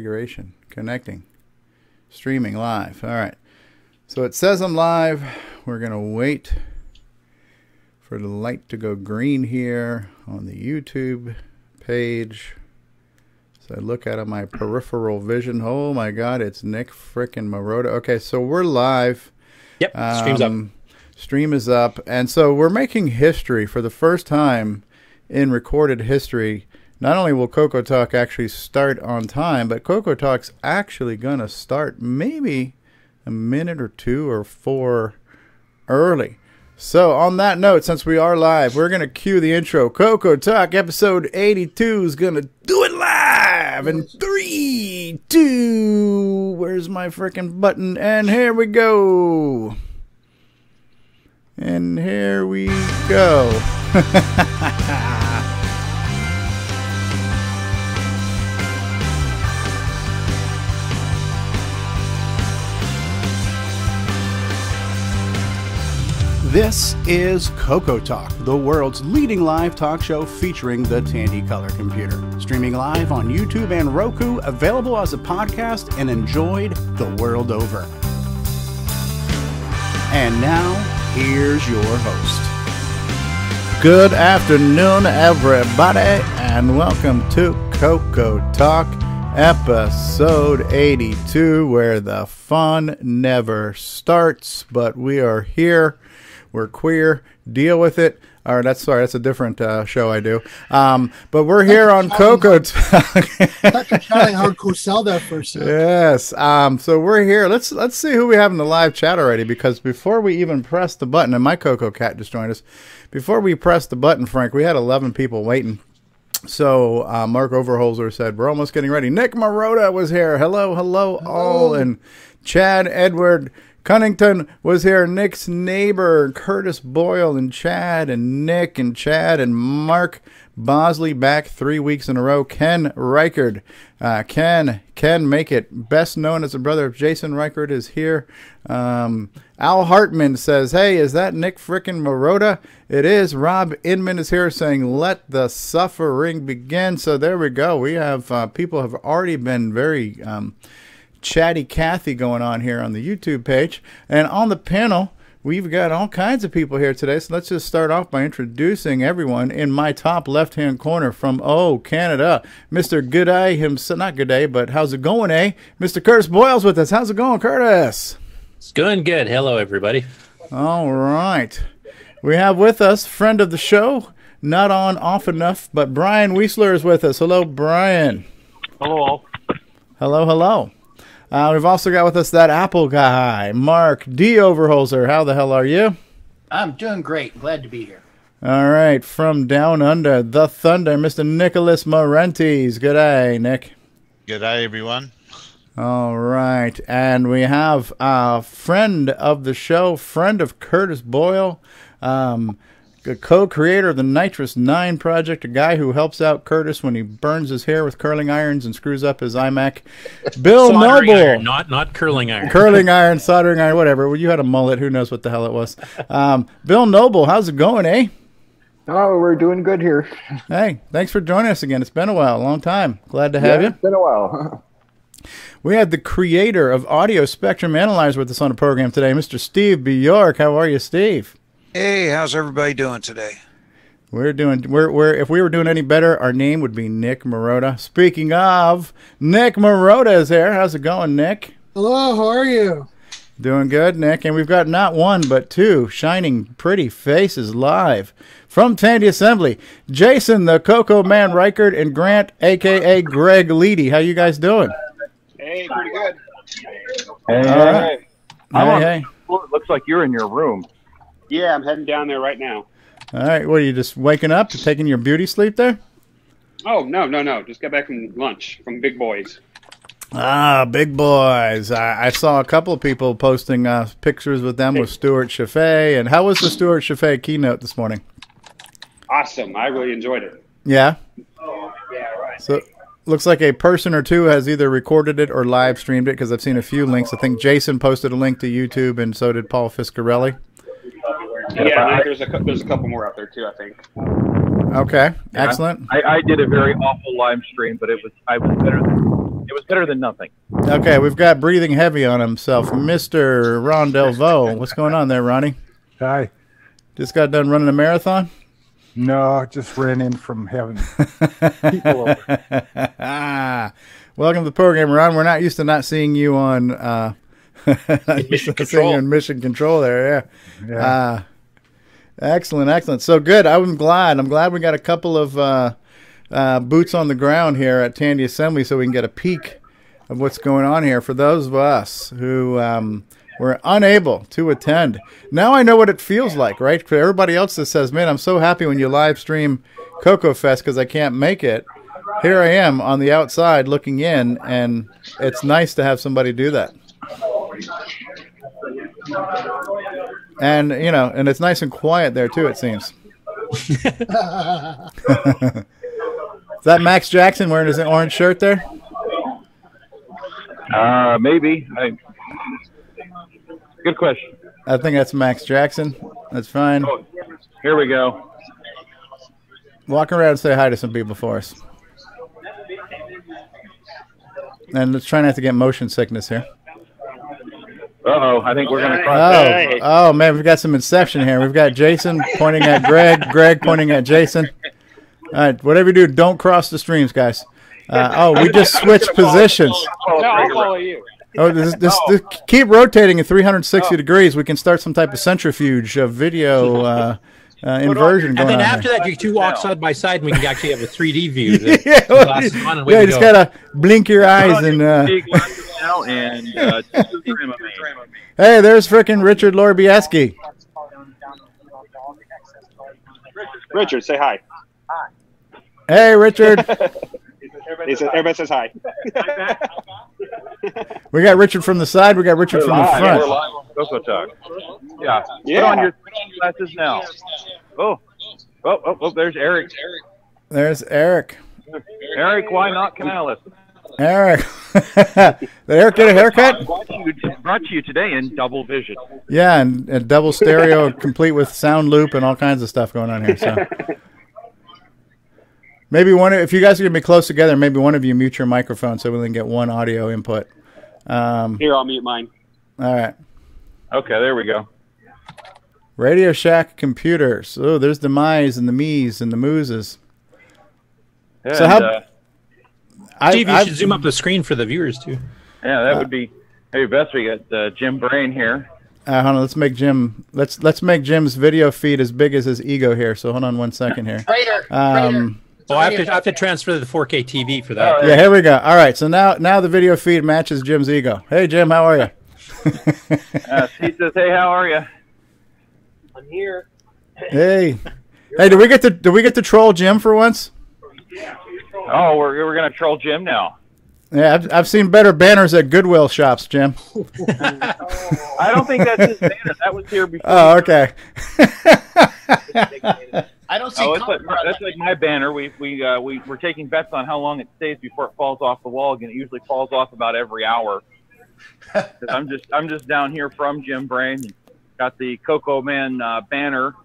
configuration. Connecting. Streaming live. All right. So it says I'm live. We're going to wait for the light to go green here on the YouTube page. So I look out of my peripheral vision. Oh my God, it's Nick frickin' Marotta. Okay, so we're live. Yep, stream's up. Stream is up. And so we're making history for the first time in recorded history. Not only will CoCoTALK actually start on time, but CoCoTALK's actually going to start maybe a minute or two or four early. So on that note, since we are live, we're going to cue the intro. CoCoTALK episode 82 is going to do it live in 3, 2, where's my freaking button? And here we go. And here we go. This is CoCoTALK, the world's leading live talk show featuring the Tandy color computer. Streaming live on YouTube and Roku, available as a podcast and enjoyed the world over. And now, here's your host. Good afternoon, everybody, and welcome to CoCoTALK, episode 82, where the fun never starts, but we are here. We're queer. Deal with it. Or that's a different show I do. But we're here on CoCoTALK. I thought you how to sell that for a second. Yes. So we're here. Let's see who we have in the live chat already. Because before we even press the button, and my Coco cat just joined us. Before we pressed the button, Frank, we had 11 people waiting. So Mark Overholzer said we're almost getting ready. Nick Marotta was here. Hello, all, and Chad Edward Cunnington was here. Nick's neighbor, Curtis Boyle, and Chad, and Nick, and Chad, and Mark Bosley back 3 weeks in a row. Ken Reighard, Ken make it, best known as the brother of Jason Reighard, is here. Al Hartman says, hey, is that Nick frickin' Marotta? It is. Rob Inman is here saying, let the suffering begin. So there we go. We have people have already been very chatty Cathy going on here on the YouTube page. And on the panel, we've got all kinds of people here today. So let's just start off by introducing everyone. In my top left-hand corner from, Canada, Mr. Gooday himself. Not Gooday, but how's it going, eh? Mr. Curtis Boyle's with us. How's it going, Curtis? It's going good. Hello, everybody. All right. We have with us, friend of the show, not on off enough, but Brian Weisler is with us. Hello, Brian. Hello, all. Hello. We've also got with us that Apple guy, Mark D. Overholzer. How the hell are you? I'm doing great. Glad to be here. All right. From down under the thunder, Mr. Nicholas Marentes. Good day, Nick. Good day, everyone. All right. And we have a friend of the show, friend of Curtis Boyle, a co-creator of the Nitrous 9 project, a guy who helps out Curtis when he burns his hair with curling irons and screws up his iMac. Bill soldering Noble. Iron, not curling iron. Curling iron, soldering iron, whatever. Well, you had a mullet. Who knows what the hell it was. Bill Noble, how's it going, eh? Oh, we're doing good here. Hey, thanks for joining us again. It's been a while, a long time. Glad to have you. It's been a while. We had the creator of Audio Spectrum Analyzer with us on the program today, Mr. Steve Bjork. How are you, Steve? Hey, how's everybody doing today? We're if we were doing any better, our name would be Nick Marotta. Speaking of, Nick Marotta is here. How's it going, Nick? Hello, how are you? Doing good, Nick. And we've got not one, but two shining pretty faces live from Tandy Assembly. Jason, the CoCo Man Reighard, and Grant, a.k.a. Greg Leedy. How you guys doing? Hey, pretty good. Hey, all right. Hey. It looks like you're in your room. Yeah, I'm heading down there right now. All right. What, are you just waking up, taking your beauty sleep there? Oh, no. Just got back from lunch from Big Boys. Ah, Big Boys. I saw a couple of people posting pictures with them with Stuart Chifiet. And how was the Stuart Chifiet keynote this morning? Awesome. I really enjoyed it. Yeah? Yeah, right. So looks like a person or two has either recorded it or live streamed it, because I've seen a few links. I think Jason posted a link to YouTube, and so did Paul Fiscarelli. Yeah, there's a couple more out there too, I think. Okay, excellent. I did a very awful live stream, but it was better better than nothing. Okay, we've got breathing heavy on himself, Mr. Ron Delvaux. What's going on there, Ronnie? Hi. Just got done running a marathon? No, just ran in from having people over. Welcome to the program, Ron. We're not used to not seeing you on Mission Control. In Mission Control there, Yeah. Excellent, excellent. So good. I'm glad we got a couple of boots on the ground here at Tandy Assembly so we can get a peek of what's going on here for those of us who were unable to attend. Now I know what it feels like, right? For everybody else that says, man, I'm so happy when you live stream CoCo Fest because I can't make it. Here I am on the outside looking in, and it's nice to have somebody do that. And, you know, and it's nice and quiet there, too, it seems. Is that Max Jackson wearing his orange shirt there? Maybe. Good question. I think that's Max Jackson. That's fine. Oh, here we go. Walk around and say hi to some people for us. And let's try not to get motion sickness here. Uh-oh, I think we're going to cross. Oh, man, we've got some inception here. We've got Jason pointing at Greg, Greg pointing at Jason. All right, whatever you do, don't cross the streams, guys. We just switched positions. No, I'll follow you. Oh, this keep rotating at 360 degrees. We can start some type of centrifuge of video inversion going on. And then here. after that, you two walk side by side, and we can actually have a 3D view. You just gotta blink your eyes and. Hey, there's frickin' Richard Lorbieski. Richard, say hi. Hey, Richard. Everybody says hi. We got Richard from the side. We got Richard from the front. We're live on CoCoTALK. Yeah. Put on your glasses now. Oh, there's Eric. There's Eric. Eric, why not Canalis? Eric. Did Eric get a haircut? Brought to you today in double vision. Yeah, and double stereo, complete with sound loop and all kinds of stuff going on here. So maybe if you guys are gonna be close together, maybe one of you mute your microphone so we can get one audio input. Here, I'll mute mine. All right. Okay, there we go. Radio Shack computers. Oh, there's the Mi's and the Me's and the Mooses. And, so how? Steve, you should zoom up the screen for the viewers too. Yeah, that would be maybe best. We got Jim Brain here. Hold on, let's make Jim. Let's make Jim's video feed as big as his ego here. So hold on one second here. I have to transfer the 4K TV for that. Yeah, here we go. All right, so now the video feed matches Jim's ego. Hey, Jim, how are you? He says, "Hey, how are you?" I'm here. Hey, do we get to troll Jim for once? Oh, we're gonna troll Jim now. Yeah, I've seen better banners at Goodwill shops, Jim. I don't think that's his banner. That was here before. Oh, okay. I don't see. That's like my banner. We're taking bets on how long it stays before it falls off the wall. Again, it usually falls off about every hour. I'm just down here from Jim Brain. Got the CoCo Man banner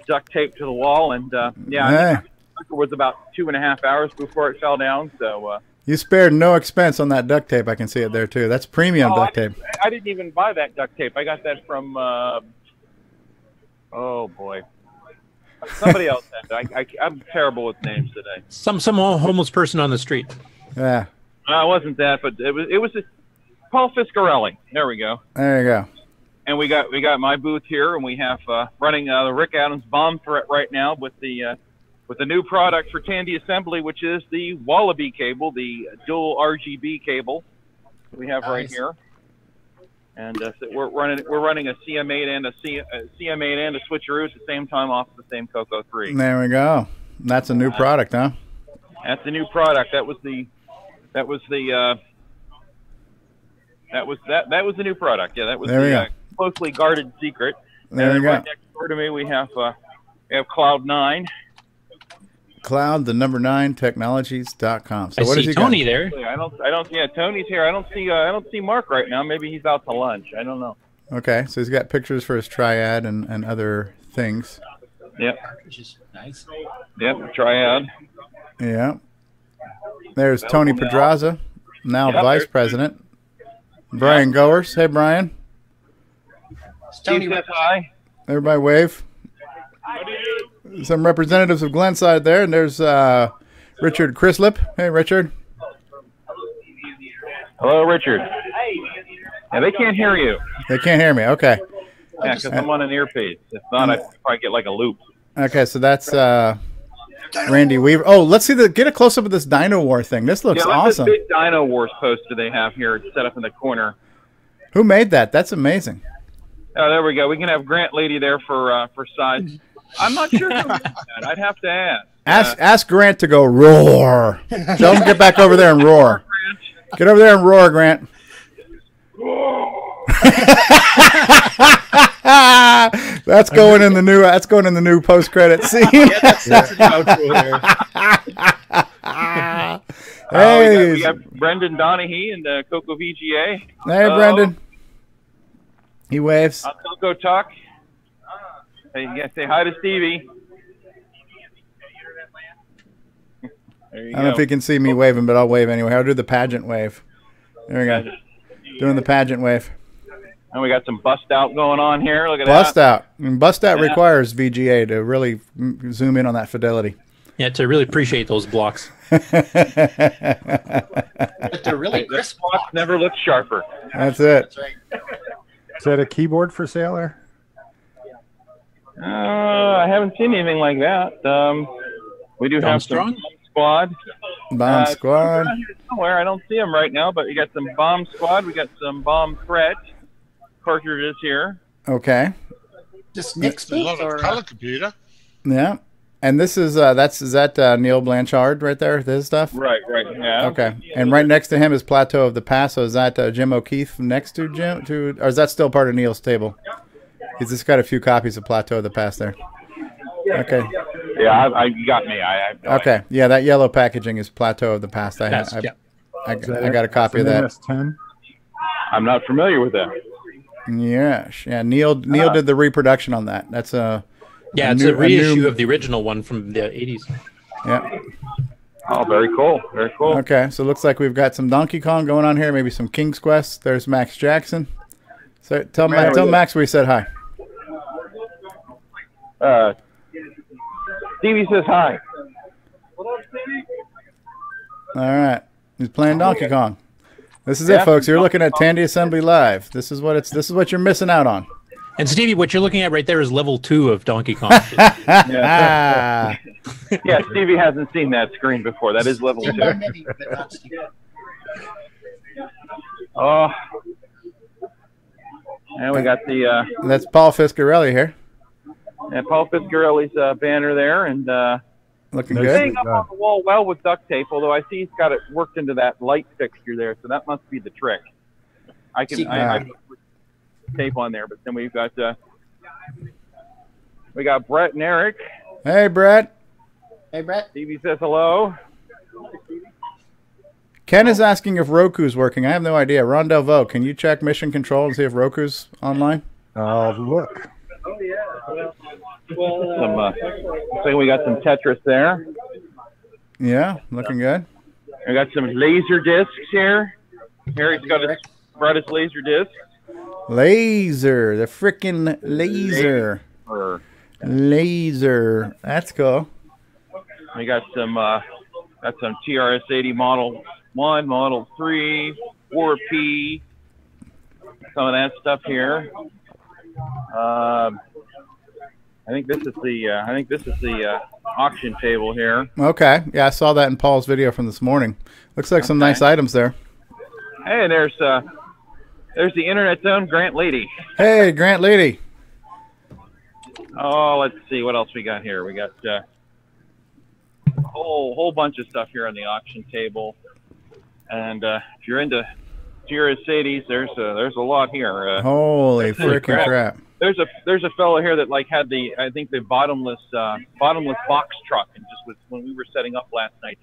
duct taped to the wall, and Hey. It was about 2.5 hours before it fell down. So You spared no expense on that duct tape. I can see it there too. That's premium duct tape. I didn't even buy that duct tape. I got that from oh boy, somebody else had it. I'm terrible with names today. Some homeless person on the street. Yeah. It wasn't that, but it was just Paul Fiscarelli. There we go. There you go. And we got my booth here, and we have running the Rick Adams bomb threat right now with the new product for Tandy Assembly, which is the Wallaby cable, the dual RGB cable we have right here. And so we're running a CM8 and a CM8 and a switch-a-roo at the same time off the same CoCo 3. There we go. That's a new product, huh? That's the new product. That was the new product. Yeah, that was the closely guarded secret. There we go. Right next door to me, we have Cloud 9. Cloud, the number 9 technologies.com. So I see Tony there. I don't. Yeah, Tony's here. I don't see Mark right now. Maybe he's out to lunch. I don't know. Okay, so he's got pictures for his triad and other things. Yep. Cartridges, nice. Yep, triad. Yeah. There's Tony Pedraza. now Yep. vice president. Brian Goers. Hey, Brian. Tony, Steve says hi. Everybody wave. Some representatives of Glenside there, and there's Richard Crislip. Hey, Richard. Hello, Richard. Yeah, they can't hear you. They can't hear me. Okay. Yeah, because I'm on an earpiece. If not, I'd probably get like a loop. Okay, so that's Randy Weaver. Oh, let's see get a close up of this Dino War thing. This looks Yeah, look at awesome. this big Dino Wars poster they have here set up in the corner. Who made that? That's amazing. Oh, there we go. We can have Grant Lady there for size. I'm not sure who made that. I'd have to ask. Ask Grant to go roar. Tell him to get back over there and roar. Get over there and roar, Grant. That's going in the new. That's going in the new post credit scene. Yeah, that's the outro there. Hey, we got Brendan Donahue and CoCo VGA. Hey, Brendan. He waves. CoCoTALK. Hey, yeah, say hi to Stevie. There you I don't know if you can see me waving, but I'll wave anyway. I'll do the pageant wave. There we go. Doing the pageant wave. And we got some bust out going on here. Look at Bust that. out. And bust out requires VGA to really zoom in on that fidelity. Yeah, to really appreciate those blocks. but they're really crisp. Blocks never look sharper. That's it. That's right. Is that a keyboard for sale there? I haven't seen anything like that. We do have some Bomb Squad. Bomb Squad. Around here somewhere. I don't see them right now, but we got some Bomb Squad. We got some Bomb Threat cartridges here. Okay. Just Nick's A lot booth, of or color computer. Yeah. And this is is that Neil Blanchard right there? His stuff. Right. Yeah. Okay. And right next to him is Plateau of the Past. So is that Jim O'Keefe next to Jim? Or is that still part of Neil's table? He's just got a few copies of Plateau of the Past there. Okay. Yeah, you got me. I have no Okay. idea. Yeah, that yellow packaging is Plateau of the Past. I got a copy of that. MS-10? I'm not familiar with that. Yeah. Neil did the reproduction on that. That's a It's a reissue of the original one from the 80s. Yeah. Oh, very cool. Very cool. Okay, so it looks like we've got some Donkey Kong going on here. Maybe some King's Quest. There's Max Jackson. So tell Max we said hi. Stevie says hi. All right, he's playing Donkey Kong. This is it, folks. You're looking at Tandy Assembly Live. This is what you're missing out on. And Stevie, what you're looking at right there is level 2 of Donkey Kong. Yeah, Stevie hasn't seen that screen before. That is level 2. Oh, and we got the that's Paul Fiscarelli here. Paul Fiscarelli's banner there, and looking staying good. up on the wall well with duct tape. Although I see he's got it worked into that light fixture there, so that must be the trick. I can put tape on there, but then we've got Brett and Eric. Hey, Brett. Hey, Brett. Stevie says hello. Ken is asking if Roku's working. I have no idea. Ron Delvaux, can you check mission control and see if Roku's online? Oh, look. I think we got some Tetris there. Yeah, looking good. We got some laser discs here. Eric's brought his laser disc. Laser, the frickin' laser. Laser. That's cool. We got some TRS-80 Model 1, Model 3, 4P, some of that stuff here. I think this is the auction table here. Okay. Yeah, I saw that in Paul's video from this morning. Looks like some nice items there. Hey, there's the internet's own Grant Lady. Hey, Grant Lady. Oh, let's see what else we got here. We got a whole bunch of stuff here on the auction table. And if you're into TRS-80s, there's a lot here. Holy freaking crap! There's a fellow here that had the bottomless box truck, and when we were setting up last night,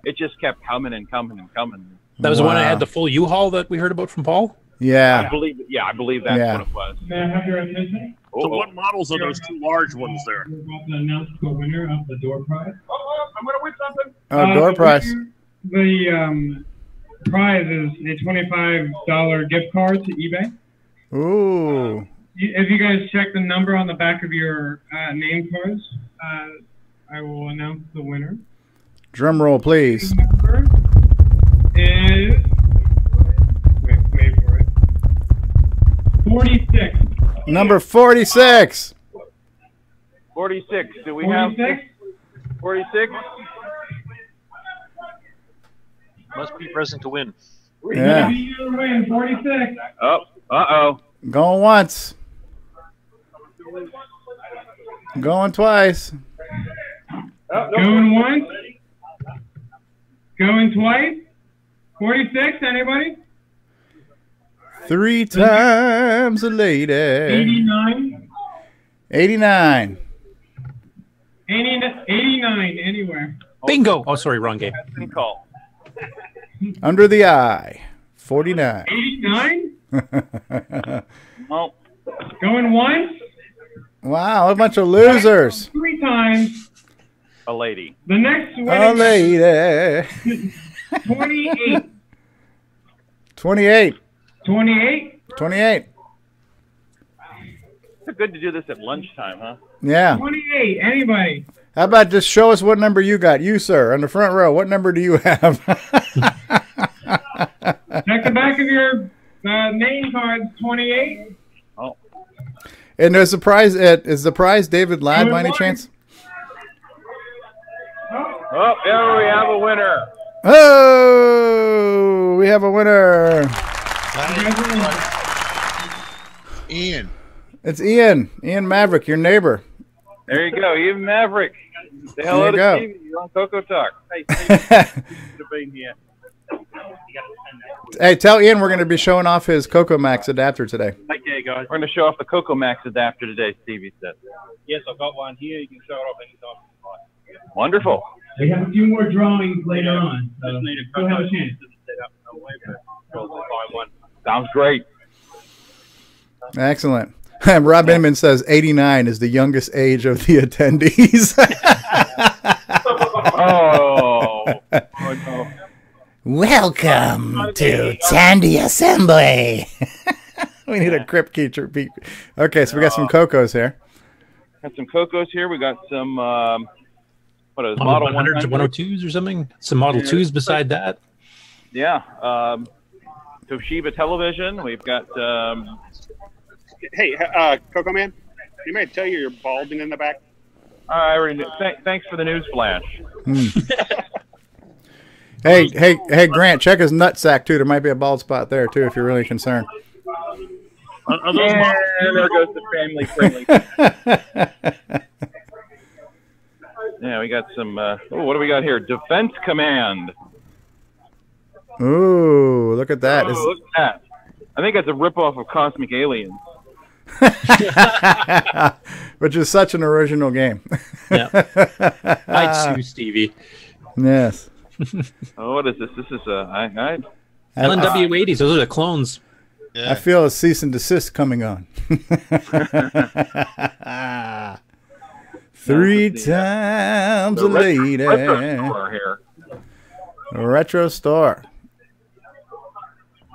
it just kept coming and coming and coming. That was the one that had the full U-Haul that we heard about from Paul? Yeah. I believe that's what it was. May I have your attention? So what models are those two large ones there? We're about to announce the winner of the door prize. I'm going to win something. Oh, door prize. The prize is a $25 gift card to eBay. Ooh. If you guys check the number on the back of your name cards, I will announce the winner. Drum roll, please. The number is wait for it. 46. Number 46. 46. Do we 46? have 46? Must be present to win. Yeah. Win 46. Oh, uh-oh. Going once. Going twice. Going once. Going twice. 46. Anybody? 3 times a lady. 89. 89. 89. Anywhere. Bingo. Oh, sorry, wrong game. Good call. Under the eye. 49. 89. Oh. Going once. Wow, a bunch of losers. 3 times. A lady. The next A winning lady. 28. 28. 28. 28. It's good to do this at lunchtime, huh? Yeah. 28. Anybody? How about just show us what number you got? You, sir, on the front row. What number do you have? Check the back of your name cards. 28. Oh. And is the prize David Ladd by any chance? Oh, there we have a winner. Oh, we have a winner. Ian. It's Ian. Ian Maverick, your neighbor. There you go. Even Maverick. Say hello to There Stevie. You're on CoCoTALk. Hey, Stevie. Being here. Hey, tell Ian we're going to be showing off his CoCo Max adapter today. Okay, guys. We're going to show off the CoCo Max adapter today, Stevie said. Yes, I've got one here. You can show it off anytime. Wonderful. We have a few more drawings later on. So Just need a go have a CoCo chance. to set up a web. Probably find one. Sounds great. Excellent. Rob Inman says 89 is the youngest age of the attendees. Oh. No. Welcome to Tandy Assembly. We need a crypt keeper. Okay, so we got some CoCos here. Got some CoCos here. We got some, what is Model Model 100s or 102s or something? Some Model 2s beside that? Yeah. Toshiba television. We've got, Hey, Coco Man, you may tell you're balding in the back. I already knew. Thanks for the news flash. Hey, Grant, check his nutsack too. There might be a bald spot there too if you're really concerned. And there goes the family friendly. Yeah, we got some. What do we got here? Defense Command. Ooh, look at that. Oh, look at that. I think that's a ripoff of Cosmic Aliens. Which is such an original game. Yeah. I'd sue Stevie. Yes. Oh, what is this? This is LNW80s. Those are the clones. Yeah. I feel a cease and desist coming on. 3 times a lady. Retro store here. Retro store.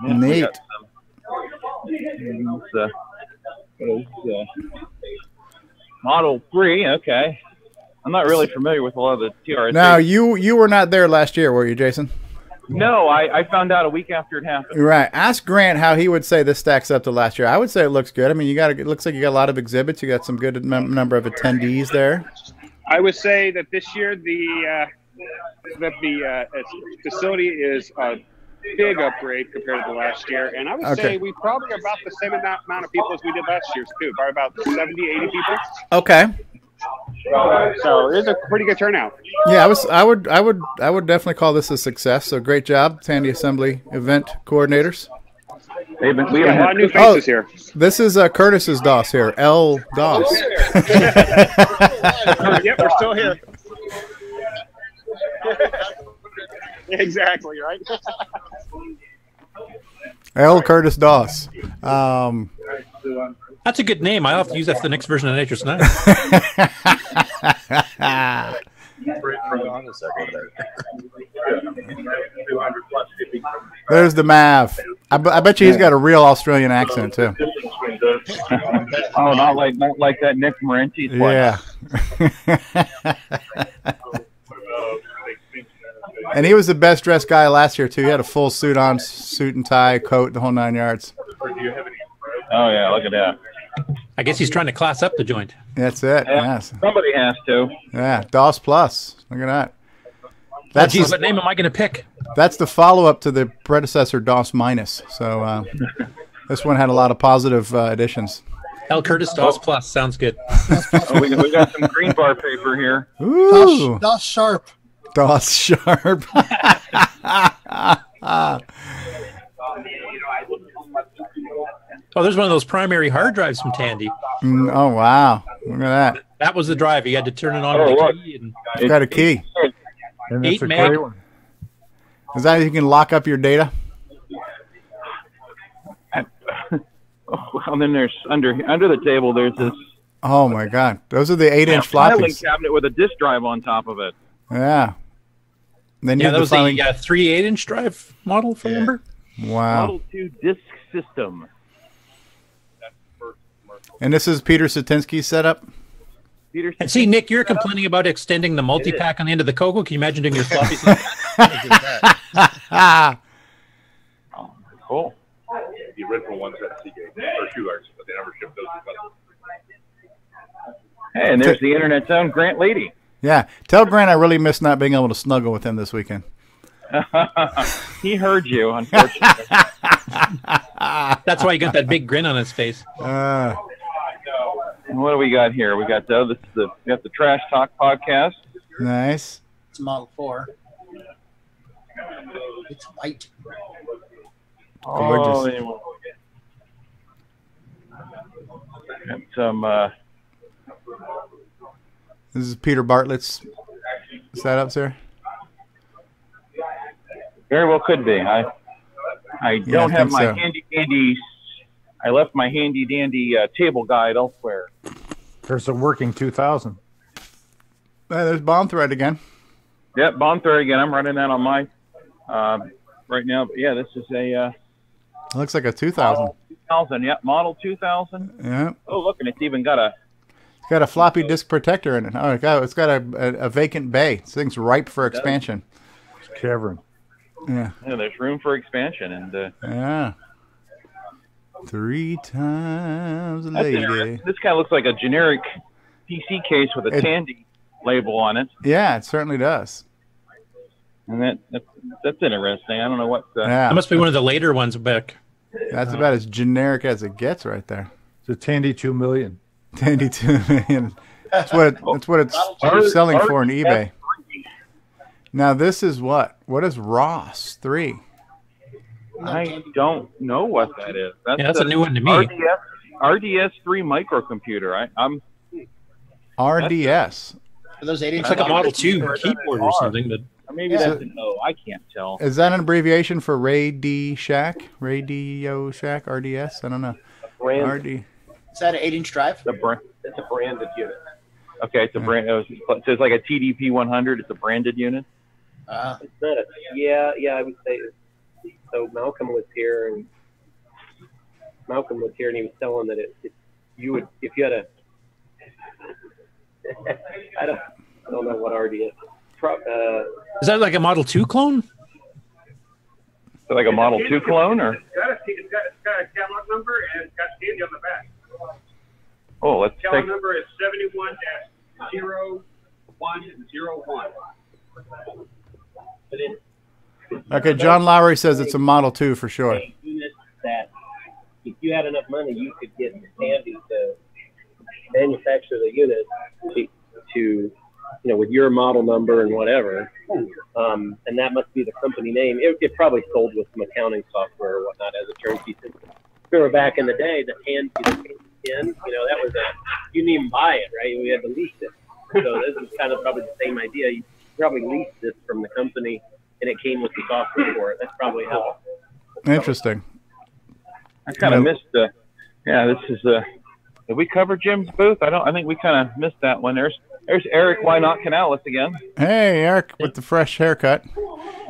Yeah, Neat. Model 3, okay. I'm not really familiar with a lot of the TRS. Now, you were not there last year, were you, Jason? No, I found out a week after it happened. Right. Ask Grant how he would say this stacks up to last year. I would say it looks good. I mean, it looks like you got a lot of exhibits. You got some good number of attendees there. I would say that this year the facility is a big upgrade compared to last year, and I would say we probably are about the same amount of people as we did last year's too, probably about 70, 80 people. Okay. So it's a pretty good turnout. Yeah, I would definitely call this a success. So great job, Tandy Assembly event coordinators. We have a lot of new faces here. This is Curtis's DOS here, L-DOS. Yep, we're still here. Exactly, right? L. Curtis DOS. That's a good name. I'll have to use that for the next version of Nature's Night. There's the Mav. I bet you he's got a real Australian accent too. Oh, not like that Nick Morenci. Yeah. And he was the best dressed guy last year too. He had a full suit on, suit and tie, coat, the whole 9 yards. Oh yeah, look at that. I guess he's trying to class up the joint. That's it. Yeah, Yes. somebody has to. Yeah. DOS Plus. Look at that. That's geez, what name am I going to pick? That's the follow-up to the predecessor DOS Minus. So this one had a lot of positive additions. L. Curtis DOS Plus sounds good. Oh, we got some green bar paper here. Ooh. DOS Sharp. DOS Sharp. Oh, there's one of those primary hard drives from Tandy. Oh, wow. Look at that. That was the drive. You had to turn it on with a key. And it's got a key. And 8 meg. Is that how you can lock up your data? Well, then there's under the table. There's this. Oh my God, those are the 8-inch filing floppies. cabinet with a disk drive on top of it. Yeah. Then yeah, that was the 3 8-inch drive model, if I remember. Wow. Model 2 disk system. And this is Peter Satinsky's setup. And see, Nick, you're complaining about extending the multi-pack on the end of the CoCo. Can you imagine doing your floppy? Oh, cool. The original ones at Seagate or Shoegaards, but they never shipped those. Hey, and there's the internet's own Grant Lady. Yeah. Tell Grant I really miss not being able to snuggle with him this weekend. He heard you, unfortunately. That's why he got that big grin on his face. What do we got here? We got we got the Trash Talk podcast. Nice. It's Model 4. It's white. Oh, got some. This is Peter Bartlett's setup, sir. Very well could be. I don't have my so. handy dandy. I left my handy dandy table guide elsewhere. There's a working 2000. There's Bomb Thread again. Yep, Bomb Thread again. I'm running that on my right now. But yeah, this is a. Looks like a 2000. 2000, yeah, model 2000. Yeah. Oh, look, and it's even got a. It's got a floppy disk protector in it. Oh, it's got a vacant bay. This thing's ripe for expansion. It's cavern. Yeah. Yeah, there's room for expansion, and. Yeah. 3 times a lady. This kind of looks like a generic PC case with a Tandy label on it. Yeah, it certainly does. And that's interesting. I don't know what. Yeah. That must be one of the later ones back. That's about as generic as it gets, right there. It's a Tandy 2 million. Tandy 2 million. That's what it's selling for on eBay. Now this is what? What is ROS 3? I don't know what that is. That's a new one to me. RDS 3 microcomputer. I'm RDS. For those 8-inch. It's like a Model 2 keyboard or something, but maybe that's an O. I can't tell. Is that an abbreviation for Radio Shack? Radio Shack RDS? I don't know. RD. Is that an 8-inch drive? It's a branded unit. Okay, it's a brand. So it's like a TDP 100. It's a branded unit. It's not a. Yeah, I would say. So Malcolm was here, and he was telling that you would if you had a. I don't know what RDS. Is that like a Model 2 clone? Is it like a Model 2 clone, or? It's got a catalog number and it's got Tandy on the back. Oh, let's take. Catalog number is 71-0101. Okay, John Laury says it's a Model 2 for sure. Units that if you had enough money, you could get Tandy to manufacture the unit to with your model number and whatever. And that must be the company name. It probably sold with some accounting software or whatnot as a turnkey system. Remember back in the day, the Tandy that was you didn't even buy it, right? We had to lease it. So this is kind of probably the same idea. You probably leased this from the company, and it came with the software for it. That's probably how. Interesting. I kind of missed the. Yeah, this is did we cover Jim's booth? I think we kind of missed that one. There's Eric. Why not Canales again? Hey, Eric with the fresh haircut.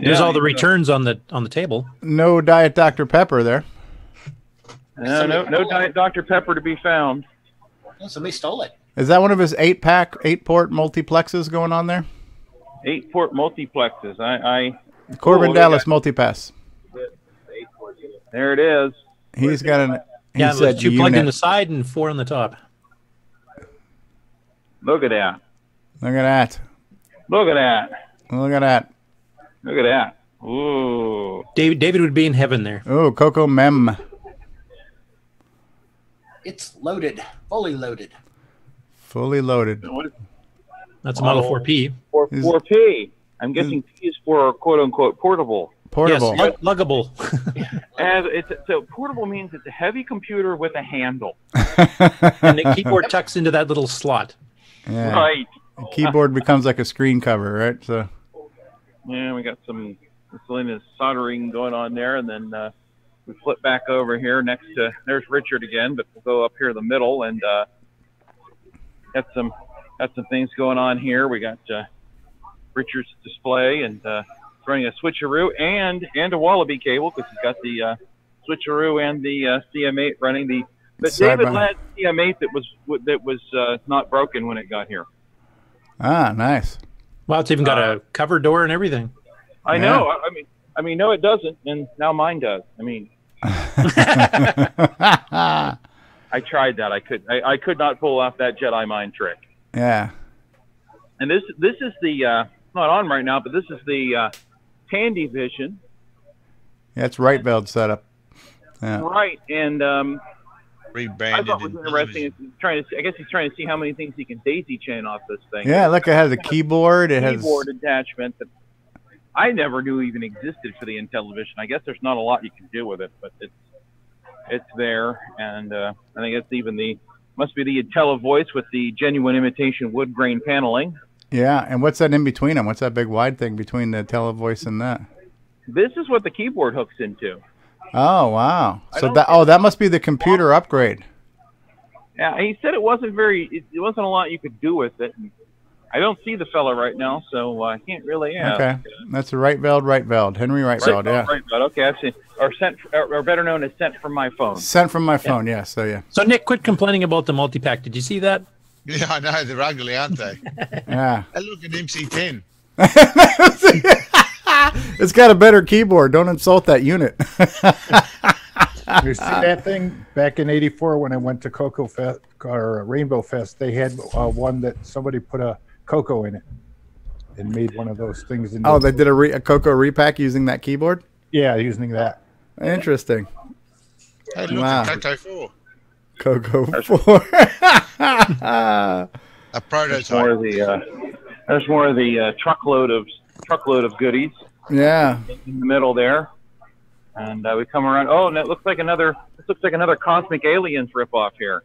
There's all the returns on the table. No Diet Dr. Pepper there. No Diet Dr. Pepper to be found. Oh, somebody stole it. Is that one of his 8-port multiplexes going on there? 8-port multiplexes. Corbin Dallas multipass. There it is. He's got an. Yeah, with 2 plugged in the side and 4 on the top. Look at that. Look at that. Look at that. Look at that. Look at that. Ooh. David would be in heaven there. Oh, Coco Mem. It's loaded. Fully loaded. Fully loaded. That's a Model 4P. 4P. I'm guessing P is for quote-unquote portable. Portable. Yes, luggable. So portable means it's a heavy computer with a handle. And the keyboard tucks into that little slot. Yeah. Right. The keyboard becomes like a screen cover, right? So. Yeah, we got some miscellaneous soldering going on there, and then we flip back over here next to, there's Richard again, but we'll go up here in the middle, and got some things going on here. We got Richard's display, and running a switch-a-roo and a Wallaby cable, because he's got the switch-a-roo and the CM8 running. But David had CM8 that was not broken when it got here. Ah, nice. Well, it's even got a cover door and everything. I know. I mean, no, it doesn't, and now mine does. I mean, I tried that. I could not pull off that Jedi mind trick. Yeah. And this is the not on right now, but this is the Tandy Vision. Yeah, it's right belt setup. Yeah. Right, and rebranded. I thought it was interesting. I guess he's trying to see how many things he can daisy chain off this thing. Yeah, look, it has a keyboard. It has keyboard attachment that I never knew even existed for the Intellivision. I guess there's not a lot you can do with it, but it's there, and I think it's even must be the IntelliVoice with the genuine imitation wood grain paneling. Yeah, and what's that in between them? What's that big wide thing between the IntelliVoice and that? This is what the keyboard hooks into. Oh, wow. So that must be the computer upgrade. Yeah, he said it wasn't it wasn't a lot you could do with it. And I don't see the fella right now, so I can't really ask. Okay, that's a Reighard, Henry Reighard, yeah. Reighard, okay, I've seen, or better known as sent from my phone. Sent from my phone, yeah. So yeah. So Nick, quit complaining about the multi-pack. Did you see that? Yeah, I know, they're ugly, aren't they? Yeah. Hey, look at MC10. It's got a better keyboard. Don't insult that unit. You see that thing back in '84 when I went to CoCo Fest or Rainbow Fest? They had one that somebody put a CoCo in it and made one of those things. Oh, they did a CoCo repack using that keyboard? Yeah, using that. Interesting. Hey, look Wow. at CoCo 4. CoCo 4. A prototype. There's more of the truckload of goodies. Yeah. In the middle there, and we come around. Oh, and it looks like another. This looks like another Cosmic Aliens ripoff here.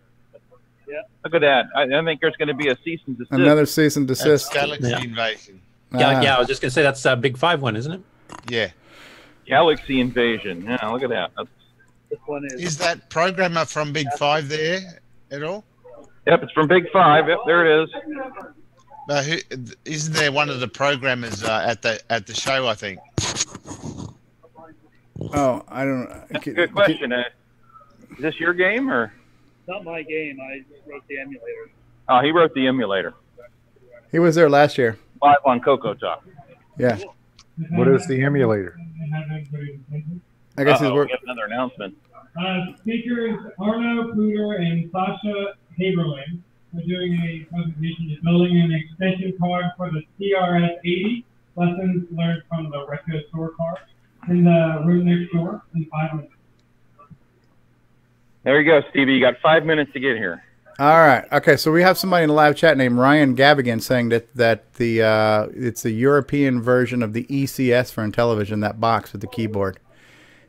Yeah. Look at that. I think there's going to be a cease and desist. Another cease and desist. That's Galaxy Invasion. Yeah, I was just going to say that's a Big 5 one, isn't it? Yeah. Galaxy Invasion. Yeah, look at that. This one Is that programmer from Big 5 there at all? Yep, it's from Big 5. Yep, there it is. Isn't there one of the programmers at the show? I think. Oh, I don't know. That's a good question. Is this your game or? Not my game. I wrote the emulator. Oh, he wrote the emulator. He was there last year. Live on CoCoTALK. Yeah. What is the emulator? I guess he's working. Another announcement. Speakers Arno Pooter and Sasha Haberlin are doing a presentation to building an extension card for the CRS-80. Lessons learned from the Retro Store card in the room next door in 5 minutes. There you go, Stevie. You got 5 minutes to get here. All right. Okay. So we have somebody in the live chat named Ryan Gavigan saying that it's the European version of the ECS for Intellivision, that box with the keyboard.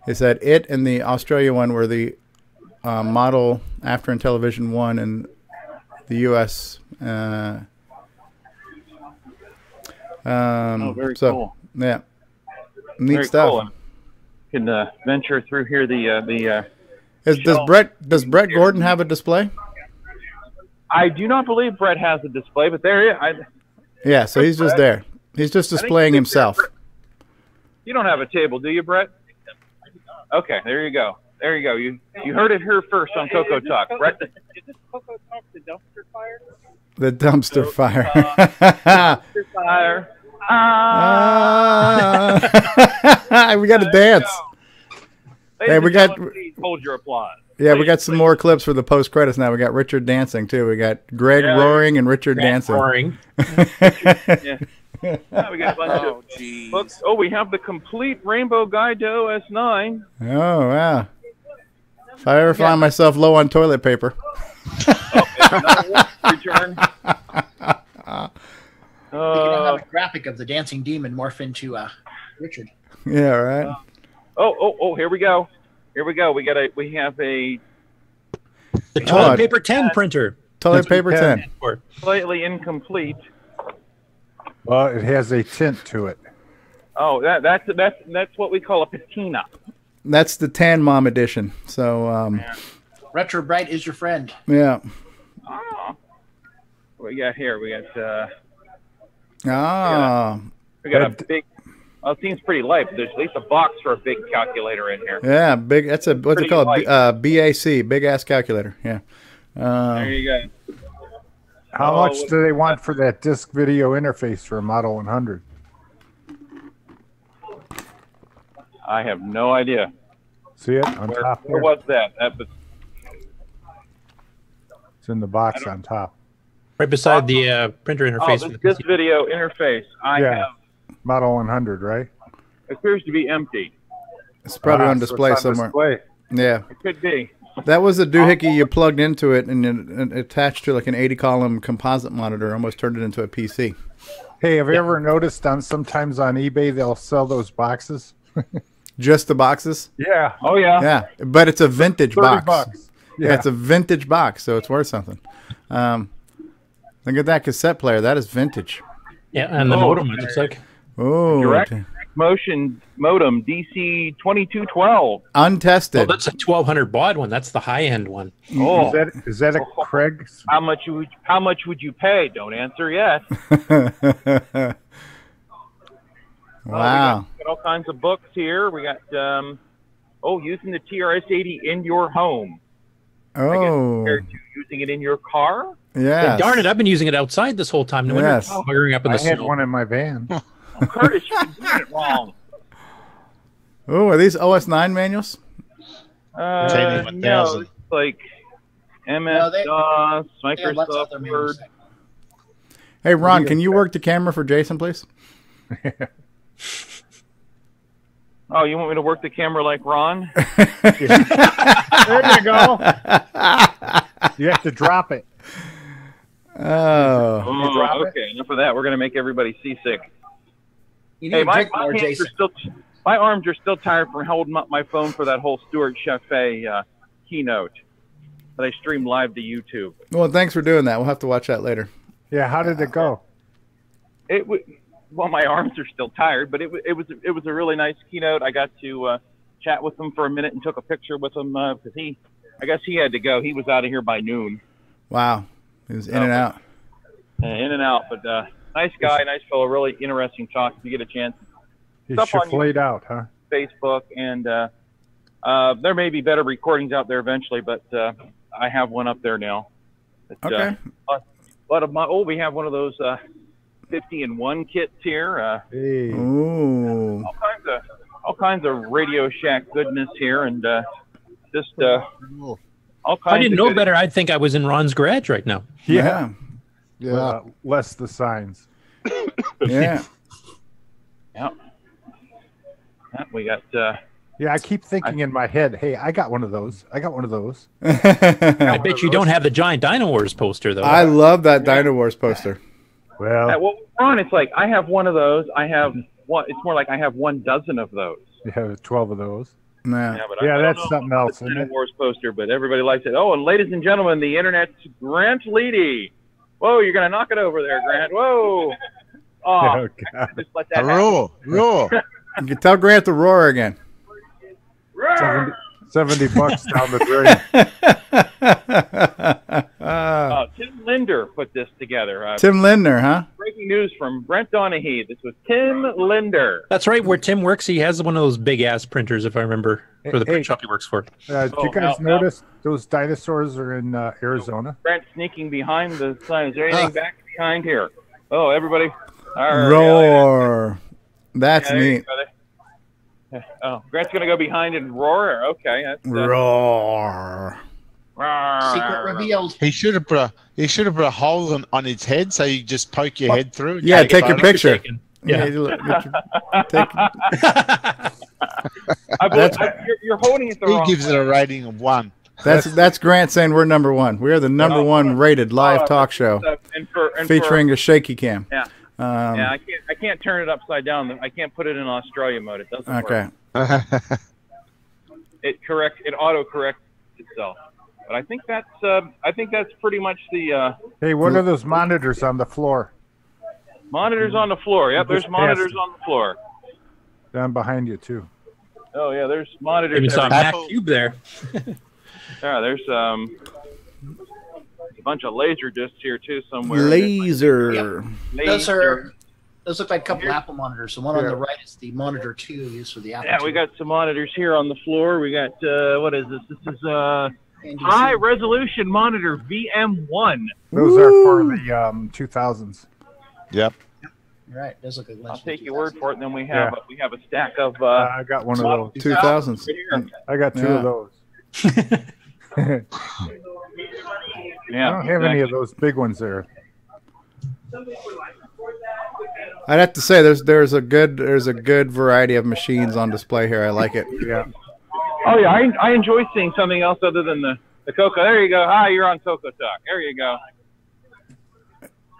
He said it and the Australia one were the model after Intellivision 1 and the U.S. Very cool. Yeah. Neat Very stuff. Cool. You can venture through here. Does Brett Gordon have a display? I do not believe Brett has a display, but there is. Yeah, so he's just there. He's just displaying himself. You don't have a table, do you, Brett? Okay, there you go. There you go. You heard it here first on CoCoTALK. Brett. Is this CoCoTALK the dumpster fire? The dumpster fire. Dumpster fire. We got to dance. Hey, we got. Hold your applause. Yeah, we got some more clips for the post credits now. We got Richard dancing too. We got Greg roaring and Richard dancing. Roaring. Yeah. Yeah, we got a bunch of books. Oh, we have the complete Rainbow Guide to OS9. Oh wow! If I ever find myself low on toilet paper. We Return. can have a graphic of the dancing demon morph into Richard. Yeah, right. Here we go. Here we go. We have a the toilet paper 10 printer. Toilet paper 10. Slightly incomplete. Well, it has a tint to it. Oh, that's what we call a patina. That's the Tan Mom edition. So Retro Bright is your friend. Yeah. Oh. What we got here? We got we got a big. Well, it seems pretty light, but there's at least a box for a big calculator in here. Yeah, big. That's a what's it called? BAC, big ass calculator. Yeah. There you go. How much do they want for that disc video interface for a Model 100? I have no idea. See it on top there? Where was that? It's in the box on top. Right beside the printer interface. This video interface. I have. Model 100, right? Appears to be empty. It's probably on display somewhere. Display. Yeah. It could be. That was a doohickey you plugged into it and attached to like an 80-column composite monitor, almost turned it into a PC. Hey, have you ever noticed sometimes on eBay they'll sell those boxes? Just the boxes? Yeah. Oh, yeah. Yeah, but it's a vintage box. $30. Yeah, it's a vintage box, so it's worth something. Look at that cassette player. That is vintage. Yeah, and the modem, it looks like. Oh, Direct motion modem DC 2212. Untested. Oh, that's a 1200 baud one. That's the high end one. Oh, is that a Craig? How much would you pay? Don't answer yet. Wow. We got all kinds of books here. We got using the TRS-80 in your home. Oh. I guess compared to using it in your car. Yeah. Darn it! I've been using it outside this whole time. No wonder it's buggering up in the I had snow. one in my van. Curtis, you're doing it wrong. Oh, are these OS9 manuals? No, it's like MS-DOS, Microsoft Word. Hey, Ron, can you work the camera for Jason, please? Oh, you want me to work the camera like Ron? There you go. You have to drop it. Oh. Okay. Enough of that. We're going to make everybody seasick. You need to drink more, Jason. My arms are still tired from holding up my phone for that whole Stuart Chifiet keynote that I streamed live to YouTube. Well, thanks for doing that. We'll have to watch that later. Yeah, how did it go? Well, my arms are still tired, but it was a really nice keynote. I got to chat with him for a minute and took a picture with him because I guess he had to go. He was out of here by noon. Wow, he was in and out. In and out, but nice guy, nice fellow, really interesting talk. If you get a chance, He's Chifiet out, huh? Facebook, and there may be better recordings out there eventually, but I have one up there now. Okay. We have one of those 50-in-1 kits here. Hey. Ooh. All kinds of Radio Shack goodness here, and just all kinds. I didn't know better. I'd think I was in Ron's garage right now. Yeah. Less the signs. Yeah. Yeah. We got. Yeah, I keep thinking in my head, hey, I got one of those. I I bet you don't have the giant Dino Wars poster, though. I love that Dino Wars poster. Well, Ron, it's like I have one of those. I have one. It's more like I have 12 of those. you have 12 of those. Nah. Yeah, that's something else. It's a Wars poster, but everybody likes it. Oh, and ladies and gentlemen, the internet's Grant Leedy. Whoa, you're gonna knock it over there, Grant. Whoa. Oh, just let that roar. You can tell Grant to roar again. 70 bucks down the drain. Tim Linder put this together. Tim Linder, huh? Breaking breaking news from Brent Donahue. This was Tim Linder. That's right. Where Tim works, he has one of those big ass printers, if I remember, for the print shop he works for. Did you guys notice those dinosaurs are in Arizona? Brent sneaking behind the sign. Is there anything back behind here? Oh, everybody. Roar. That's neat. Oh, Grant's going to go behind and roar? Okay. That's, roar. Secret revealed. He should have put a hole on his head so you just poke your head through. Yeah, take your picture. Yeah. You're holding it the wrong He gives way. it a rating of 1. That's Grant saying we're number one. We are the number one rated live talk show featuring a shaky cam. Yeah. I can't turn it upside down. I can't put it in Australia mode. It doesn't work. It auto corrects itself. But I think that's pretty much the. Hey, what are those monitors on the floor? Monitors on the floor. Yep, there's monitors on the floor. Down behind you too. Oh yeah, there's monitors. Maybe saw a Mac Cube there. Yeah, there's a bunch of laser discs here too somewhere. Laser. Yep. Those look like a couple Apple monitors. The one on the right is the monitor 2 used for the Apple. Yeah, we got some monitors here on the floor. We got what is this? This is high resolution monitor VM1. Those are for the 2000s. Yep. You're right. Does look like I'll take your word for it. And then we have a stack of. I got one of those. 2000s. I got two of those. Yeah, I don't have any of those big ones there. I'd have to say there's a good variety of machines on display here. I like it. Yeah. Oh yeah, I enjoy seeing something else other than the CoCo. There you go. Hi, you're on CoCoTALK. There you go.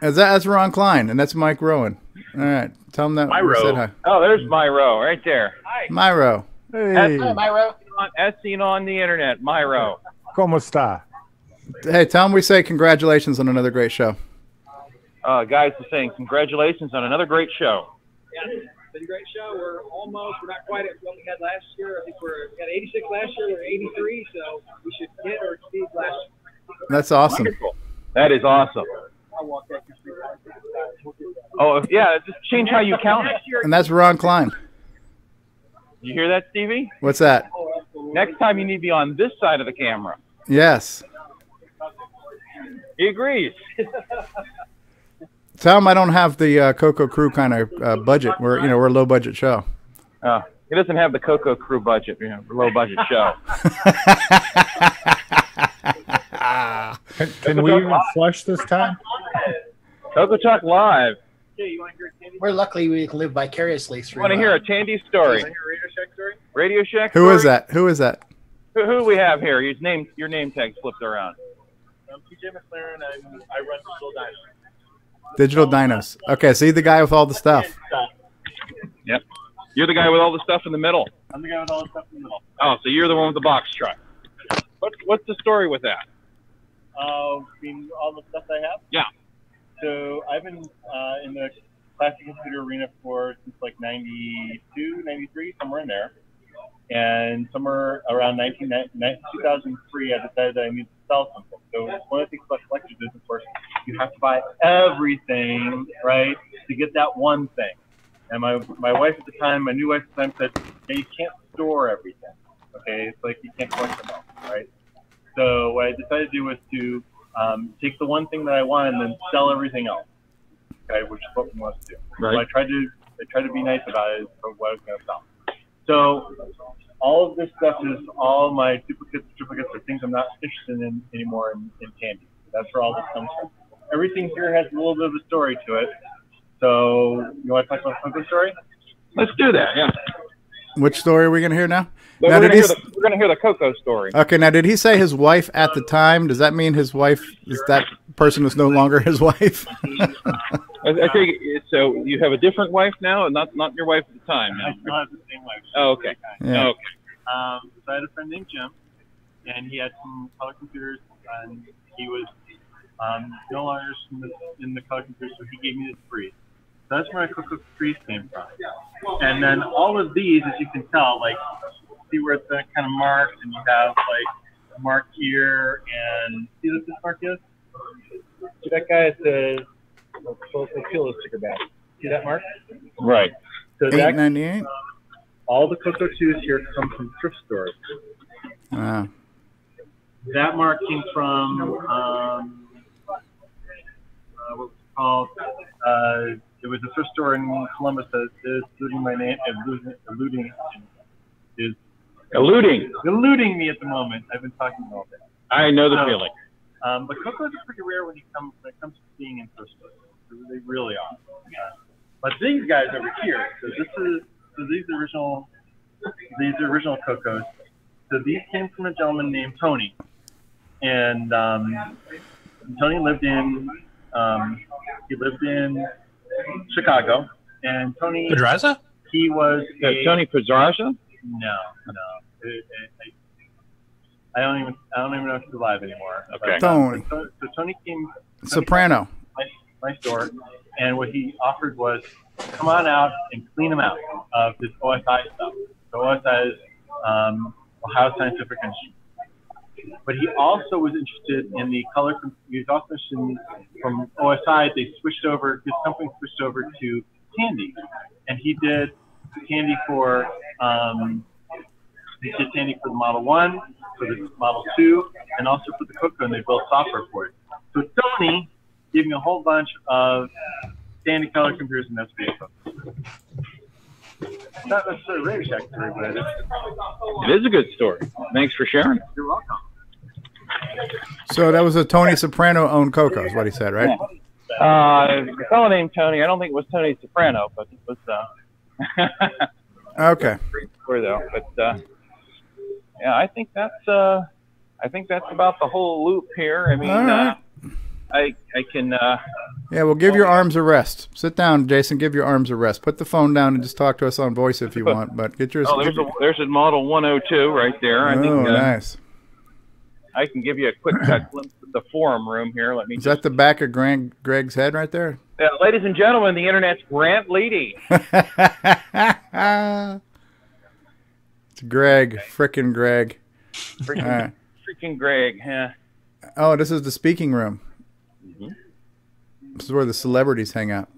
That's Ron Klein, and that's Mike Rowan. All right, tell him that. Myro. Hi. Oh, there's Myro right there. Hi. Myro. Hey. Hi, Myro. As seen on the internet, Myro. ¿Cómo está? Hey, tell him we say congratulations on another great show. Guys are saying congratulations on another great show. Yeah, it's been a great show. We're not quite at what we had last year. I think we had 86 last year. We're 83, so we should hit or exceed last year. That's awesome. Wonderful. That is awesome. Oh, yeah, just change how you count it. And that's Ron Klein. You hear that, Stevie? What's that? Next time you need to be on this side of the camera. Yes. He agrees. Tell him I don't have the CoCo crew kind of budget. We're a low budget show. He doesn't have the CoCo crew budget. Low budget show. Can we even flush this time? CoCoTALK live. We're lucky we can live vicariously through. Want to hear a Tandy story? Radio Shack. Who is that? Who is that? Who we have here? Your name tag flipped around. I'm TJ McLaren. I run Digital Dinos. Okay, see the guy with all the stuff. Yep. You're the guy with all the stuff in the middle. I'm the guy with all the stuff in the middle. Oh, so you're the one with the box truck. What's the story with that? All the stuff I have? Yeah. So I've been in the classic computer arena since like 92, 93, somewhere in there. And somewhere around 2003, I decided that I needed to sell something. So one of the things about collectors is, of course, you have to buy everything, right, to get that one thing. And my wife at the time, my new wife at the time said, hey, you can't store everything, okay? It's like you can't collect them all, right? So what I decided to do was to take the one thing that I wanted and then sell everything else, okay, which is what we want to do. Right. So I tried to be nice about it for what I was going to sell. So all of this stuff is all my duplicates, triplicates, or things I'm not interested in anymore in Tandy. That's where all this comes from. Everything here has a little bit of a story to it. So you want to talk about the story? Let's do that, yeah. Which story are we going to hear now? We're going to hear the CoCo story. Okay, now did he say his wife at the time? Does that mean his wife is that person is no longer his wife? I think so. You have a different wife now, and not your wife at the time. Now. I still have the same wife. Oh, okay. Yeah. Okay. So I had a friend named Jim, and he had some color computers, and he was no longer in the color computers, so he gave me this freeze. So that's where my CoCo freeze came from. And then all of these, as you can tell, like, see where it's kind of marked, and you have like a mark here, and see what this mark is? See that guy? It says We'll peel the sticker back. See that, Mark? Right. So $8.98. All the CoCo2s here come from thrift stores. Wow. That mark came from what was it called? It was a thrift store in Columbus that is eluding my name and eluding me at the moment. I've been talking all day. I know the feeling. But CoCos are pretty rare when it comes to being in thrift stores. They really are. But these guys over here, these original CoCos. So these came from a gentleman named Tony, and Tony lived in Chicago, and Tony Pedraza? He was Tony Pedraza? No. I don't even know if he's alive anymore. Okay. Tony. So Tony came. Soprano. My store, and what he offered was, come on out and clean them out of this OSI stuff. So OSI is Ohio Scientific Instruments. But he also was interested in the color. He was also interested from OSI. They switched over. His company switched over to Tandy, and he did Tandy for the Model 1, for the Model 2, and also for the CoCo, and they built software for it. So Tony gave me a whole bunch of standard color computers and SPA. Not necessarily Radio Shack story, but it is a good story. Thanks for sharing. You're welcome. So that was a Tony Soprano owned CoCo, is what he said, right? A fellow named Tony. I don't think it was Tony Soprano, but it was. Okay. Great story though, but yeah, I think that's about the whole loop here. I mean, right. I can. Yeah, well, give your arms a rest. Sit down, Jason. Give your arms a rest. Put the phone down and just talk to us on voice if you want. But get yours. Oh, there's a Model 102 right there. I think, nice. I can give you a quick glimpse of the forum room here. Let me. Is that the back of Greg's head right there? Ladies and gentlemen, the internet's Grant Leedy. It's Greg, frickin' Greg. Freaking Greg, yeah. Oh, this is the speaking room. Mm-hmm. This is where the celebrities hang out.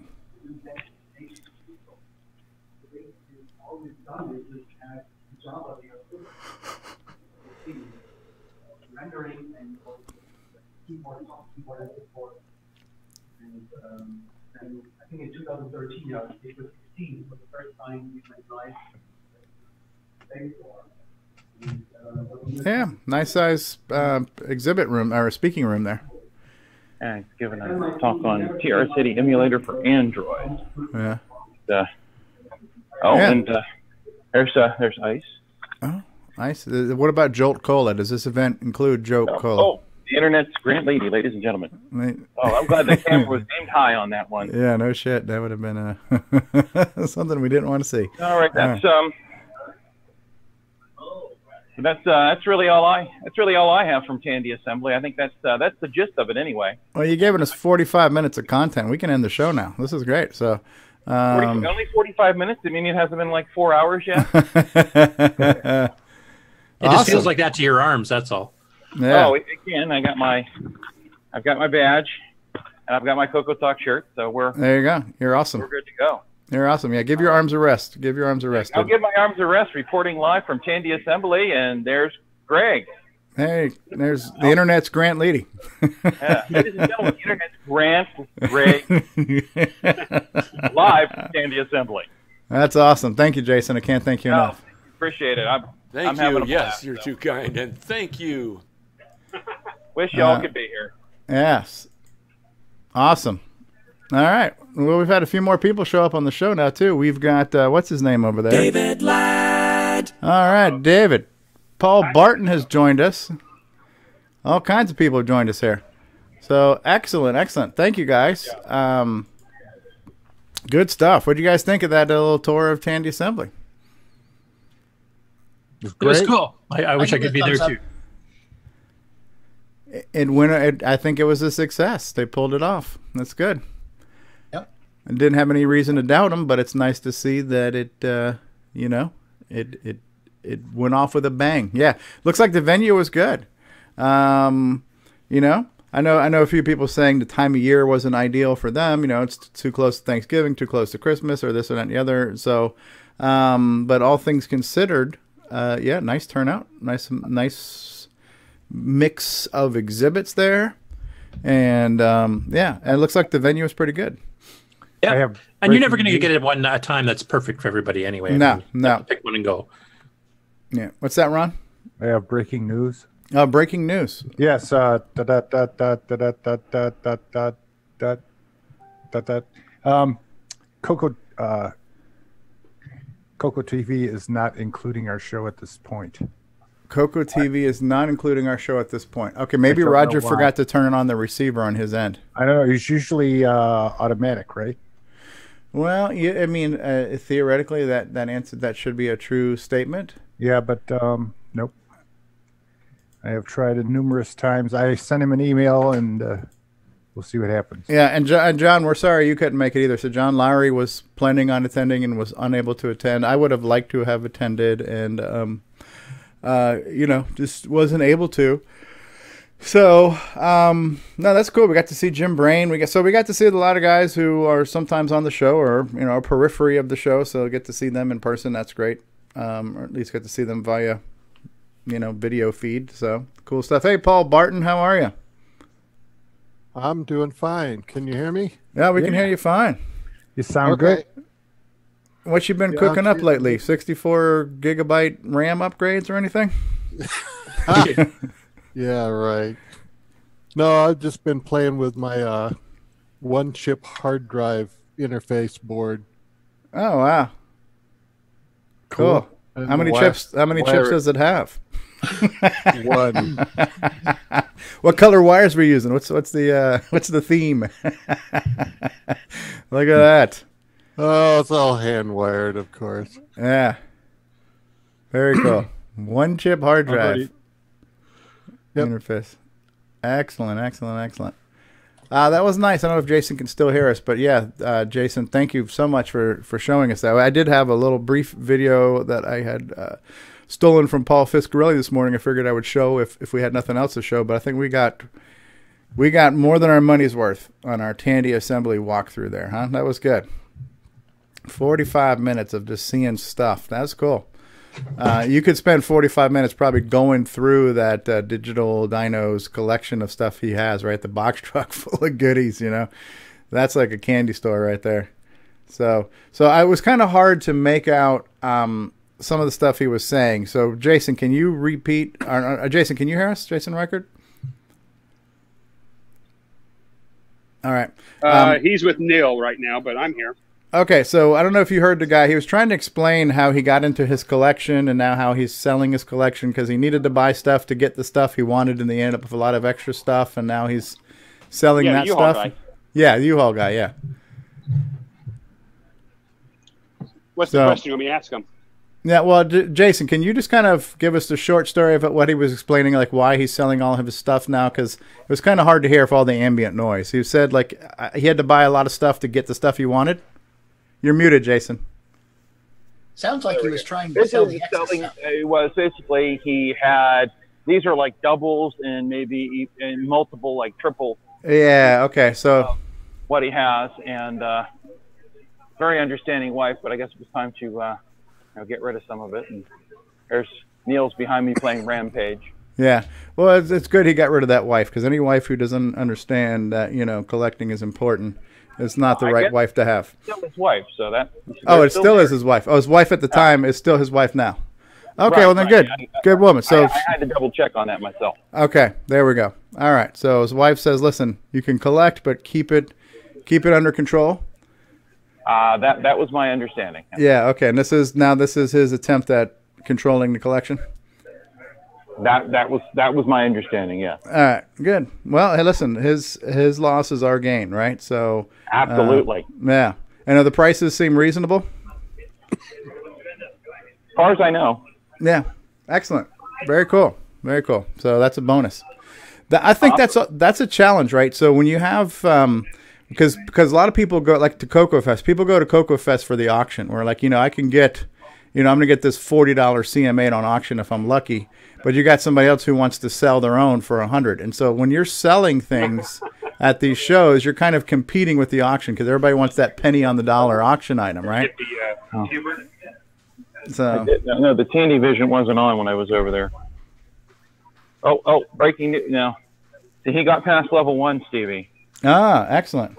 And I think in 2013, I was able to see for the first time in my life. Yeah, nice size exhibit room or speaking room there. And it's giving a talk on TR City emulator for Android. Yeah. And there's Ice. Oh, Ice. What about Jolt Cola? Does this event include Jolt Cola? Oh, the internet's Grant Leedy, ladies and gentlemen. I'm glad the camera was aimed high on that one. Yeah, no shit. That would have been something we didn't want to see. All right, that's really all I have from Tandy Assembly. I think that's the gist of it anyway. Well, you're giving us 45 minutes of content. We can end the show now. This is great. So only 45 minutes. I mean, it hasn't been like 4 hours yet. It just feels like that to your arms. That's all. Yeah. Oh, again, I've got my badge, and I've got my CoCoTALK shirt. So there you go. You're awesome. We're good to go. You're awesome. Yeah, give your arms a rest. Give your arms a rest. I'll give my arms a rest. Reporting live from Tandy Assembly, and there's Greg. Hey, there's the internet's Grant Leedy. Yeah, ladies and gentlemen, the internet's Greg live from Tandy Assembly. That's awesome. Thank you, Jason. I can't thank you enough. Appreciate it. I'm Thank having you. a Yes, blast, you're too kind, and thank you. Wish y'all could be here. Yes. Awesome. All right. Well, we've had a few more people show up on the show now, too. We've got, what's his name over there? David Ladd. All right, David. Paul Barton has joined us. All kinds of people have joined us here. So, excellent, excellent. Thank you, guys. Good stuff. What do you guys think of that little tour of Tandy Assembly? It was cool. I wish I could be there, too. I think it was a success. They pulled it off. That's good. Yep. I didn't have any reason to doubt them, but it's nice to see that it went off with a bang. Yeah, looks like the venue was good. I know a few people saying the time of year wasn't ideal for them. It's too close to Thanksgiving, too close to Christmas, or this or that and the other. So, but all things considered, yeah, nice turnout, nice mix of exhibits there, and yeah, and it looks like the venue is pretty good. Yeah, and you're never going to get it one time that's perfect for everybody anyway. No. Pick one and go. Yeah, what's that, Ron? I have breaking news. Breaking news. Yes. Coco TV is not including our show at this point. CoCo TV is not including our show at this point. Okay, maybe Roger forgot to turn on the receiver on his end. I don't know. It's usually automatic, right? Well, yeah, I mean, theoretically, that should be a true statement. Yeah, but nope. I have tried it numerous times. I sent him an email, and we'll see what happens. Yeah, and John, we're sorry you couldn't make it either. So John Laury was planning on attending and was unable to attend. I would have liked to have attended, and just wasn't able to. So, no, that's cool. We got to see Jim Brain. We got to see a lot of guys who are sometimes on the show or, a periphery of the show. So get to see them in person. That's great. Or at least get to see them via, video feed. So cool stuff. Hey, Paul Barton, how are you? I'm doing fine. Can you hear me? Yeah, we can hear you fine. You sound good. What you been cooking up lately? 64 gigabyte RAM upgrades or anything? Yeah, right. No, I've just been playing with my one-chip hard drive interface board. Oh, wow. Cool. How many chips does it have? One. What color wires were you using? What's the theme? Look at that. Oh, it's all hand wired, of course. Yeah. Very cool. One chip hard drive. Interface. Excellent. That was nice. I don't know if Jason can still hear us, but yeah, Jason, thank you so much for showing us that. I did have a little brief video that I had stolen from Paul Fiscarelli this morning. I figured I would show if we had nothing else to show, but I think we got more than our money's worth on our Tandy Assembly walkthrough there, huh? That was good. 45 minutes of just seeing stuff. That's cool. You could spend 45 minutes probably going through that Digital Dinos collection of stuff he has, right? The box truck full of goodies, That's like a candy store right there. So I was kind of hard to make out some of the stuff he was saying. So, Jason, can you repeat? Jason, can you hear us? Jason Reighard? All right. He's with Neil right now, but I'm here. Okay, so I don't know if you heard the guy. He was trying to explain how he got into his collection and now how he's selling his collection because he needed to buy stuff to get the stuff he wanted, and they ended up with a lot of extra stuff, and now he's selling that stuff. Guy. Yeah, the U-Haul guy, yeah. What's the question? Let me ask him. Yeah, well, Jason, can you just kind of give us the short story of what he was explaining, like why he's selling all of his stuff now? Because it was kind of hard to hear for all the ambient noise. He said like he had to buy a lot of stuff to get the stuff he wanted. You're muted, Jason. Sounds like he was trying to sell the It was basically he had, these are like doubles and maybe in multiple, like triple. Yeah, okay, so. What he has, and very understanding wife, but I guess it was time to get rid of some of it. And there's Neil's behind me playing Rampage. Yeah, well, it's good he got rid of that wife, because any wife who doesn't understand that, collecting is important, it's not the right wife to have. Still his wife, so that. Oh, it still is his wife. Oh, his wife at the time is still his wife now. Okay, well then good. Good woman. So I had to double check on that myself. Okay, there we go. All right. So his wife says, listen, you can collect, but keep it under control. That was my understanding. Yeah, okay. And this is his attempt at controlling the collection. That was my understanding, yeah. All right, good. Well, hey, listen, his loss is our gain, right? So absolutely. Yeah. And do the prices seem reasonable? As far as I know. Yeah. Excellent. Very cool. Very cool. So that's a bonus. I think that's a challenge, right? So when you have because a lot of people go like to CoCo Fest. People go to CoCo Fest for the auction, where like I can get you know, I'm going to get this $40 CM8 on auction if I'm lucky, but you got somebody else who wants to sell their own for $100. And so when you're selling things at these shows, you're kind of competing with the auction because everybody wants that penny on the dollar auction item, right? So no, the Tandy Vision wasn't on when I was over there. Oh, breaking news now. See, he got past level 1, Stevie. Ah, excellent.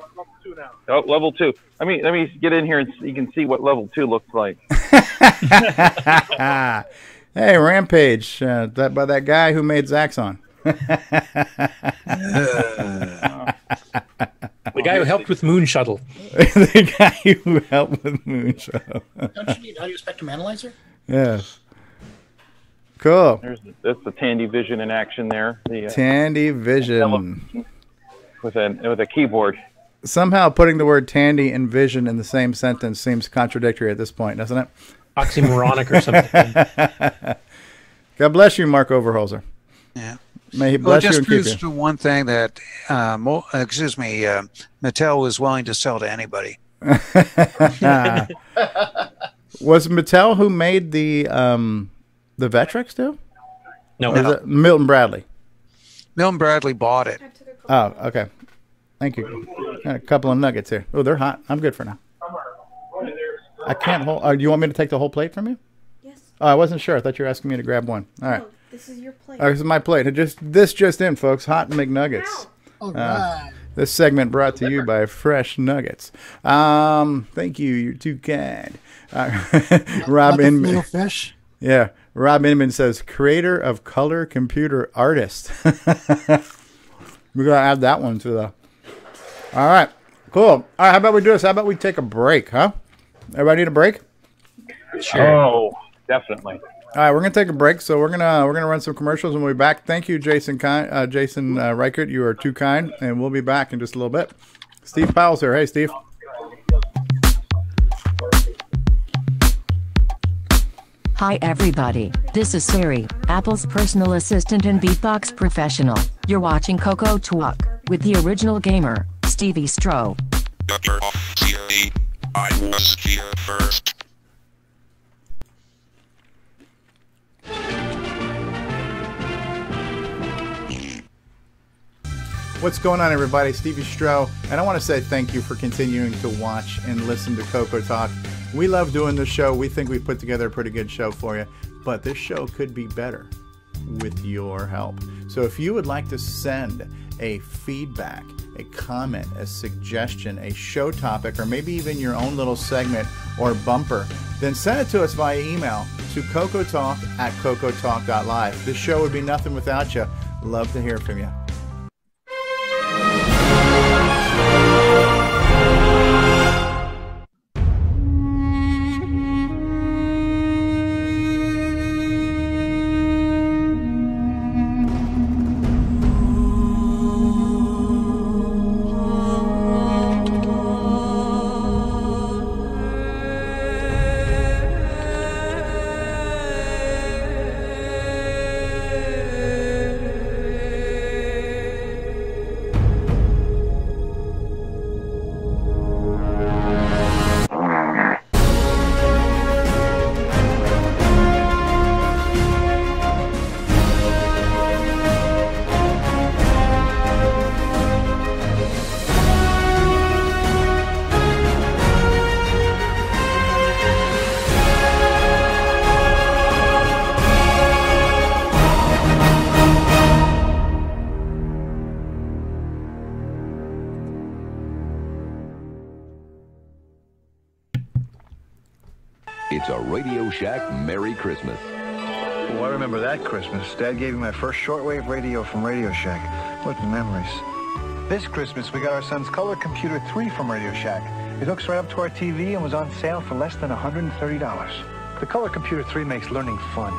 Oh, level 2. Let me get in here and you can see what level 2 looks like. Hey, Rampage, that guy who made Zaxxon. The guy who helped with Moon Shuttle. The guy who helped with Moon Shuttle. Don't you need audio spectrum analyzer? Yes. Cool. That's the Tandy Vision in action there. The Tandy Vision. With a keyboard. Somehow putting the word Tandy and Vision in the same sentence seems contradictory at this point, doesn't it? Oxymoronic or something. God bless you, Mark Overholzer. Yeah. May he bless you and keep you. It just proves to one thing that, Mattel was willing to sell to anybody. Was Mattel who made the Vectrex too? No, or is it Milton Bradley? Milton Bradley bought it. Oh, okay. Thank you. Got a couple of nuggets here. Oh, they're hot. I'm good for now. I can't hold. Do you want me to take the whole plate from you? Yes. Oh, I wasn't sure. I thought you were asking me to grab one. All right. No, this is your plate. This is my plate. This just in, folks. Hot McNuggets. All right. This segment brought to you by Fresh Nuggets. Thank you. You're too kind. Rob Inman. Little fish. Yeah. Rob Inman says, creator of color computer artist. We're going to add that one to the... All right. Cool. All right. How about we do this? How about we take a break, huh? Everybody need a break? Sure. Oh, definitely. All right, we're gonna take a break, so we're gonna run some commercials and we'll be back. Thank you, Jason Reighard. You are too kind, and we'll be back in just a little bit. Steve Powell's here. Hey, Steve. Hi everybody, this is Siri, Apple's personal assistant and beatbox professional. You're watching CoCoTALK with the original gamer, Stevie Stroh. I was here first. What's going on, everybody? Stevie Stroh, and I want to say thank you for continuing to watch and listen to CoCoTALK. We love doing this show. We think we've put together a pretty good show for you, but this show could be better with your help. So if you would like to send a feedback, a comment, a suggestion, a show topic, or maybe even your own little segment or bumper, then send it to us via email to cocotalk@cocotalk.live. This show would be nothing without you. Love to hear from you. It's a Radio Shack Merry Christmas. Oh, I remember that Christmas. Dad gave me my first shortwave radio from Radio Shack. What memories. This Christmas, we got our son's Color Computer 3 from Radio Shack. It hooks right up to our TV and was on sale for less than $130. The Color Computer 3 makes learning fun.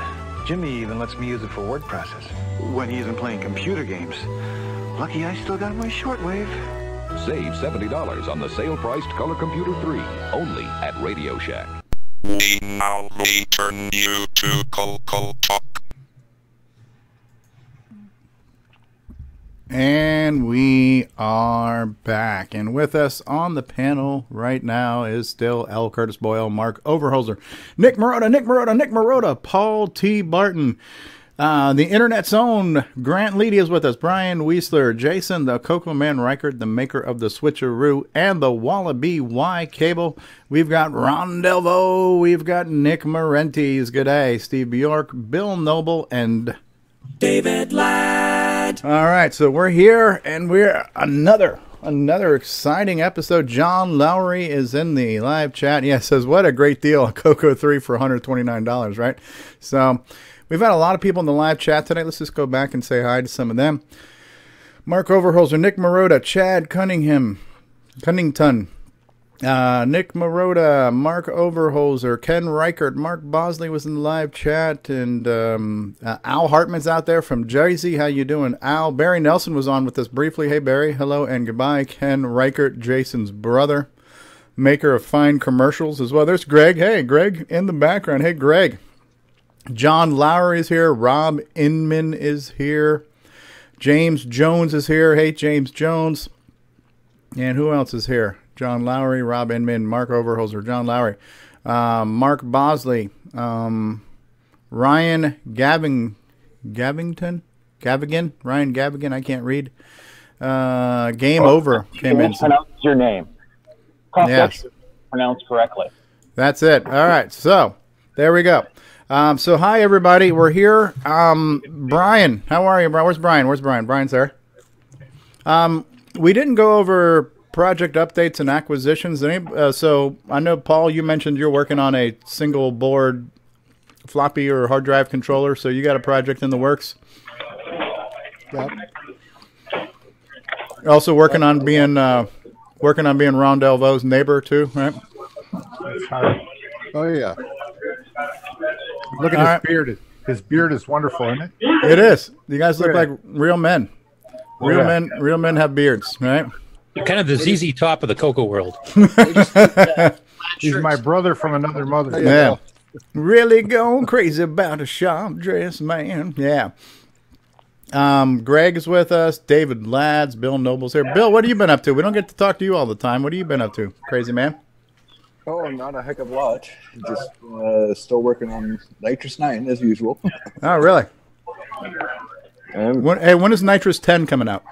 Jimmy even lets me use it for word process when he isn't playing computer games. Lucky I still got my shortwave. Save $70 on the sale-priced Color Computer 3, only at Radio Shack. We now return you to CoCoTALK. And we are back. And with us on the panel right now is still L. Curtis Boyle, Mark Overholzer, Nick Marotta, Paul T. Barton, the internet's own Grant Leedy is with us, Brian Weisler, Jason, the CoCo Man Reighard, the maker of the switch-a-roo and the Wallaby Y cable. We've got Ron Delvaux, we've got Nick Marentes, good day, Steve Bjork, Bill Noble, and David Ladd. All right, so we're here, and we're another exciting episode. John Laury is in the live chat. Yeah, says, what a great deal, a CoCo 3 for $129, right? So we've had a lot of people in the live chat today. Let's just go back and say hi to some of them. Mark Overholzer, Nick Marotta, Chad Cunnington, Nick Marotta, Mark Overholzer, Ken Reighard, Mark Bosley was in the live chat, and Al Hartman's out there from Jersey. How you doing, Al? Barry Nelson was on with us briefly. Hey, Barry. Hello and goodbye. Ken Reighard, Jason's brother, maker of fine commercials as well. There's Greg. Hey, Greg in the background. Hey, Greg. John Laury is here. Rob Inman is here. James Jones is here. Hey, James Jones. And who else is here? John Laury, Rob Inman, Mark Overholzer, John Laury, Mark Bosley, Ryan Gavigan, Ryan Gavigan, I can't read. Game Over came in. Pronounce your name. Yes. Pronounced correctly. That's it. All right. So there we go. So hi everybody. We're here. Brian, how are you, Brian? Where's Brian? Brian's there. We didn't go over project updates and acquisitions. So I know, Paul, you mentioned you're working on a single board floppy or hard drive controller. So you got a project in the works. Yep. Also working on being Ron Delvaux's neighbor too, right? Oh yeah. Look at his beard. His beard is wonderful, isn't it? It is. You guys look like real men. Real men have beards, right? You're kind of the ZZ Top of the CoCo world. He's my brother from another mother. Yeah. Really going crazy about a sharp dressed man. Yeah. Greg is with us. David Ladd's. Bill Noble's here. Bill, what have you been up to? We don't get to talk to you all the time. What have you been up to, crazy man? Oh, not a heck of a lot. Just still working on Nitrous 9 as usual. Oh, really? When is Nitrous 10 coming out?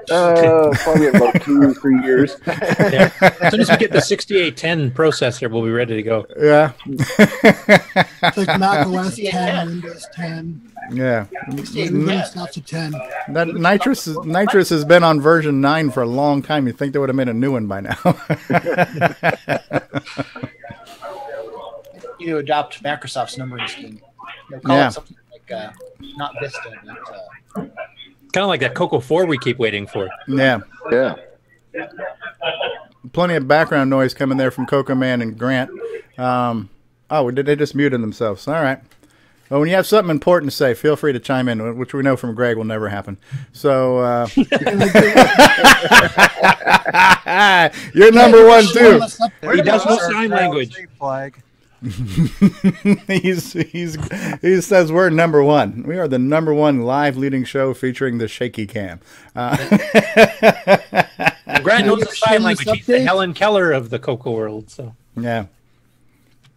Probably about 2 or 3 years. Yeah. As soon as we get the 6810 processor, we'll be ready to go. Yeah. It's like Mac OS 10, Windows 10. Yeah. Windows up to 10. That Nitrous has been on version 9 for a long time. You'd think they would have made a new one by now. You adopt Microsoft's numbering scheme. They'll call it something like not Vista, but kind of like that CoCo 4 we keep waiting for. Yeah. Yeah. Plenty of background noise coming there from CoCo Man and Grant. They just muted themselves. All right. Well, when you have something important to say, feel free to chime in, which we know from Greg will never happen. So, you're number one, too. He does no sign language. Flag. He says we're number one. We are the number one live leading show featuring the shaky cam. Grant knows the sign language. He's the Helen Keller of the CoCo world. So yeah.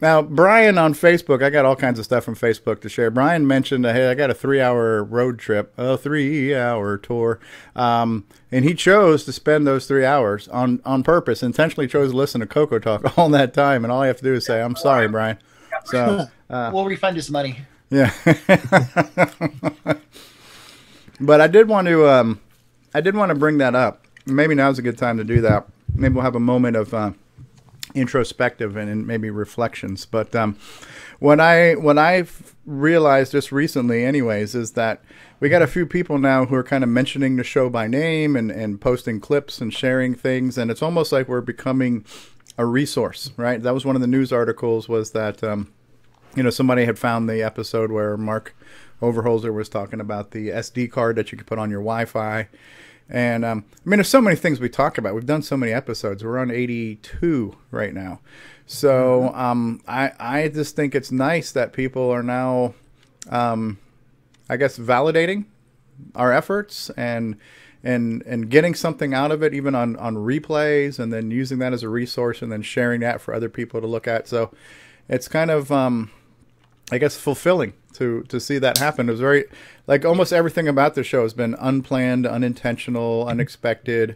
Now, Brian on Facebook, I got all kinds of stuff from Facebook to share. Brian mentioned, hey, I got a 3-hour road trip, a 3-hour tour. And he chose to spend those 3 hours on purpose, intentionally chose to listen to CoCoTALK all that time. And all I have to do is say, I'm sorry, Brian. So we'll refund his money. Yeah. But I did want to bring that up. Maybe now's a good time to do that. Maybe we'll have a moment of introspective and maybe reflections. But what I've realized just recently anyways is that we got a few people now who are kind of mentioning the show by name and posting clips and sharing things, and it's almost like we're becoming a resource, right? That was one of the news articles, was that somebody had found the episode where Mark Overholzer was talking about the SD card that you could put on your Wi-Fi. And there's so many things we talk about. We've done so many episodes. We're on 82 right now. So I just think it's nice that people are now, validating our efforts and getting something out of it, even on replays, and then using that as a resource and then sharing that for other people to look at. So it's kind of, I guess, fulfilling to see that happen. It was very, like, almost everything about the show has been unplanned, unintentional, unexpected.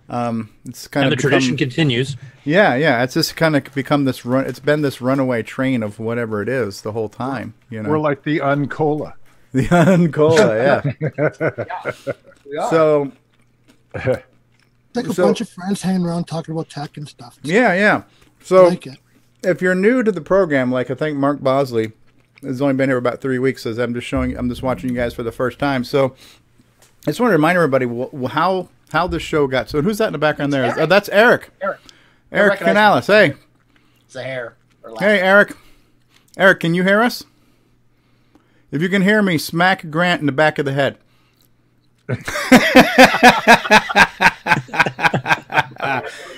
It's kind and of the tradition continues. Yeah. It's just kind of become this run. It's been this runaway train of whatever it is the whole time. You know, We're like the Uncola. The Uncola, yeah. So, like a bunch of friends hanging around talking about tech and stuff. Yeah. So, I like it. If you're new to the program, like I think Mark Bosley has only been here about 3 weeks, says I'm just watching you guys for the first time. So, I just want to remind everybody how the show got. So, who's that in the background there? That's Eric. Eric Canales. Hey. It's a hair. Hey, Eric. Eric, can you hear us? If you can hear me, smack Grant in the back of the head.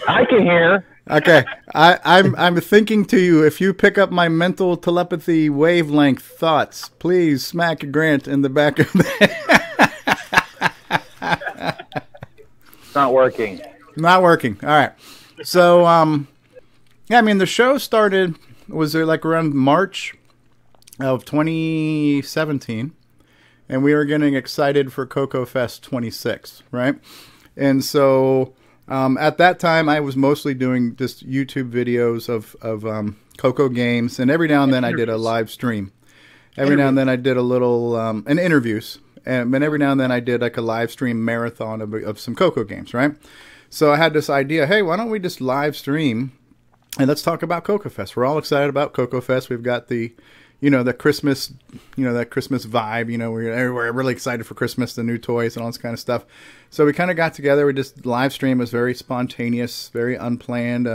I can hear. Okay, I'm thinking to you. If you pick up my mental telepathy wavelength thoughts, please smack Grant in the back of the head. It's not working. Not working. All right. So, yeah, I mean, the show started, was there like around March of 2017, and we were getting excited for CoCo Fest 26, right? And so at that time, I was mostly doing just YouTube videos of CoCo games, and every now and then I did a live stream. Every now and then I did a little and interviews, and every now and then I did like a live stream marathon of some CoCo games, right? So I had this idea, hey, why don't we just live stream and let's talk about CoCo Fest. We're all excited about CoCo Fest. We've got the Christmas, that Christmas vibe, we're really excited for Christmas, the new toys and all this kind of stuff. So we kind of got together. We just live stream. It was very spontaneous, very unplanned.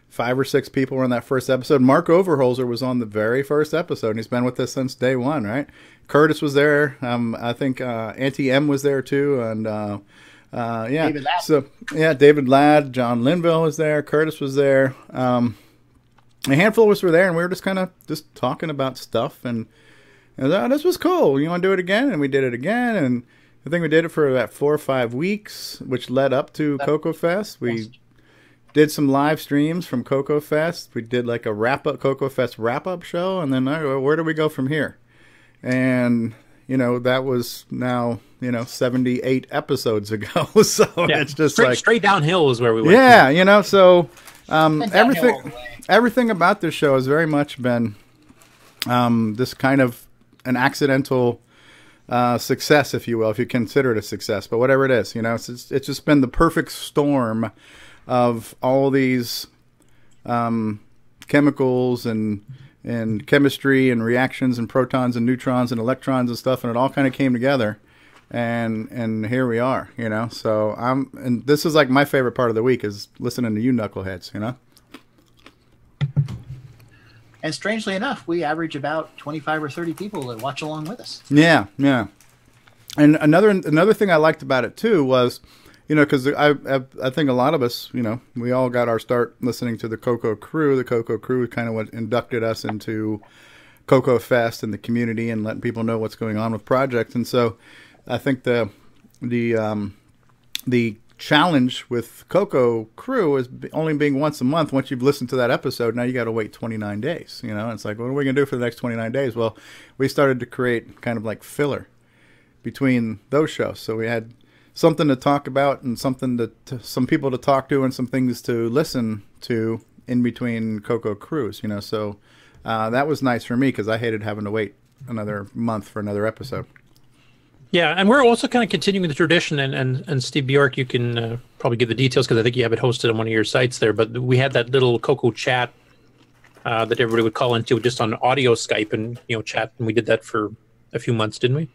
5 or 6 people were on that first episode. Mark Overholzer was on the very first episode, and he's been with us since day one, right? Curtis was there. I think Auntie M was there too, and yeah. David Ladd. So yeah, David Ladd, John Linville was there. Curtis was there. A handful of us were there, and we were just kind of just talking about stuff, and this was cool. You want to do it again? And we did it again, and I think we did it for about 4 or 5 weeks, which led up to CoCo Fest. We did some live streams from CoCo Fest. We did like a CoCo Fest wrap-up show, and then where do we go from here? And that was now 78 episodes ago. So Yeah, it's just straight downhill is where we went. Yeah, so everything about this show has very much been this kind of an accidental success, if you will, if you consider it a success. But whatever it is, it's just been the perfect storm of all these chemicals and chemistry and reactions and protons and neutrons and electrons and stuff, and it all kind of came together. And here we are, So and this is like my favorite part of the week is listening to you knuckleheads, And strangely enough, we average about 25 or 30 people that watch along with us. Yeah. And another thing I liked about it too was, because I think a lot of us, we all got our start listening to the CoCo crew. The CoCo crew kind of what inducted us into CoCo Fest and the community and letting people know what's going on with projects. And so I think the challenge with CoCo crew is only being once a month. Once you've listened to that episode, now you got to wait 29 days. It's like, what are we going to do for the next 29 days? Well, we started to create kind of like filler between those shows. So we had something to talk about and something to some people to talk to and some things to listen to in between CoCo crews. So that was nice for me because I hated having to wait another month for another episode. Yeah, and we're also kind of continuing the tradition, and Steve Bjork, you can probably give the details because I think you have it hosted on one of your sites there, but we had that little CoCo chat that everybody would call into just on audio Skype and chat, and we did that for a few months, didn't we?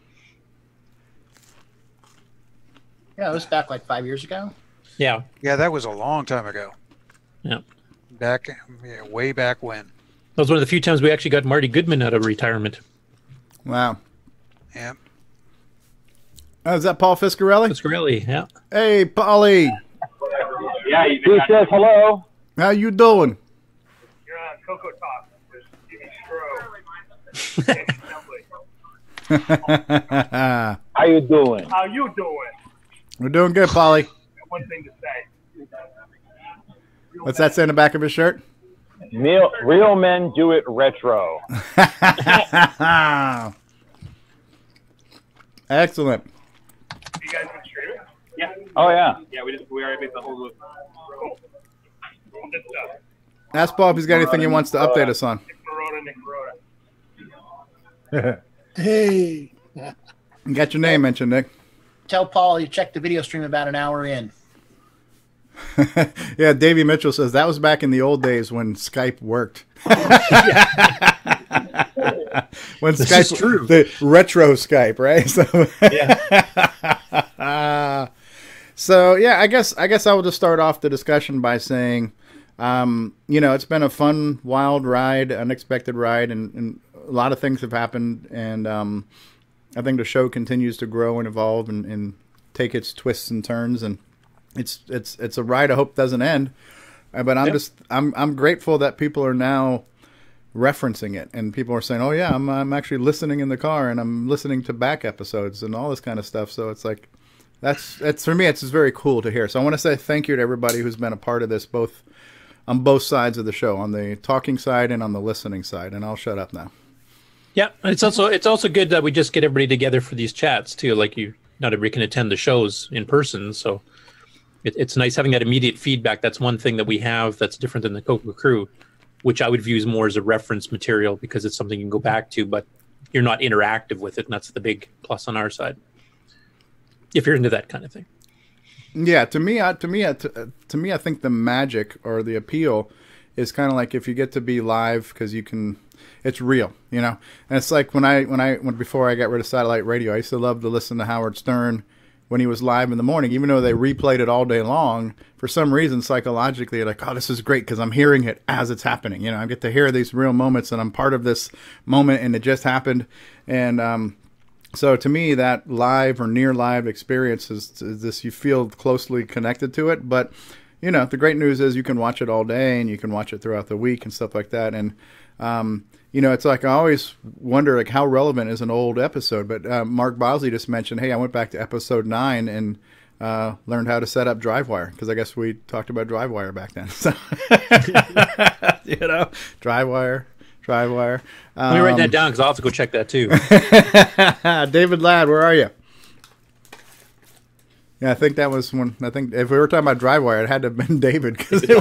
Yeah, it was back like 5 years ago. Yeah. Yeah, that was a long time ago. Yeah. Way back when. That was one of the few times we actually got Marty Goodman out of retirement. Wow. Yeah. Oh, is that Paul Fiscarelli? Fiscarelli, yeah. Hey, Paulie. Yeah, he says hello. How you doing? You're on CoCoTALK. There's Stevie Stro. How you doing? How you doing? We're doing good, Polly. One thing to say. What's that say in the back of his shirt? Real men do it retro. Excellent. You guys been streaming? Yeah. Oh yeah. Yeah, we already made the whole loop. Cool. Good stuff. Ask Paul if he's got anything he wants to update us on. Nick Marota. Hey. You got your name mentioned, Nick. Tell Paul you checked the video stream about an hour in. Yeah, Davy Mitchell says that was back in the old days when Skype worked. When this Skype, is true. The retro Skype, right? So, so yeah, I guess I will just start off the discussion by saying, it's been a fun, wild ride, unexpected ride, and a lot of things have happened, and I think the show continues to grow and evolve and take its twists and turns, and it's a ride I hope doesn't end. But I'm grateful that people are now referencing it, and people are saying, "Oh yeah, I'm actually listening in the car, and I'm listening to back episodes and all this kind of stuff." So it's like that's for me, it's just very cool to hear. So I want to say thank you to everybody who's been a part of this, both on both sides of the show, on the talking side and on the listening side. And I'll shut up now. Yeah, it's also good that we just get everybody together for these chats too. Like not everybody can attend the shows in person, so it's nice having that immediate feedback. That's one thing that we have that's different than the CoCo crew, which I would view as more as a reference material because it's something you can go back to, but you're not interactive with it, and that's the big plus on our side. If you're into that kind of thing. Yeah, to me, I think the magic or the appeal is kind of like if you get to be live because you can. It's real, And it's like when before I got rid of satellite radio, I used to love to listen to Howard Stern when he was live in the morning, even though they replayed it all day long. For some reason, psychologically, you're like, oh, this is great because I'm hearing it as it's happening. I get to hear these real moments, and I'm part of this moment, and it just happened. And so to me, that live or near live experience is this, you feel closely connected to it. But, the great news is you can watch it all day, and you can watch it throughout the week and stuff like that. And, it's like I always wonder, like, how relevant is an old episode? But Mark Bosley just mentioned, hey, I went back to episode 9 and learned how to set up DriveWire, because I guess we talked about DriveWire back then. So, DriveWire. Let me write that down because I'll have to go check that too. David Ladd, where are you? Yeah, I think that was when. I think if we were talking about DriveWire, it had to have been David because it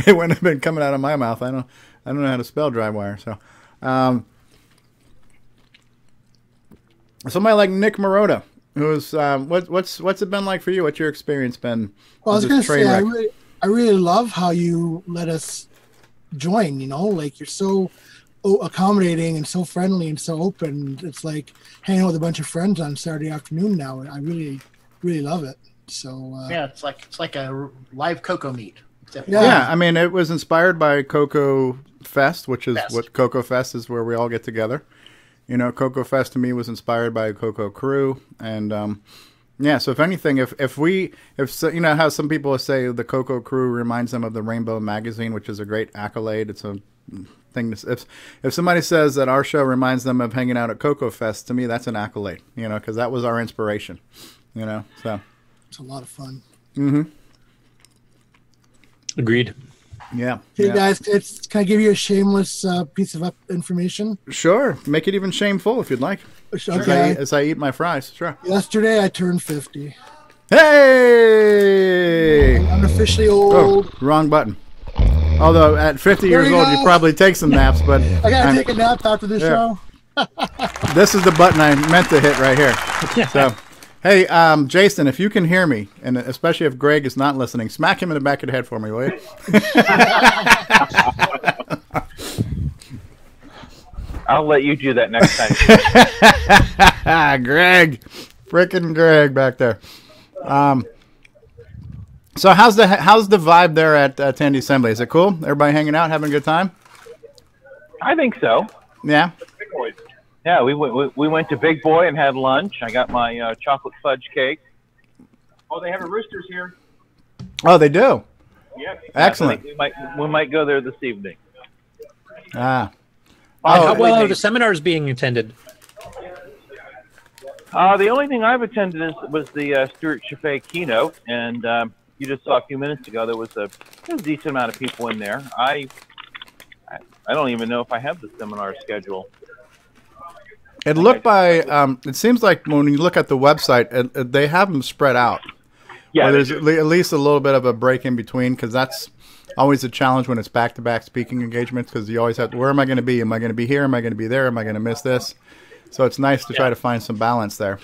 wouldn't have been coming out of my mouth. I don't know how to spell DriveWire. So, somebody like Nick Marota, who's what's it been like for you? What's your experience been? Well, I was going to say, I really love how you let us join. Like you're so accommodating and so friendly and so open. It's like hanging out with a bunch of friends on Saturday afternoon now. I really love it. So yeah, it's like a live CoCo meet. Yeah, I mean, it was inspired by CoCo Fest, which is what CoCo Fest is, where we all get together. CoCo Fest to me was inspired by CoCo crew, and yeah. So if anything, if how some people say the CoCo crew reminds them of the Rainbow Magazine, which is a great accolade. It's a thing. If somebody says that our show reminds them of hanging out at CoCo Fest, to me that's an accolade. Because that was our inspiration. So it's a lot of fun. Mm-hmm. Agreed. Yeah. Hey guys, can I give you a shameless piece of information? Sure. Make it even shameful if you'd like. Okay. As I eat my fries. Sure. Yesterday I turned 50. Hey! I'm officially old. Oh, wrong button. Although at 50 years old, you probably take some naps, but I gotta take a nap after the show. This is the button I meant to hit right here. So. Hey, Jason, if you can hear me, and especially if Greg is not listening, smack him in the back of the head for me, will you? I'll let you do that next time. Greg. Frickin' Greg back there. So how's the vibe there at Tandy Assembly? Is it cool? Everybody hanging out, having a good time? I think so. Yeah? Yeah, we went to Big Boy and had lunch. I got my chocolate fudge cake. Oh, they have a Roosters here. Oh, they do? Yep. Excellent. We might go there this evening. How well are the seminars being attended? The only thing I've attended was the Stuart Chifiet keynote, and you just saw a few minutes ago there was a decent amount of people in there. I don't even know if I have the seminar schedule. It looked by. It seems like when you look at the website, they have them spread out. Yeah, or there's at least a little bit of a break in between, because that's always a challenge when it's back-to-back speaking engagements, because you always have to, where am I going to be? Am I going to be here? Am I going to be there? Am I going to miss this? So it's nice to try to find some balance there.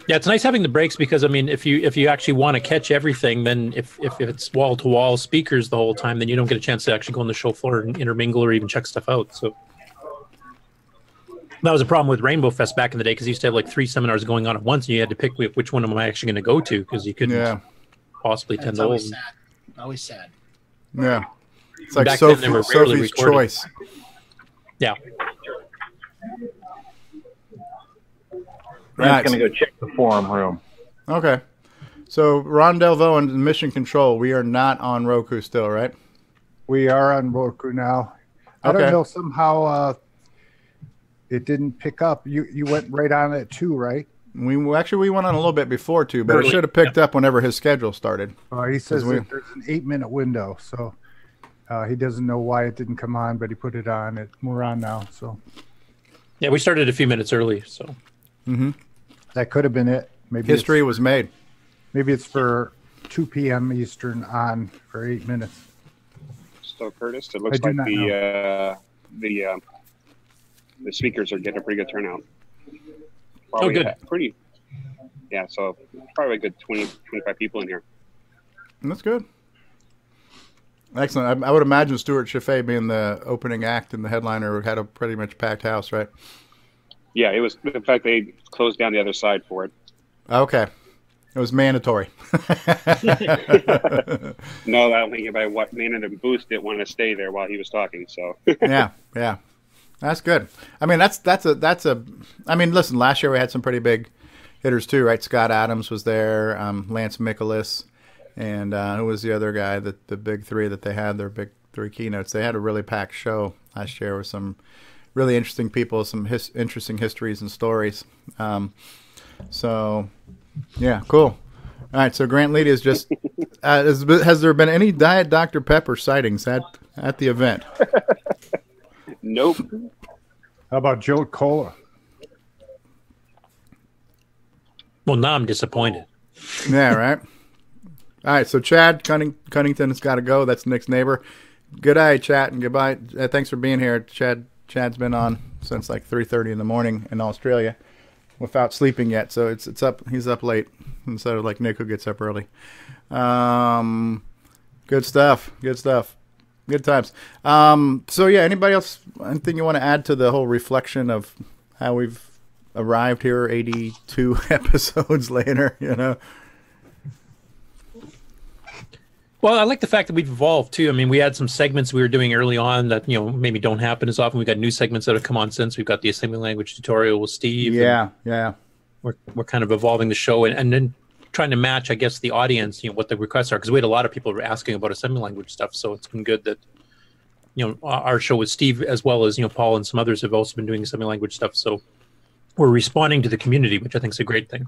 Yeah, it's nice having the breaks, because I mean, if you actually want to catch everything, then if it's wall-to-wall speakers the whole time, then you don't get a chance to actually go on the show floor and intermingle or even check stuff out. So that was a problem with Rainbow Fest back in the day, because you used to have like 3 seminars going on at once, and you had to pick which one am I actually going to go to, because you couldn't possibly attend all of them. Always sad. Yeah, it's like Back then, they were rarely Sophie's recorded. Choice. Yeah. I'm going to go check the forum room. Okay. So, Ron Delvaux and Mission Control, we are not on Roku still, right? We are on Roku now. I don't know, somehow it didn't pick up. You went right on it too, right? We went on a little bit before too, but it should have picked up whenever his schedule started. He says that there's an 8-minute window, so he doesn't know why it didn't come on, but he put it on. We're on now, so. Yeah, we started a few minutes early, so. That could have been it. Maybe history was made. Maybe it's for 2 p.m. Eastern on for 8 minutes. So, Curtis, it looks like the speakers are getting a pretty good turnout. Probably good. Yeah, so probably a good 20, 25 people in here. That's good. Excellent. I would imagine Stuart Chifiet being the opening act and the headliner had a pretty much packed house, right? Yeah, it was. In fact, they closed down the other side for it. Okay. It was mandatory. No, I don't think anybody man in the booth didn't want to stay there while he was talking. So yeah. That's good. I mean, that's a. I mean, listen. Last year we had some pretty big hitters too, right? Scott Adams was there, Lance Mikolas, and who was the other guy? The big three that they had, their big 3 keynotes. They had a really packed show last year with some really interesting people, some interesting histories and stories. So, yeah, cool. All right, so Grant Leedy is just. Has there been any Diet Dr. Pepper sightings at the event? Nope. How about Joe Cola? Well, now I'm disappointed. Yeah, right. All right, so Chad Cunnington has got to go. That's Nick's neighbor. Good day, Chad, and goodbye. Thanks for being here. Chad's been on since like 3:30 in the morning in Australia without sleeping yet, so it's up. He's up late instead of like Nick, who gets up early. Good stuff. Good times. So yeah, anybody else? Anything you want to add to the whole reflection of how we've arrived here 82 episodes later? You know. Well, I like the fact that we've evolved too. I mean, we had some segments we were doing early on that maybe don't happen as often. We've got new segments that have come on since. We've got the assembly language tutorial with Steve. Yeah. We're kind of evolving the show and then trying to match, I guess, the audience, what the requests are, because we had a lot of people asking about assembly language stuff. So it's been good that our show with Steve, as well as Paul and some others, have also been doing assembly language stuff. So we're responding to the community, which I think is a great thing.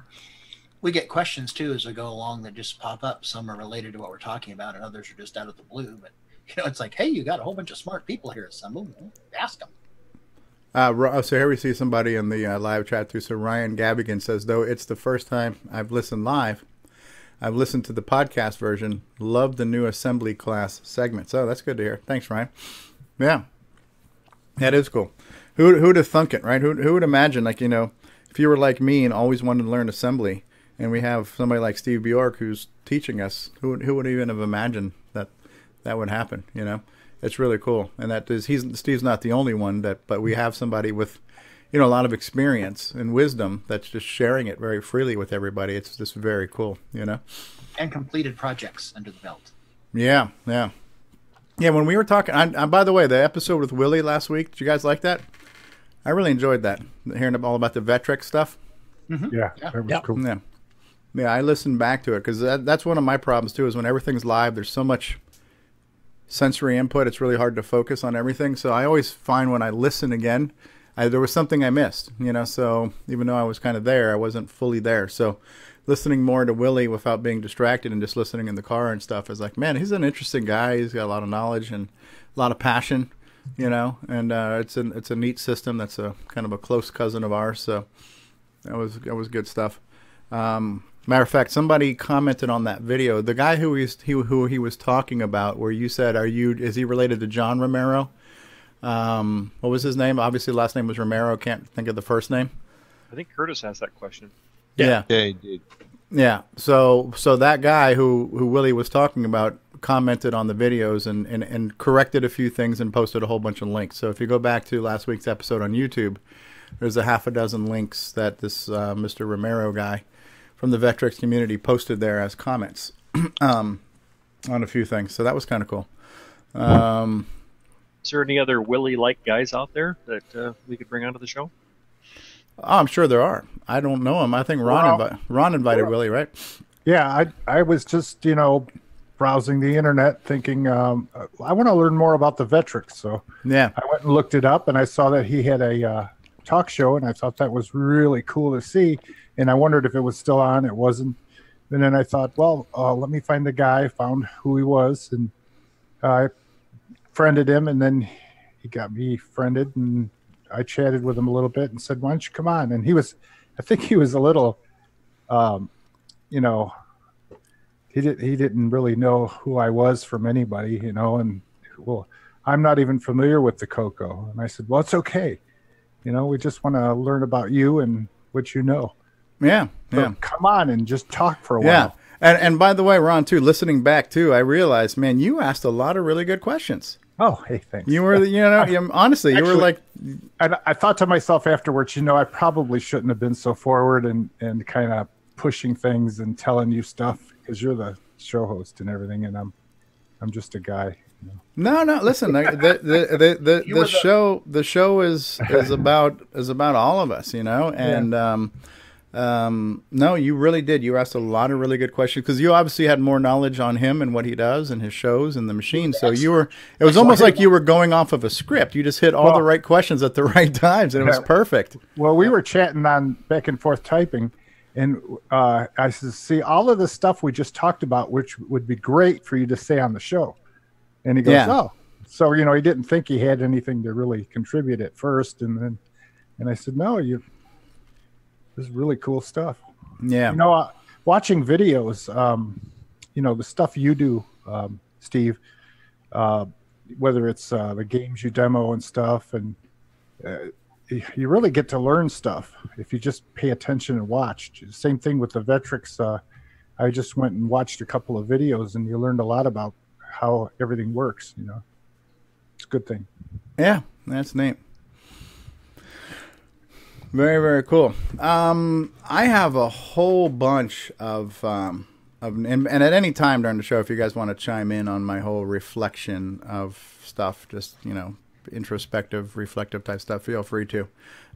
We get questions too as we go along that just pop up. Some are related to what we're talking about, and others are just out of the blue. But it's like, hey, you got a whole bunch of smart people here at Assembly. Ask them. So here we see somebody in the live chat too. So Ryan Gavigan says, though it's the first time I've listened live, I've listened to the podcast version. Love the new assembly class segments. Oh, that's good to hear. Thanks, Ryan. Yeah, that is cool. Who'd have thunk it, right? Who would imagine, like, if you were like me and always wanted to learn assembly, and we have somebody like Steve Bjork who's teaching us, who would even have imagined that would happen? It's really cool, and Steve's not the only one but we have somebody with, a lot of experience and wisdom that's just sharing it very freely with everybody. It's just very cool, And completed projects under the belt. Yeah. When we were talking, by the way, the episode with Willie last week, did you guys like that? I really enjoyed that, hearing all about the Vectrex stuff. Mm-hmm. Yeah, that was cool. Yeah, I listened back to it because that's one of my problems too. Is when everything's live, there's so much sensory input. It's really hard to focus on everything. So I always find when I listen again, there was something I missed, you know. So even though I was kind of there, I wasn't fully there. So listening more to Willie without being distracted and just listening in the car and stuff is like, man, he's an interesting guy. He's got a lot of knowledge and a lot of passion, you know. And it's a neat system. That's a kind of a close cousin of ours. So that was good stuff. Matter of fact, somebody commented on that video. The guy who he was talking about, where you said, is he related to John Romero? What was his name? Obviously, last name was Romero. Can't think of the first name. I think Curtis asked that question. Yeah, he did. Yeah. So that guy who Willie was talking about commented on the videos and corrected a few things and posted a whole bunch of links. So if you go back to last week's episode on YouTube, there's a half a dozen links that this Mr. Romero guy from the Vectrex community posted there as comments on a few things. So that was kind of cool. Is there any other Willie-like guys out there that we could bring onto the show? Oh, I'm sure there are. I don't know him. I think Ron invited Willie, right? Yeah, I was just, you know, browsing the internet thinking, I want to learn more about the Vectrex. So yeah, I went and looked it up, and I saw that he had a talk show, and I thought that was really cool to see. And I wondered if it was still on. It wasn't. And then I thought, well, let me find the guy. Found who he was, and I friended him, and then he got me friended, and I chatted with him a little bit and said, why don't you come on? And I think he was a little, you know, he didn't really know who I was from anybody, you know, and well, I'm not even familiar with the CoCo. And I said, well, it's okay. You know, we just want to learn about you and what you know. Yeah. So yeah. Come on and just talk for a yeah. while. And by the way, Ron, too, listening back, too, I realized, man, you asked a lot of really good questions. Oh, hey, thanks. You were, you know, honestly, you were like... I thought to myself afterwards, you know, I probably shouldn't have been so forward and kind of pushing things and telling you stuff, because you're the show host and everything, and I'm just a guy. You know? No, listen, the show is about all of us, you know, and no, you really did. You asked a lot of really good questions because you obviously had more knowledge on him and what he does and his shows and the machine. So it was almost like you were going off of a script. You just hit all the right questions at the right times, and it was perfect. Well, we were chatting on back and forth typing, and I said, see, all of the stuff we just talked about, which would be great for you to say on the show. And he goes, oh. So, you know, he didn't think he had anything to really contribute at first. And I said, no, this is really cool stuff. Yeah. You know, watching videos, you know, the stuff you do, Steve, whether it's the games you demo and stuff, and you really get to learn stuff if you just pay attention and watch. Same thing with the Vectrex. I just went and watched a couple of videos, and you learned a lot about how everything works, you know. It's a good thing. Yeah, that's neat. Very, very cool. I have a whole bunch of and at any time during the show, if you guys want to chime in on my whole reflection of stuff, just, you know, introspective, reflective type stuff, feel free to.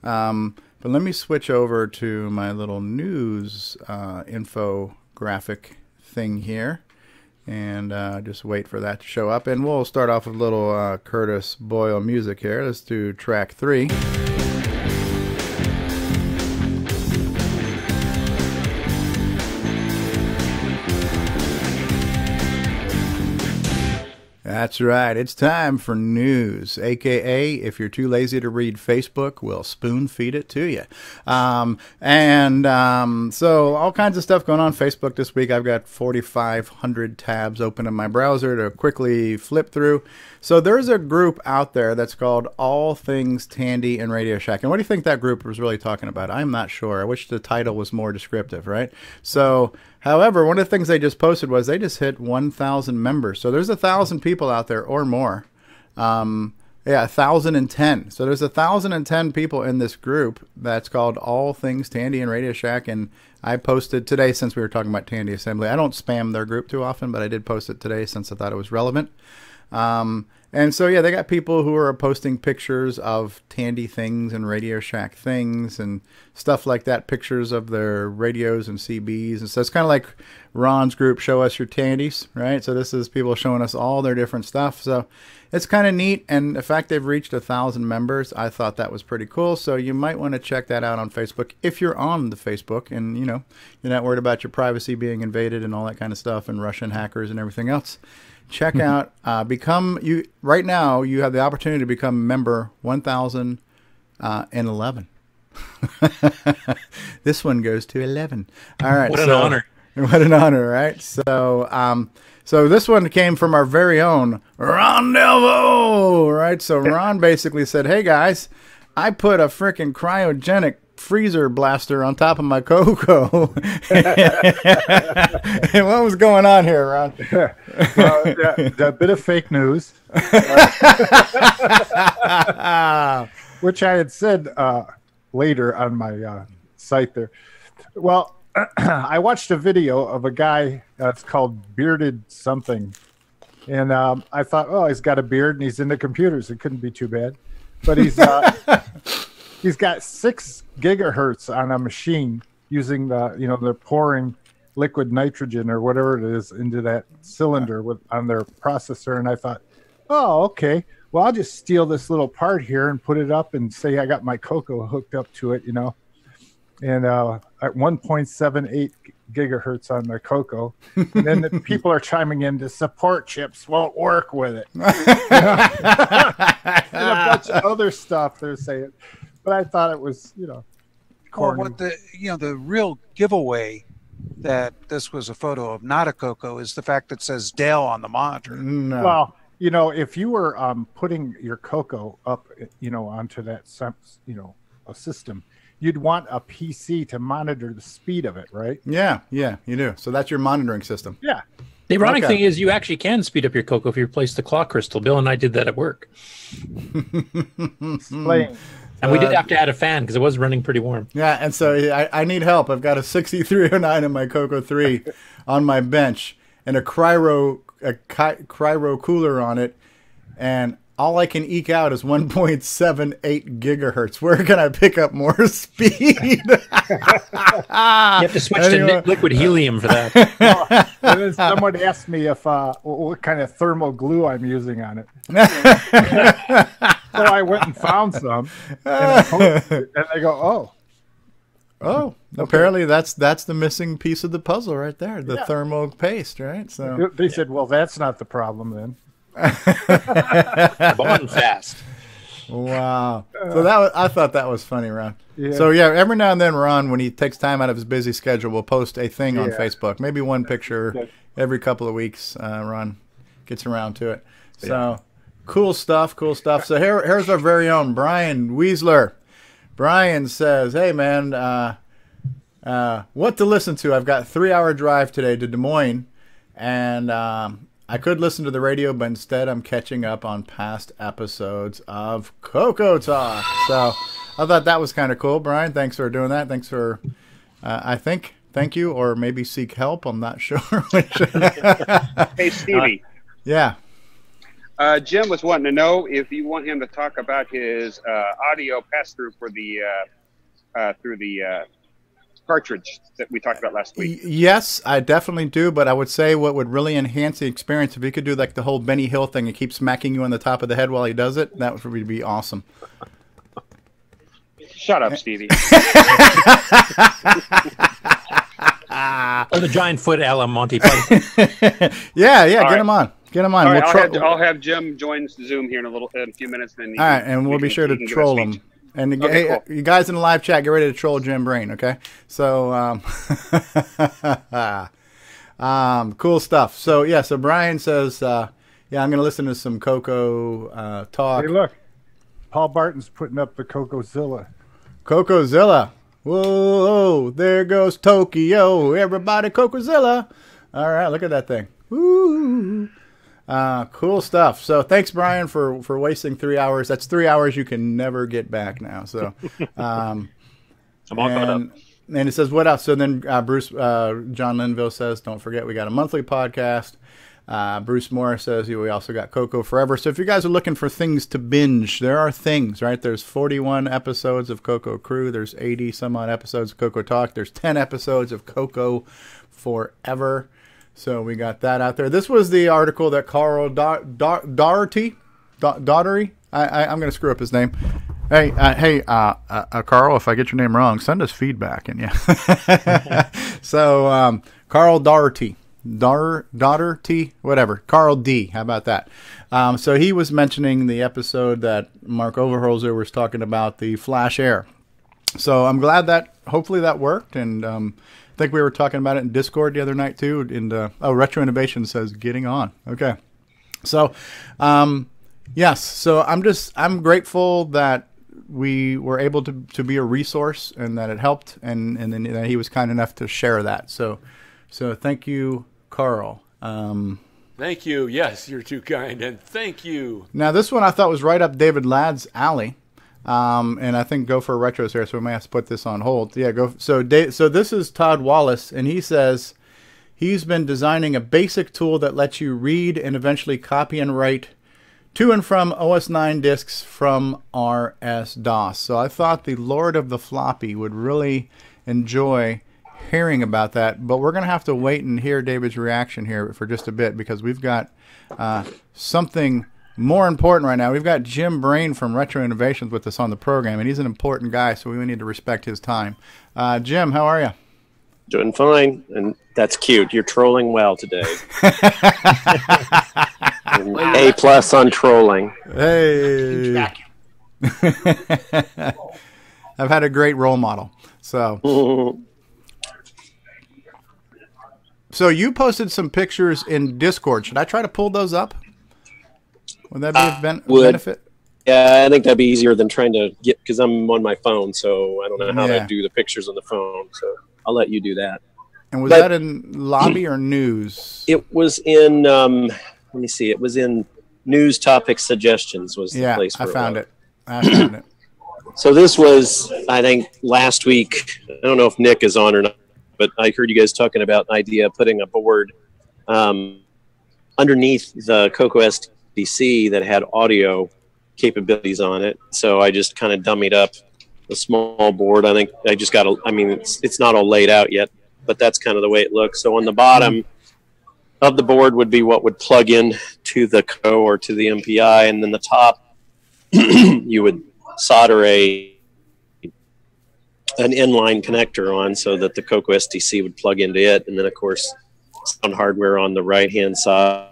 But let me switch over to my little news infographic thing here. And just wait for that to show up. And we'll start off with a little Curtis Boyle music here. Let's do track 3. That's right. It's time for news, a.k.a. if you're too lazy to read Facebook, we'll spoon feed it to you. So all kinds of stuff going on Facebook this week. I've got 4,500 tabs open in my browser to quickly flip through. So there's a group out there that's called All Things Tandy and Radio Shack. And what do you think that group was really talking about? I'm not sure. I wish the title was more descriptive, right? So, however, one of the things they just posted was they just hit 1,000 members. So there's 1,000 people out there or more. 1,010. So there's 1,010 people in this group that's called All Things Tandy and Radio Shack. And I posted today, since we were talking about Tandy Assembly. I don't spam their group too often, but I did post it today since I thought it was relevant. And so, yeah, they got people who are posting pictures of Tandy things and Radio Shack things and stuff like that, pictures of their radios and CBs. And so it's kind of like Ron's group, Show Us Your Tandies, right? So this is people showing us all their different stuff. So it's kind of neat. And the fact they've reached 1,000 members, I thought that was pretty cool. So you might want to check that out on Facebook if you're on the Facebook and, you know, you're not worried about your privacy being invaded and all that kind of stuff and Russian hackers and everything else. Check out, right now you have the opportunity to become member 1011. This one goes to 11. All right. What an honor. What an honor, right? So, so this one came from our very own Ron Delvaux, right? So Ron basically said, hey guys, I put a freaking cryogenic freezer blaster on top of my CoCo. And what was going on here, Ron? Well, a bit of fake news, which I had said later on my site there. Well, I watched a video of a guy that's called Bearded Something, and I thought, oh, he's got a beard and he's into computers. It couldn't be too bad, but he's he's got 6 gigahertz on a machine using the, you know, they're pouring liquid nitrogen or whatever it is into that cylinder on their processor. And I thought, oh, okay, well, I'll just steal this little part here and put it up and say I got my CoCo hooked up to it, you know. And at 1.78 gigahertz on the CoCo. And then the people are chiming in, the support chips won't work with it. And a bunch of other stuff they're saying. But I thought it was, you know, corny. Well, what the real giveaway that this was a photo of not a CoCo is the fact that it says Dell on the monitor. No. Well, you know, if you were putting your CoCo up, you know, onto that, you know, a system, you'd want a PC to monitor the speed of it, right? Yeah, you do. So that's your monitoring system. Yeah. The ironic thing is you actually can speed up your CoCo if you replace the clock crystal. Bill and I did that at work. Explain. And we did have to add a fan because it was running pretty warm. Yeah, and so I need help. I've got a 6309 in my CoCo 3 on my bench and a Chrio cooler on it, and all I can eke out is 1.78 gigahertz. Where can I pick up more speed? You have to switch to liquid helium for that. And then someone asked me if what kind of thermal glue I'm using on it. So I went and found some, and they go, oh, apparently that's the missing piece of the puzzle right there, the thermal paste, right? So they said, well, that's not the problem then. Born fast. Wow. So I thought that was funny, Ron. Yeah. So yeah, every now and then, Ron, when he takes time out of his busy schedule, will post a thing on Facebook. Maybe one picture every couple of weeks. Ron gets around to it. So cool stuff. So here's our very own Brian Weisler. Brian says, "Hey man, what to listen to? I've got a 3-hour drive today to Des Moines, and I could listen to the radio, but instead I'm catching up on past episodes of CoCoTALK." So I thought that was kind of cool. Brian, thanks for doing that. Thanks for, thank you, or maybe seek help. I'm not sure. Hey, Stevie. Yeah. Jim was wanting to know if you want him to talk about his audio pass-through for the through the cartridge that we talked about last week. Yes, I definitely do, but I would say what would really enhance the experience if he could do like the whole Benny Hill thing and keep smacking you on the top of the head while he does it, that would be awesome. Shut up, Stevie. Or the giant foot a la Monty Python. yeah, get him on. Get him on. All right, I'll have Jim join Zoom here in a few minutes. Then all right, and we'll be sure to troll him. And okay, hey, cool. You guys in the live chat, get ready to troll Jim Brain, okay? So, cool stuff. So, yeah, so Brian says, yeah, I'm going to listen to some CoCo talk. Hey, look. Paul Barton's putting up the CoCozilla. CoCozilla. Whoa, there goes Tokyo. Everybody, CoCozilla. All right, look at that thing. Woo. Cool stuff. So thanks, Brian, for wasting 3 hours. That's 3 hours you can never get back now. So, I'm all caught up. And it says, what else? So then John Linville says, don't forget, we got a monthly podcast. Bruce Moore says we also got CoCo Forever. So if you guys are looking for things to binge, there are things, right? There's 41 episodes of CoCo Crew. There's 80 some odd episodes of CoCoTALK. There's 10 episodes of CoCo Forever. So we got that out there. This was the article that Carl Daugherty, I'm going to screw up his name. Hey, Carl, if I get your name wrong, send us feedback. And yeah. So Carl Daugherty. Daugherty, whatever. Carl D. How about that? So he was mentioning the episode that Mark Overholzer was talking about, the Flash Air. So I'm glad that hopefully that worked, and I think we were talking about it in Discord the other night too. And Retro Innovation says getting on. Okay, so yes, so I'm grateful that we were able to be a resource and that it helped, and then that he was kind enough to share that. So thank you, Carl. Thank you. Yes, you're too kind, and thank you. Now, this one I thought was right up David Ladd's alley, and I think Go for Retro's here, so we may have to put this on hold. Yeah, go. So this is Todd Wallace, and he says he's been designing a basic tool that lets you read and eventually copy and write to and from OS9 disks from RS-DOS. So I thought the Lord of the Floppy would really enjoy hearing about that, but we're going to have to wait and hear David's reaction here for just a bit, because we've got something more important right now. We've got Jim Brain from Retro Innovations with us on the program, and he's an important guy, so we need to respect his time. Jim, how are you? Doing fine, and that's cute. You're trolling well today. A+ on trolling. Hey. I've had a great role model. So you posted some pictures in Discord. Should I try to pull those up? Would that be a benefit? Yeah, I think that'd be easier than trying to get, because I'm on my phone, so I don't know how to do the pictures on the phone. So I'll let you do that. And was that in lobby or news? It was in, let me see, it was in news topic suggestions was the place where I found it. So this was, I think, last week. I don't know if Nick is on or not, but I heard you guys talking about the idea of putting a board underneath the CoCo SDC that had audio capabilities on it. So I just kind of dummied up a small board. I think I just got it's not all laid out yet, but that's kind of the way it looks. So on the bottom of the board would be what would plug in to the CoCo or to the MPI, and then the top you would solder an inline connector on so that the CoCo SDC would plug into it, and then of course sound hardware on the right hand side,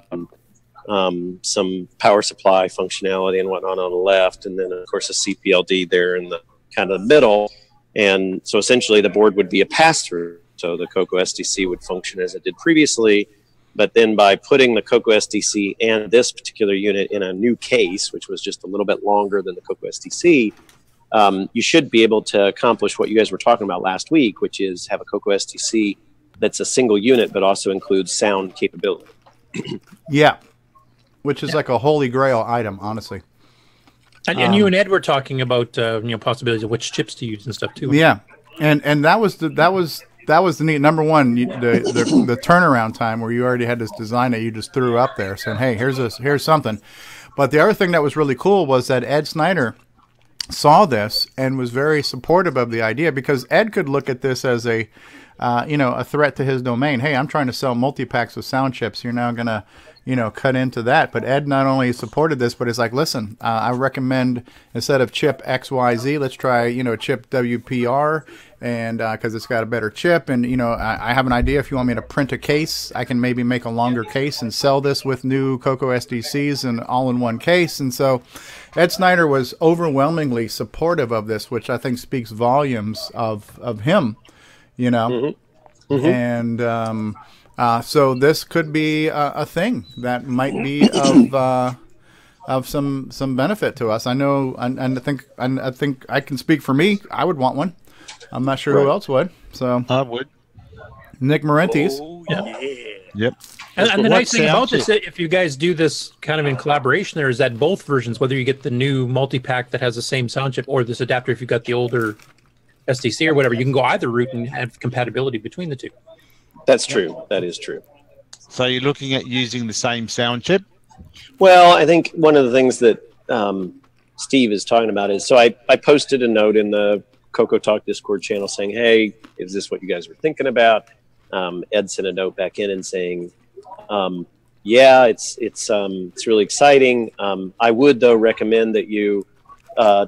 some power supply functionality and whatnot on the left, and then of course a CPLD there in the kind of middle. And so essentially the board would be a pass-through, so the CoCo SDC would function as it did previously, but then by putting the CoCo SDC and this particular unit in a new case, which was just a little bit longer than the CoCo SDC, you should be able to accomplish what you guys were talking about last week, which is have a CoCo SDC that's a single unit but also includes sound capability. Yeah, which is like a holy grail item, honestly. And you and Ed were talking about possibilities of which chips to use and stuff too. Yeah, and that was the neat. Number one, the turnaround time where you already had this design that you just threw up there, saying, "Hey, here's something." But the other thing that was really cool was that Ed Snyder saw this and was very supportive of the idea, because Ed could look at this as a threat to his domain. Hey, I'm trying to sell multi-packs with sound chips. You're now gonna cut into that. But Ed not only supported this, but is like, listen, I recommend instead of chip XYZ, let's try, chip WPR, and because it's got a better chip. And, I have an idea. If you want me to print a case, I can maybe make a longer case and sell this with new CoCo SDCs and all in one case. And so Ed Snyder was overwhelmingly supportive of this, which I think speaks volumes of him, Mm-hmm. And so this could be a thing that might be of some benefit to us. I know, and I think I can speak for me. I would want one. I'm not sure who else would. So I would. Nick Marentes. Oh, yeah. Yep. And the nice thing about this, if you guys do this kind of in collaboration, there is that both versions, whether you get the new multi-pack that has the same sound chip or this adapter, if you've got the older SDC or whatever, you can go either route and have compatibility between the two. That's true. That is true. So you're looking at using the same sound chip? Well, I think one of the things that Steve is talking about is, so I posted a note in the CoCoTALK Discord channel saying, hey, is this what you guys were thinking about? Ed sent a note back in and saying, yeah, it's really exciting. I would, though, recommend that you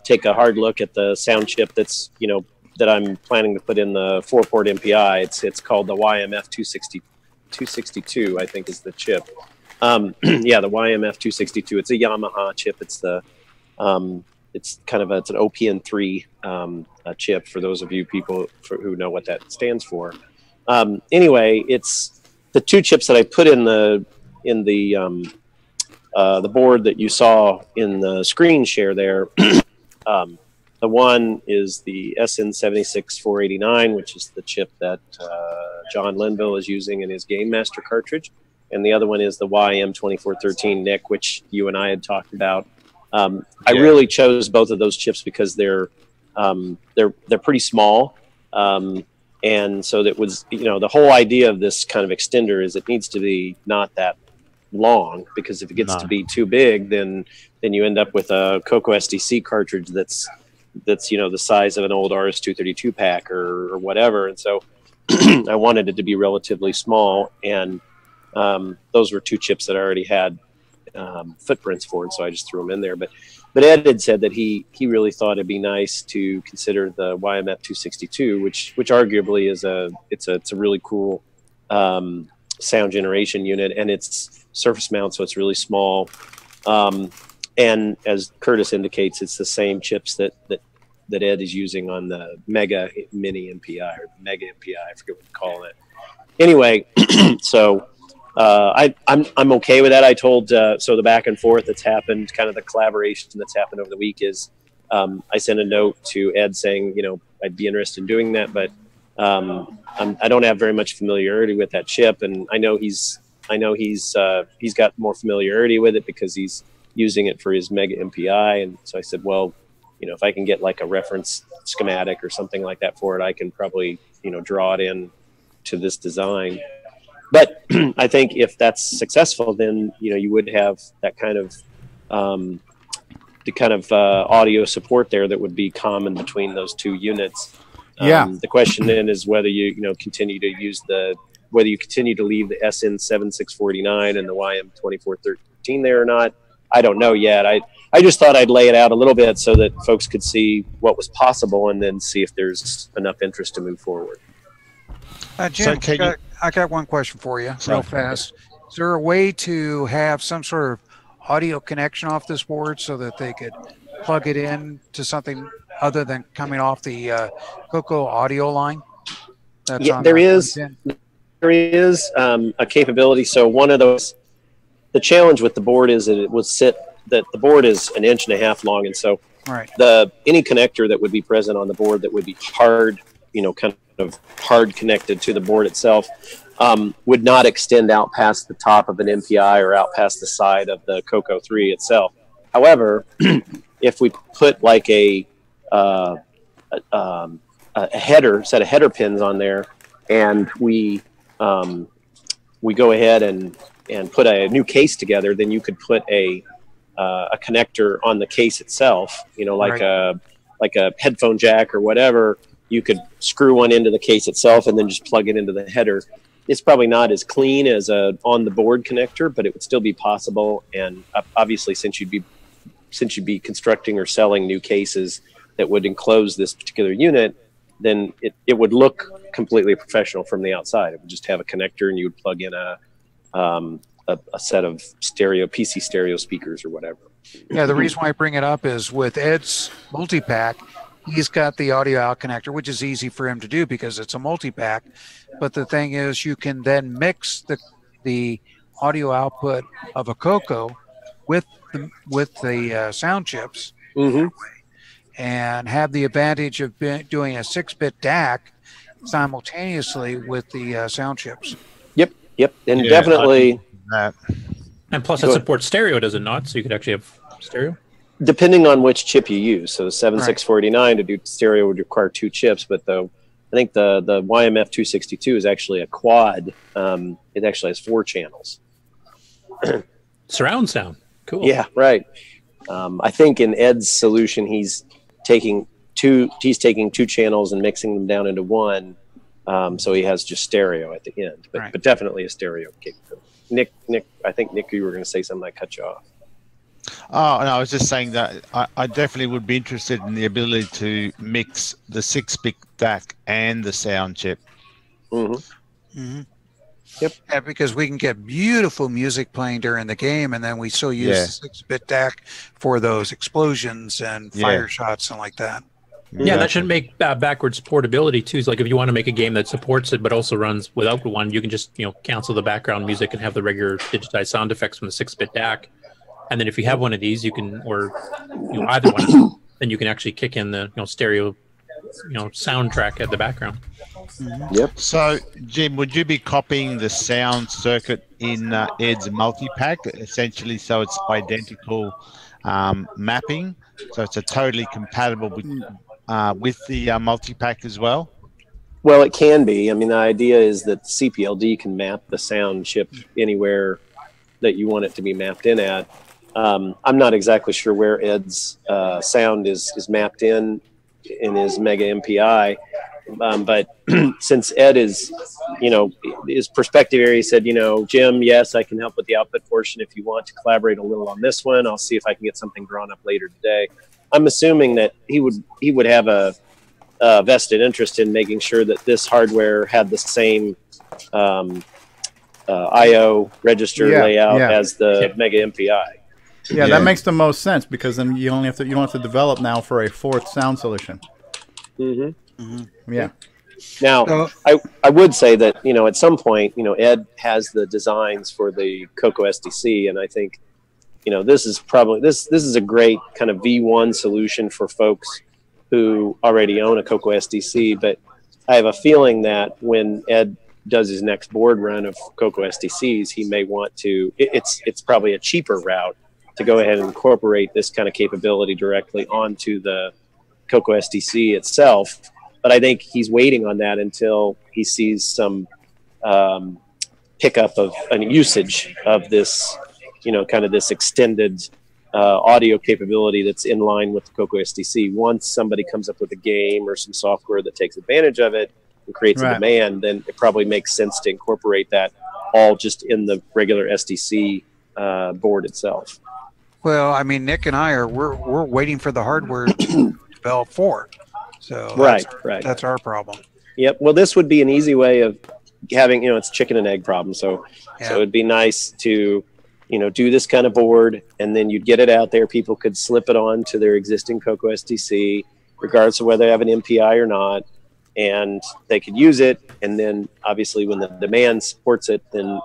take a hard look at the sound chip that's, you know, that I'm planning to put in the 4-port MPI. It's called the YMF 262, I think is the chip. Yeah, the YMF 262. It's a Yamaha chip. It's the it's kind of it's an OPN3 chip for those of you people who know what that stands for. Anyway, it's the two chips that I put in the board that you saw in the screen share there. The one is the SN76489, which is the chip that John Linville is using in his Game Master cartridge, and the other one is the YM2413 NIC, which you and I had talked about. I really chose both of those chips because they're pretty small, and so that was, you know, the whole idea of this kind of extender is it needs to be not that long, because if it gets to be too big, then you end up with a CoCo SDC cartridge that's you know, the size of an old RS-232 pack or whatever. And so I wanted it to be relatively small, and those were two chips that I already had footprints for, and so I just threw them in there. But Ed had said that he really thought it'd be nice to consider the YMF 262, which arguably is a really cool sound generation unit, and it's surface mount, so it's really small. And as Curtis indicates, it's the same chips that Ed is using on the Mega Mini MPI or Mega MPI. I forget what you call it. Anyway, so I'm okay with that. I told so the back and forth that's happened, kind of the collaboration that's happened over the week is I sent a note to Ed saying, you know, I'd be interested in doing that, but I don't have very much familiarity with that chip, and I know he's got more familiarity with it because he's using it for his Mega MPI. And so I said, well, you know, if I can get like a reference schematic or something like that for it, I can probably, you know, draw it in to this design. But I think if that's successful, then, you know, you would have that kind of audio support there that would be common between those two units. The question then is whether you continue to use whether you continue to leave the SN7649 and the YM2413 there or not. I don't know yet. I just thought I'd lay it out a little bit so that folks could see what was possible and then see if there's enough interest to move forward. Jim, I got one question for you real fast. Is there a way to have some sort of audio connection off this board so that they could plug it in to something other than coming off the CoCo audio line? Yeah, there is a capability. So one of those, the challenge with the board is that that the board is 1.5 inches long, and so any connector that would be present on the board that would be hard, you know, kind of hard connected to the board itself, would not extend out past the top of an MPI or out past the side of the CoCo 3 itself. However, if we put like a set of header pins on there, and we go ahead and put a new case together, then you could put a connector on the case itself, you know, like a headphone jack or whatever. You could screw one into the case itself and then just plug it into the header. It's probably not as clean as a on the board connector, but it would still be possible. And obviously, since you'd be constructing or selling new cases that would enclose this particular unit, then it would look completely professional from the outside. It would just have a connector, and you would plug in a set of PC stereo speakers or whatever. Yeah, the reason why I bring it up is with Ed's multi-pack, he's got the audio out connector, which is easy for him to do because it's a multi-pack. But the thing is, you can then mix the audio output of a CoCo with the sound chips, and have the advantage of doing a 6-bit DAC simultaneously with the sound chips. Yep, and definitely. And plus, it supports stereo, does it not? So you could actually have stereo. Depending on which chip you use. So the 7649 to do stereo would require 2 chips, but the I think the YMF 262 is actually a quad. It actually has 4 channels. Surround sound. Cool. Yeah, right. I think in Ed's solution, he's taking 2 channels and mixing them down into one. So he has just stereo at the end, but definitely a stereo capability. Nick, I think Nick, you were going to say something. I cut you off. Oh, no, I was just saying that I definitely would be interested in the ability to mix the 6-bit DAC and the sound chip. Yep. Yeah, because we can get beautiful music playing during the game, and then we still use the 6-bit DAC for those explosions and fire shots and like that. Yeah, that should make backwards portability too. It's like if you want to make a game that supports it but also runs without one, you can just cancel the background music and have the regular digitized sound effects from the 6-bit DAC. And then if you have one of these, you can, or either one, then you can actually kick in the stereo, soundtrack at the background. Yep. So, Jim, would you be copying the sound circuit in Ed's multi-pack, essentially, so it's identical mapping, so it's a totally compatible with the multi-pack as well? Well, it can be. I mean, the idea is that CPLD can map the sound chip anywhere that you want it to be mapped in at. I'm not exactly sure where Ed's sound is mapped in his Mega MPI, but since Ed is, his perspective area, he said, Jim, yes, I can help with the output portion if you want to collaborate a little on this one. I'll see if I can get something drawn up later today. I'm assuming that he would have a vested interest in making sure that this hardware had the same I/O register layout as the Mega MPI. Yeah, that makes the most sense because then you don't have to develop now for a 4th sound solution. Yeah. Now, I would say that at some point Ed has the designs for the CoCo SDC, and I think this is probably this is a great kind of V1 solution for folks who already own a CoCo SDC. But I have a feeling that when Ed does his next board run of CoCo SDCs, he may want to. It's probably a cheaper route to go ahead and incorporate this kind of capability directly onto the CoCo SDC itself. But I think he's waiting on that until he sees some pickup of an usage of this, kind of this extended audio capability that's in line with the CoCo SDC. Once somebody comes up with a game or some software that takes advantage of it and creates a demand, then it probably makes sense to incorporate that all just in the regular SDC board itself. Well, I mean, Nick and I we're waiting for the hardware to develop for. So that's our problem. Yep. Well, this would be an easy way of having, it's chicken and egg problem. So it'd be nice to, do this kind of board, and then you'd get it out there. People could slip it on to their existing CoCo SDC, regardless of whether they have an MPI or not, and they could use it. And then obviously when the demand supports it, then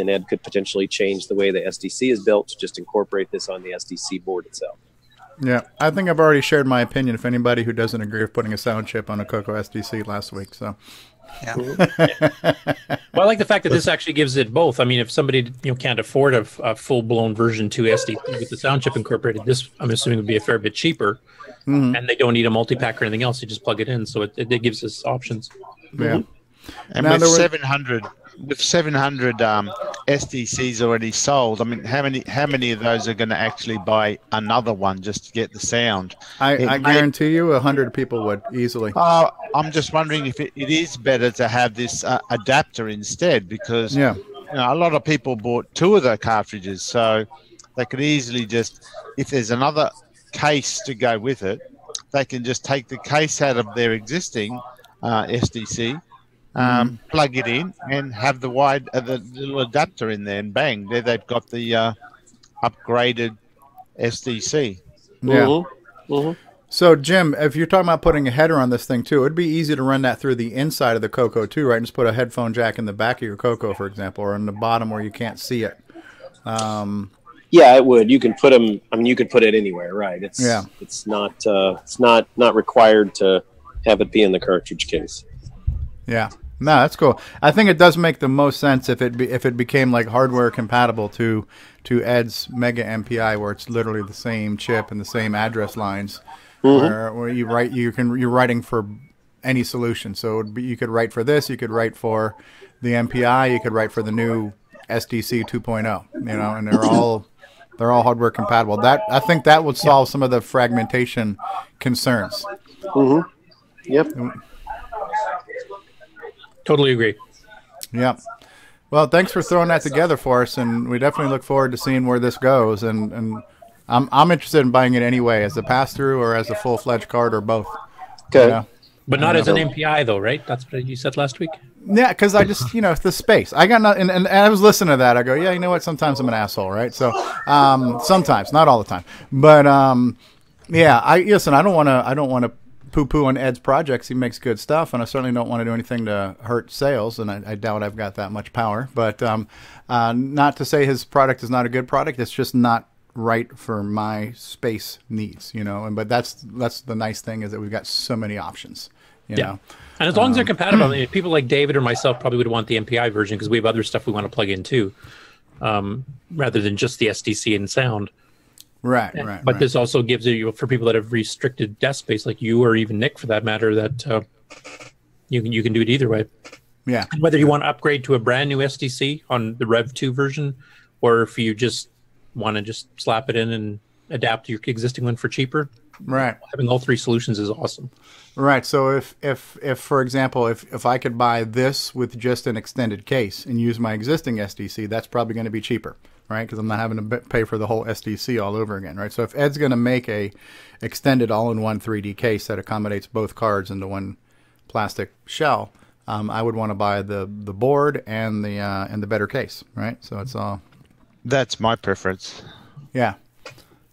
Ed could potentially change the way the SDC is built to just incorporate this on the SDC board itself. Yeah, I think I've already shared my opinion. If anybody who doesn't agree with putting a sound chip on a CoCo SDC last week, so yeah. Well, I like the fact that this actually gives it both. I mean, if somebody can't afford a full blown version 2 SDC with the sound chip incorporated, this I'm assuming would be a fair bit cheaper, and they don't need a multi-pack or anything else. You just plug it in, so it gives us options. Yeah, and with 700 SDCs already sold, I mean, how many of those are going to actually buy another one just to get the sound? I guarantee you 100 people would easily. I'm just wondering if it is better to have this adapter instead, because a lot of people bought 2 of the cartridges, so they could easily just, if there's another case to go with it, they can just take the case out of their existing SDC, plug it in, and have the little adapter in there, and bang, there they've got the upgraded SDC. Yeah. So, Jim, if you're talking about putting a header on this thing too, it'd be easy to run that through the inside of the CoCo too, right? And just put a headphone jack in the back of your CoCo, for example, or in the bottom where you can't see it. Yeah, it would. You can put them. I mean, you could put it anywhere, right? It's not required to have it be in the cartridge case. Yeah. No, that's cool. I think it does make the most sense if it became like hardware compatible to Ed's Mega MPI, where it's literally the same chip and the same address lines, where you're writing for any solution. So it would be, you could write for this, you could write for the MPI, you could write for the new SDC 2.0, you know, and they're all hardware compatible. That I think that would solve some of the fragmentation concerns. Mm-hmm. Yep. Totally agree. Yep. Well, thanks for throwing that together for us, and we definitely look forward to seeing where this goes. And I'm interested in buying it anyway, as a pass-through or as a full-fledged card or both. Okay. You know? But not as an MPI, though, right? That's what you said last week? Yeah, because I just, you know, the space. I got nothing, and I was listening to that. I go, yeah, you know what? Sometimes I'm an asshole, right? So, sometimes, not all the time. But, yeah, listen, I don't want to poo-poo on Ed's projects. He makes good stuff, and I certainly don't want to do anything to hurt sales, and I doubt I've got that much power. But not to say his product is not a good product. It's just not right for my space needs, you know. But that's the nice thing, is that we've got so many options, you know. And as long as they're compatible, I mean, people like David or myself probably would want the MPI version, because we have other stuff we want to plug in too, rather than just the SDC and sound. Right. But this also gives you, for people that have restricted desk space, like you or even Nick for that matter, that you can do it either way. Yeah. And whether you want to upgrade to a brand new SDC on the Rev 2 version, or if you just want to just slap it in and adapt your existing one for cheaper. Right. Having all three solutions is awesome. Right. So if for example, if I could buy this with just an extended case and use my existing SDC, that's probably going to be cheaper, right? Because I'm not having to pay for the whole SDC all over again, right? So if Ed's going to make a extended all-in-one 3D case that accommodates both cards into one plastic shell, I would want to buy the board and the better case, right? So it's all. That's my preference. Yeah.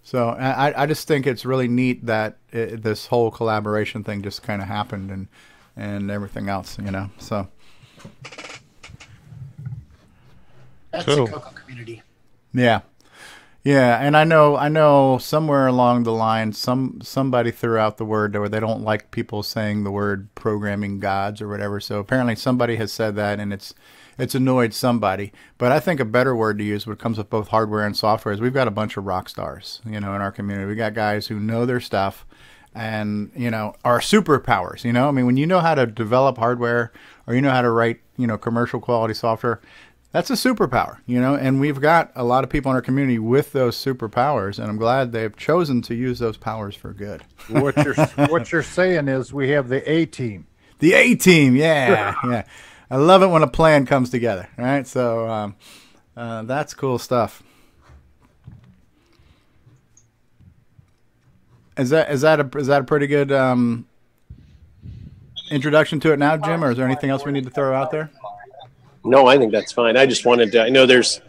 So I just think it's really neat that this whole collaboration thing just kind of happened, and everything else, you know. So that's the CoCo community. Yeah, and I know somewhere along the line somebody threw out the word where they don't like people saying the word programming gods or whatever. So apparently somebody has said that, and it's annoyed somebody. But I think a better word to use, when it comes with both hardware and software, is we've got a bunch of rock stars, you know, in our community. We got guys who know their stuff, and, you know, are superpowers, you know. I mean, when you know how to develop hardware, or you know how to write, you know, commercial quality software, that's a superpower, you know. And we've got a lot of people in our community with those superpowers, and I'm glad they've chosen to use those powers for good. What you're saying is we have the A team. The A team, yeah, yeah. I love it when a plan comes together, right? So that's cool stuff. Is that a pretty good introduction to it now, Jim, or is there anything else we need to throw out there? No, I think that's fine. I just wanted to. I know there's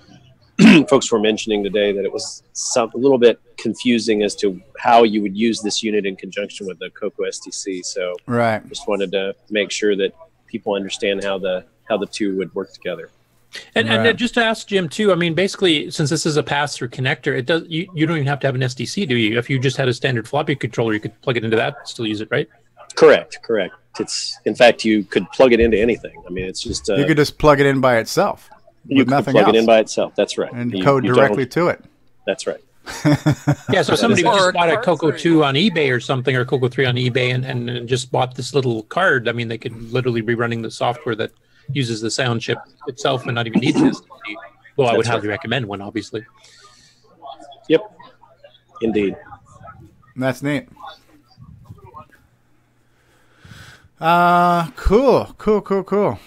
folks were mentioning today that it was a little bit confusing as to how you would use this unit in conjunction with the CoCo SDC. So right, just wanted to make sure that people understand how the two would work together. And just to ask Jim too, I mean, basically, since this is a pass-through connector, it does you don't even have to have an SDC, do you? If you just had a standard floppy controller, you could plug it into that and still use it, right? Correct. It's, in fact, you could plug it into anything. I mean, it's just you could just plug it in by itself. You could plug it in by itself. That's right. And code directly to it. That's right. Yeah, so somebody just bought a CoCo 2 on eBay or something, or CoCo 3 on eBay, and just bought this little card. I mean, they could literally be running the software that uses the sound chip itself and not even need this. Well, I would highly recommend one, obviously. Yep, indeed. That's neat. Cool.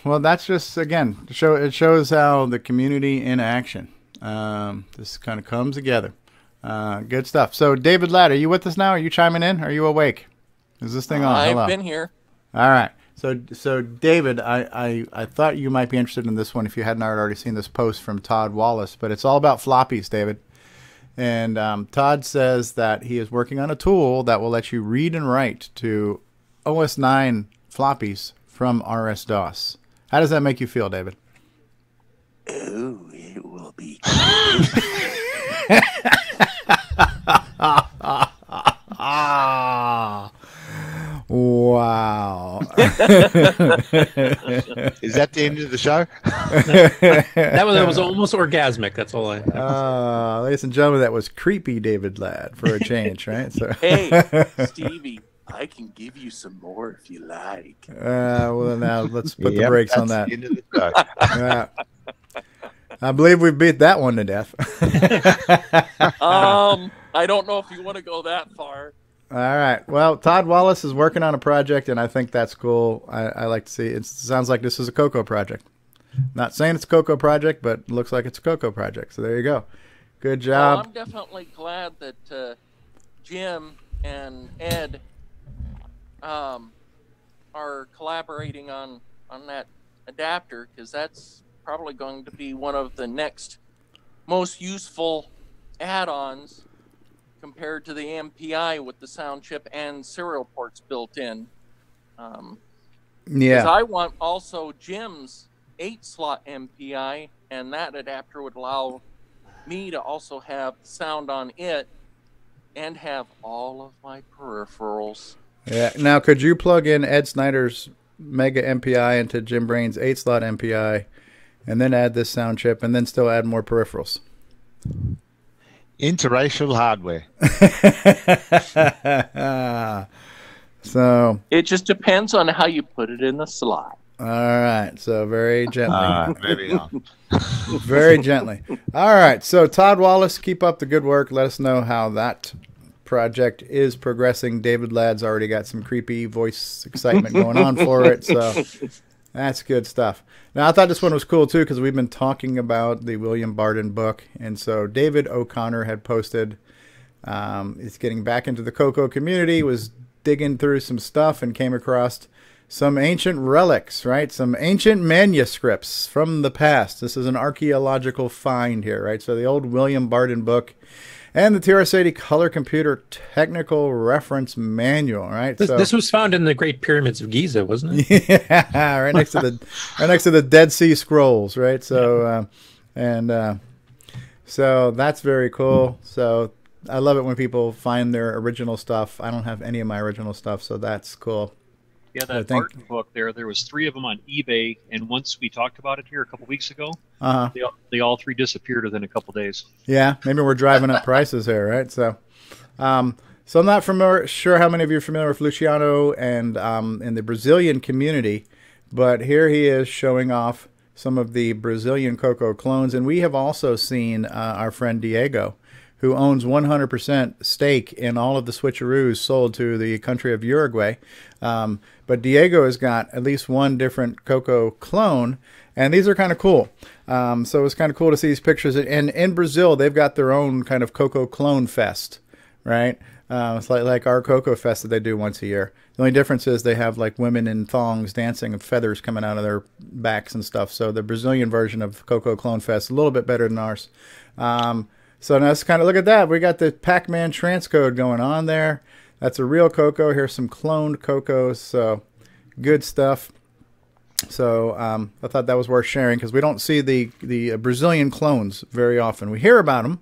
Well, that's just, again, it shows how the community in action. This kind of comes together. Good stuff. So, David Ladd, are you with us now? Are you chiming in? Are you awake? Is this thing on? I've been here. All right. So David, I thought you might be interested in this one if you hadn't already seen this post from Todd Wallace, but it's all about floppies, David. And Todd says that he is working on a tool that will let you read and write to OS9 floppies from RS-DOS. How does that make you feel, David? Oh, it will be. Wow. Is that the end of the show? that was almost orgasmic. That's all I ladies and gentlemen, that was creepy David Ladd for a change, right? So Hey, Stevie, I can give you some more if you like. Well, now let's put the Yep, brakes on that's that. the end of the show. Yeah. I believe we beat that one to death. I don't know if you want to go that far. All right. Well, Todd Wallace is working on a project, and I think that's cool. I like to see it. It sounds like this is a CoCo project. Not saying it's a CoCo project, but it looks like it's a CoCo project. So there you go. Good job. Well, I'm definitely glad that Jim and Ed are collaborating on that adapter, because that's probably going to be one of the next most useful add-ons compared to the MPI with the sound chip and serial ports built in. Yeah. Because I want also Jim's 8-slot MPI, and that adapter would allow me to also have sound on it and have all of my peripherals. Yeah. Now, could you plug in Ed Snyder's Mega MPI into Jim Brain's 8-slot MPI, and then add this sound chip, and then still add more peripherals? Interracial hardware. So it just depends on how you put it in the slot. All right. So very gently. Very on. Very gently. All right. So Todd Wallace, keep up the good work. Let us know how that project is progressing. David Ladd's already got some creepy voice excitement going on for it. So that's good stuff. Now, I thought this one was cool, too, because we've been talking about the William Barden book. And so David O'Connor had posted, he's getting back into the CoCo community, was digging through some stuff and came across some ancient relics, right? Some ancient manuscripts from the past. This is an archaeological find here, right? So the old William Barden book and the TRS-80 Color Computer Technical Reference Manual, right? This was found in the Great Pyramids of Giza, wasn't it? Yeah, right next to the Dead Sea Scrolls, right? So, so that's very cool. So I love it when people find their original stuff. I don't have any of my original stuff, so that's cool. Yeah, that Barton book there was 3 of them on eBay, and once we talked about it here a couple weeks ago, they all 3 disappeared within a couple days. Yeah, maybe we're driving up prices here, right? So, so I'm not sure how many of you are familiar with Luciano and in the Brazilian community, but here he is showing off some of the Brazilian CoCo clones, and we have also seen our friend Diego, who owns 100% stake in all of the switcheroos sold to the country of Uruguay. But Diego has got at least one different CoCo clone, and these are kind of cool. So it's kind of cool to see these pictures. And in Brazil, they've got their own kind of CoCo clone fest, right? It's like our CoCo fest that they do once a year. The only difference is they have like women in thongs dancing and feathers coming out of their backs and stuff. So the Brazilian version of CoCo Clone Fest is a little bit better than ours. So now let's kind of look at that. We got the Pac-Man transcode going on there. That's a real CoCo. Here's some cloned CoCos. So good stuff. So I thought that was worth sharing because we don't see the Brazilian clones very often. We hear about them.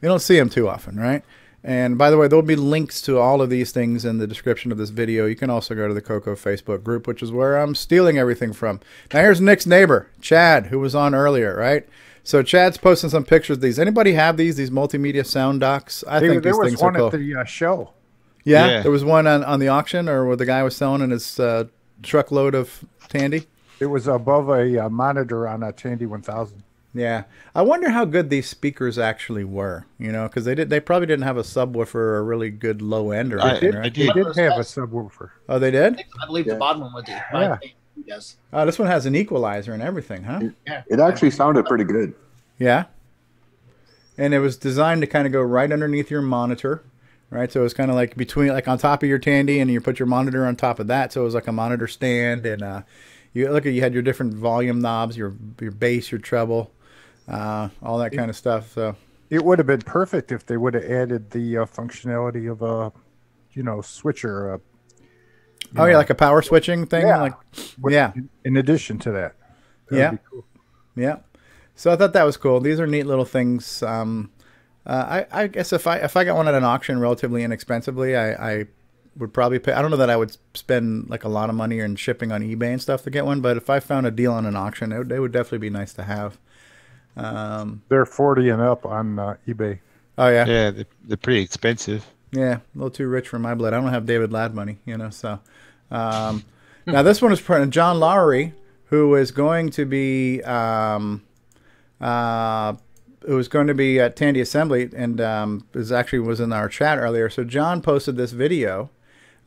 We don't see them too often, right? And by the way, there'll be links to all of these things in the description of this video. You can also go to the CoCo Facebook group, which is where I'm stealing everything from. Now here's Nick's neighbor, Chad, who was on earlier, right? So Chad's posting some pictures of these. Anybody have these multimedia sound docks? I think these things are cool. There was one at the show. Yeah, there was one on the auction, or where the guy was selling in his truckload of Tandy. It was above a monitor on a Tandy 1000. Yeah, I wonder how good these speakers actually were. You know, because they probably didn't have a subwoofer or a really good low end or anything, right? They did have a subwoofer. Oh, they did? I believe the bottom one would be. Yeah. Yes. Oh, this one has an equalizer and everything, huh? Yeah. It actually sounded pretty good. Yeah. And it was designed to kind of go right underneath your monitor, right? So it was kind of like between, like on top of your Tandy, and you put your monitor on top of that. So it was like a monitor stand, and you had your different volume knobs, your bass, your treble, all that kind of stuff. So it would have been perfect if they would have added the functionality of a, switcher. Like a power switching thing. Yeah. In addition to that. Yeah. Cool. Yeah. So I thought that was cool. These are neat little things. I guess if I got one at an auction relatively inexpensively, I would probably pay. I don't know that I would spend like a lot of money in shipping on eBay and stuff to get one, but if I found a deal on an auction, it would definitely be nice to have. They're 40 and up on eBay. Oh yeah. Yeah, they're pretty expensive. Yeah, a little too rich for my blood. I don't have David Ladd money, you know. So now this one is John Laury, who is going to be at Tandy Assembly, and was in our chat earlier. So John posted this video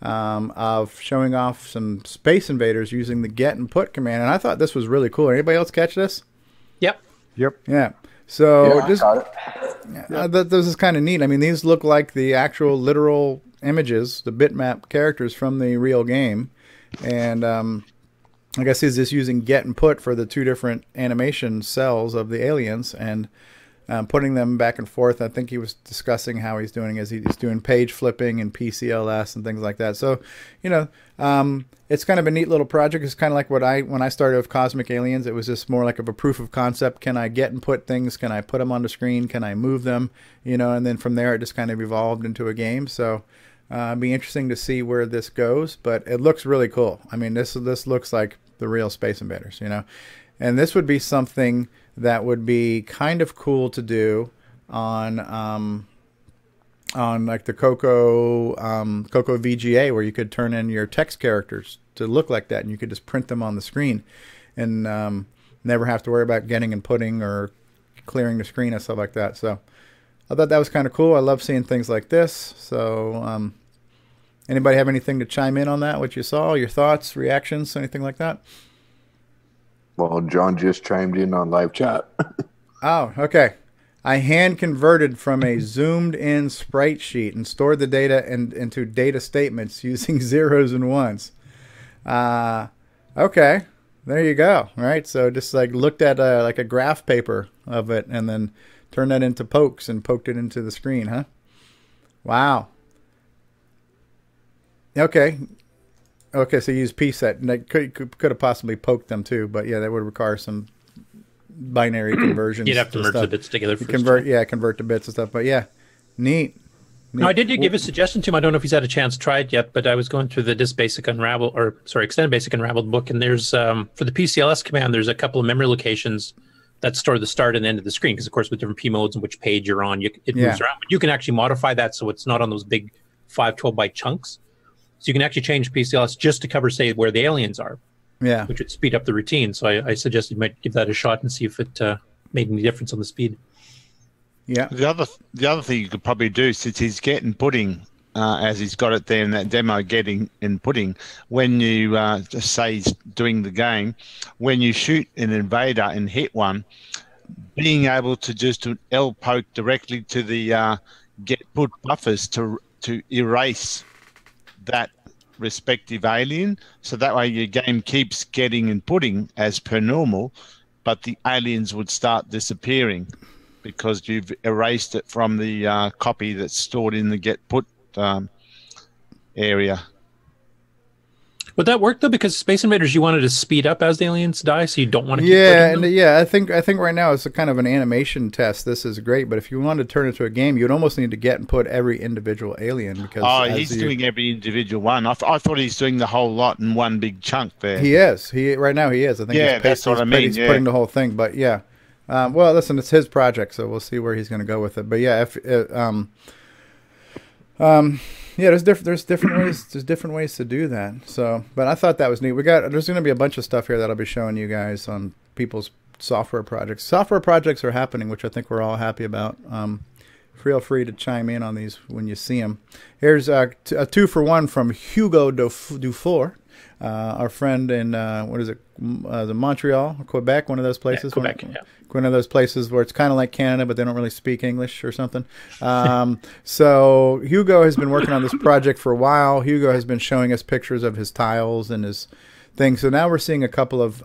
of showing off some Space Invaders using the get and put command, and I thought this was really cool. Anybody else catch this? Yep. Yeah. So Yeah, I got it. This is kind of neat. I mean, these look like the actual literal images, the bitmap characters from the real game, and I guess he's just using get and put for the two different animation cells of the aliens and putting them back and forth. I think he was discussing how he's doing he's doing page flipping and PCLS and things like that. So, you know, it's kind of a neat little project. It's kind of like when I started with Cosmic Aliens, it was just more like of a proof of concept. Can I get and put things? Can I put them on the screen? Can I move them? You know, and then from there it just kind of evolved into a game. So it'd be interesting to see where this goes, but it looks really cool. I mean, this looks like the real Space Invaders, you know, and this would be something that would be kind of cool to do on like the CoCo VGA, where you could turn in your text characters to look like that, and you could just print them on the screen, and never have to worry about getting and putting or clearing the screen and stuff like that. So I thought that was kind of cool. I love seeing things like this. So anybody have anything to chime in on that? What you saw, your thoughts, reactions, anything like that? Well, John just chimed in on live chat. Oh, okay. I hand converted from a zoomed in sprite sheet and stored the data into data statements using zeros and ones. Okay, there you go. All right, so just like looked at like a graph paper of it and then turned that into pokes and poked it into the screen, huh? Wow. Okay. Okay, so you use pset, and that could have possibly poked them too, but yeah, that would require some binary conversions. You'd have to merge the bits together first. Convert the bits and stuff. But yeah, neat. No, I did give a suggestion to him. I don't know if he's had a chance to try it yet, but I was going through the Extended Basic Unraveled book, and there's for the PCLS command, there's a couple of memory locations that store the start and end of the screen, because of course with different P modes and which page you're on, it moves around. But you can actually modify that so it's not on those big 512 byte chunks. So you can actually change PCLS just to cover, say, where the aliens are. Yeah. Which would speed up the routine. So I suggested you might give that a shot and see if it made any difference on the speed. Yeah. The other thing you could probably do, since he's getting pudding, as he's got it there in that demo, getting and pudding, when you just say he's doing the game, when you shoot an invader and hit one, being able to just L poke directly to the get put buffers to erase that respective alien, so that way your game keeps getting and putting as per normal, but the aliens would start disappearing because you've erased it from the copy that's stored in the get put area. Would that work though? Because Space Invaders, you wanted to speed up as the aliens die, so you don't want to. I think right now it's a kind of an animation test. This is great, but if you wanted to turn it to a game, you'd almost need to get and put every individual alien, because he's doing every individual one. I thought he's doing the whole lot in one big chunk there. He is. Right now he is. I think. Yeah, that's what I mean. He's putting the whole thing, but yeah. Well, listen, it's his project, so we'll see where he's going to go with it. But yeah, yeah, there's different ways. There's different ways to do that. So, but I thought that was neat. There's going to be a bunch of stuff here that I'll be showing you guys on people's software projects. Software projects are happening, which I think we're all happy about. Feel free to chime in on these when you see them. Here's a 2-for-1 from Hugo Dufort, our friend in the Montreal, Quebec, one of those places. Yeah, Quebec, yeah. One of those places where it's kind of like Canada, but they don't really speak English or something. So Hugo has been working on this project for a while. Hugo has been showing us pictures of his tiles and his things. So now we're seeing a couple of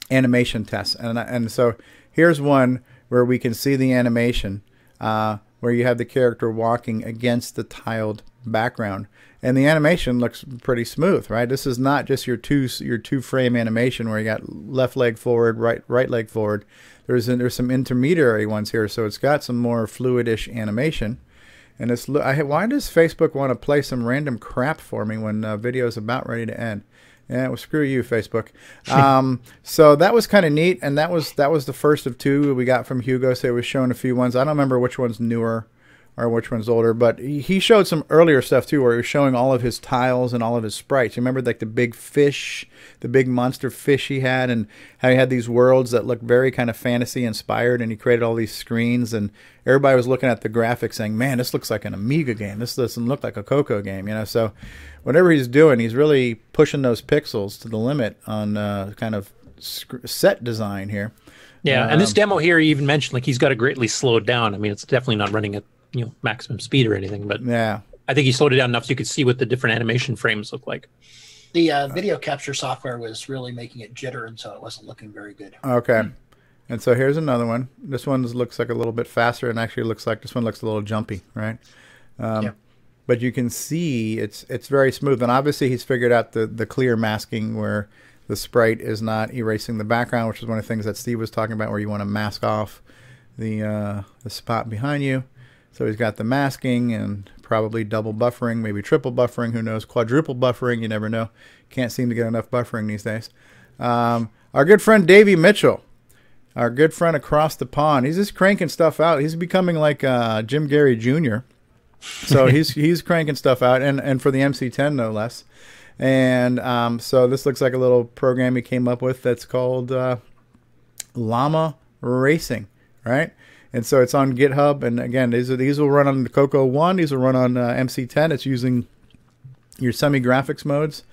animation tests. And so here's one where we can see the animation where you have the character walking against the tiled background. And the animation looks pretty smooth, right? This is not just your two frame animation where you got left leg forward, right leg forward. There's some intermediary ones here, so it's got some more fluidish animation. And why does Facebook want to play some random crap for me when video's about ready to end? Yeah, well, screw you, Facebook. So that was kind of neat, and that was the first of two we got from Hugo. So he was showing a few ones. I don't remember which one's newer. or which one's older. But he showed some earlier stuff too, where he was showing all of his tiles and all of his sprites. You remember like the big fish, the big monster fish he had, and how he had these worlds that looked very kind of fantasy inspired, and he created all these screens, and everybody was looking at the graphics saying, man, this looks like an Amiga game. This doesn't look like a CoCo game, you know. So whatever he's doing, he's really pushing those pixels to the limit on kind of set design here. Yeah, and this demo here, he even mentioned like he's got it greatly slowed down. I mean, it's definitely not running at maximum speed or anything, but yeah, I think he slowed it down enough so you could see what the different animation frames look like. The video capture software was really making it jitter, and so it wasn't looking very good. Okay. And so here's another one. This one looks like a little bit faster, and actually looks like this one looks a little jumpy, right? Yeah. But you can see it's very smooth, and obviously he's figured out the clear masking where the sprite is not erasing the background, which is one of the things that Steve was talking about, where you want to mask off the spot behind you. So he's got the masking and probably double buffering, maybe triple buffering, who knows, quadruple buffering, you never know. Can't seem to get enough buffering these days. Our good friend Davy Mitchell, our good friend across the pond, he's just cranking stuff out. He's becoming like Jim Gary Jr. So he's cranking stuff out, and for the MC10 no less. And so this looks like a little program he came up with that's called Llama Racing, right? And so it's on GitHub, and again, these will run on the CoCo 1. These will run on MC10. It's using your semi-graphics modes,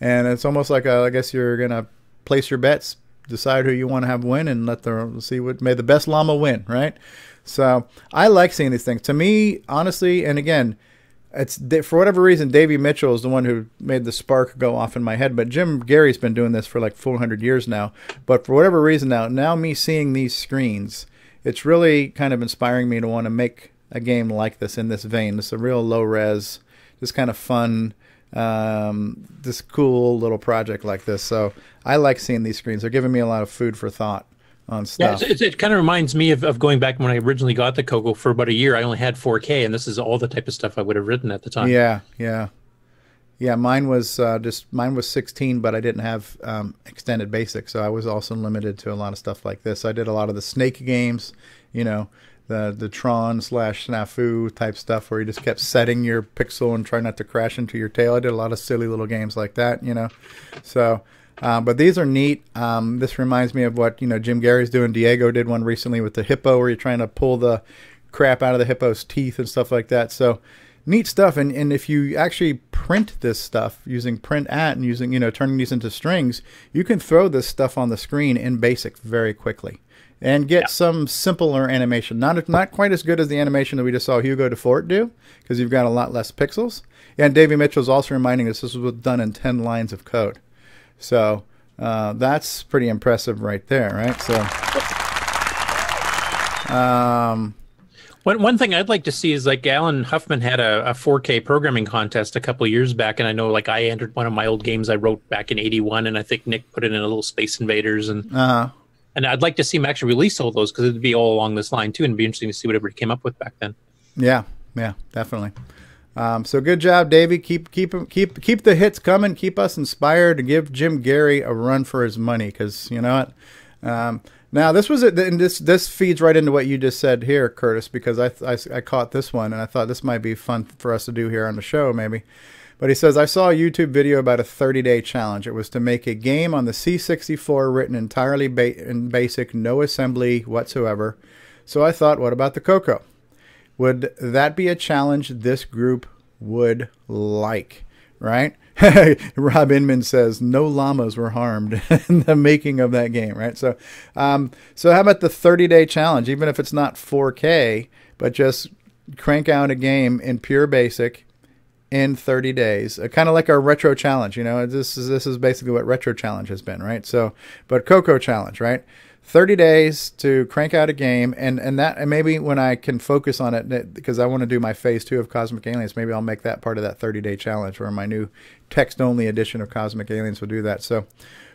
and it's almost like I guess you're gonna place your bets, decide who you want to have win, and may the best llama win, right? So I like seeing these things. To me, honestly, and again, it's for whatever reason, Davy Mitchell is the one who made the spark go off in my head. But Jim Gary's been doing this for like 400 years now. But for whatever reason now me seeing these screens, it's really kind of inspiring me to want to make a game like this in this vein. It's a real low res, just kind of fun, this cool little project like this. So I like seeing these screens. They're giving me a lot of food for thought on stuff. Yeah, it kind of reminds me of going back when I originally got the CoCo for about a year. I only had 4K, and this is all the type of stuff I would have written at the time. Yeah. Mine was 16, but I didn't have extended basic, so I was also limited to a lot of stuff like this. I did a lot of the Snake games, the Tron / Snafu type stuff where you just kept setting your pixel and try not to crash into your tail. I did a lot of silly little games like that, So, but these are neat. This reminds me of what Jim Gary's doing. Diego did one recently with the hippo where you're trying to pull the crap out of the hippo's teeth and stuff like that. So neat stuff. And if you actually print this stuff using print at and using turning these into strings, you can throw this stuff on the screen in BASIC very quickly and get some simpler animation. Not quite as good as the animation that we just saw Hugo Dufort do, because you've got a lot less pixels. And Davy Mitchell's also reminding us this was done in 10 lines of code. So that's pretty impressive right there, right? So one thing I'd like to see is like Alan Huffman had a 4K programming contest a couple of years back, and I know like I entered one of my old games I wrote back in '81, and I think Nick put it in a little Space Invaders, and I'd like to see him actually release all those, because it'd be all along this line too, and it'd be interesting to see what everybody came up with back then. Yeah, definitely. So good job, Davey. Keep the hits coming. Keep us inspired to give Jim Gary a run for his money, because you know what. Now this feeds right into what you just said here, Curtis, because I caught this one and I thought this might be fun for us to do here on the show maybe. But he says, I saw a YouTube video about a 30-day challenge. It was to make a game on the C64 written entirely in BASIC, no assembly whatsoever. So I thought, what about the CoCo? Would that be a challenge this group would like, right? Rob Inman says, no llamas were harmed in the making of that game, right? So so how about the 30-day challenge, even if it's not 4K, but just crank out a game in pure BASIC in 30 days, kind of like our retro challenge, this is basically what retro challenge has been, right? So, but CoCo challenge, right? 30 days to crank out a game, and maybe when I can focus on it, because I want to do my phase 2 of Cosmic Aliens, maybe I'll make that part of that 30-day challenge, where my new text-only edition of Cosmic Aliens will do that. So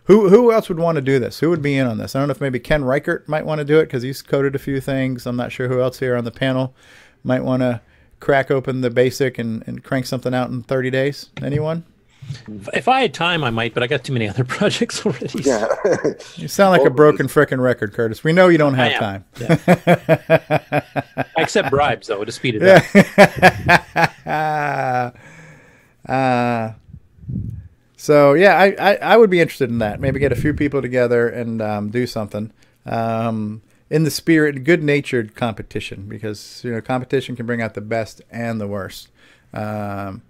who else would want to do this? Who would be in on this? I don't know if maybe Ken Reighard might want to do it, because he's coded a few things. I'm not sure who else here on the panel might want to crack open the BASIC and crank something out in 30 days. Anyone? If I had time, I might, but I got too many other projects already. Yeah. You sound like a broken frickin' record, Curtis. We know you don't have time. Yeah. I accept bribes, though, to speed it up. So, yeah, I would be interested in that. Maybe get a few people together and do something. In the spirit, good-natured competition, because competition can bring out the best and the worst. Rob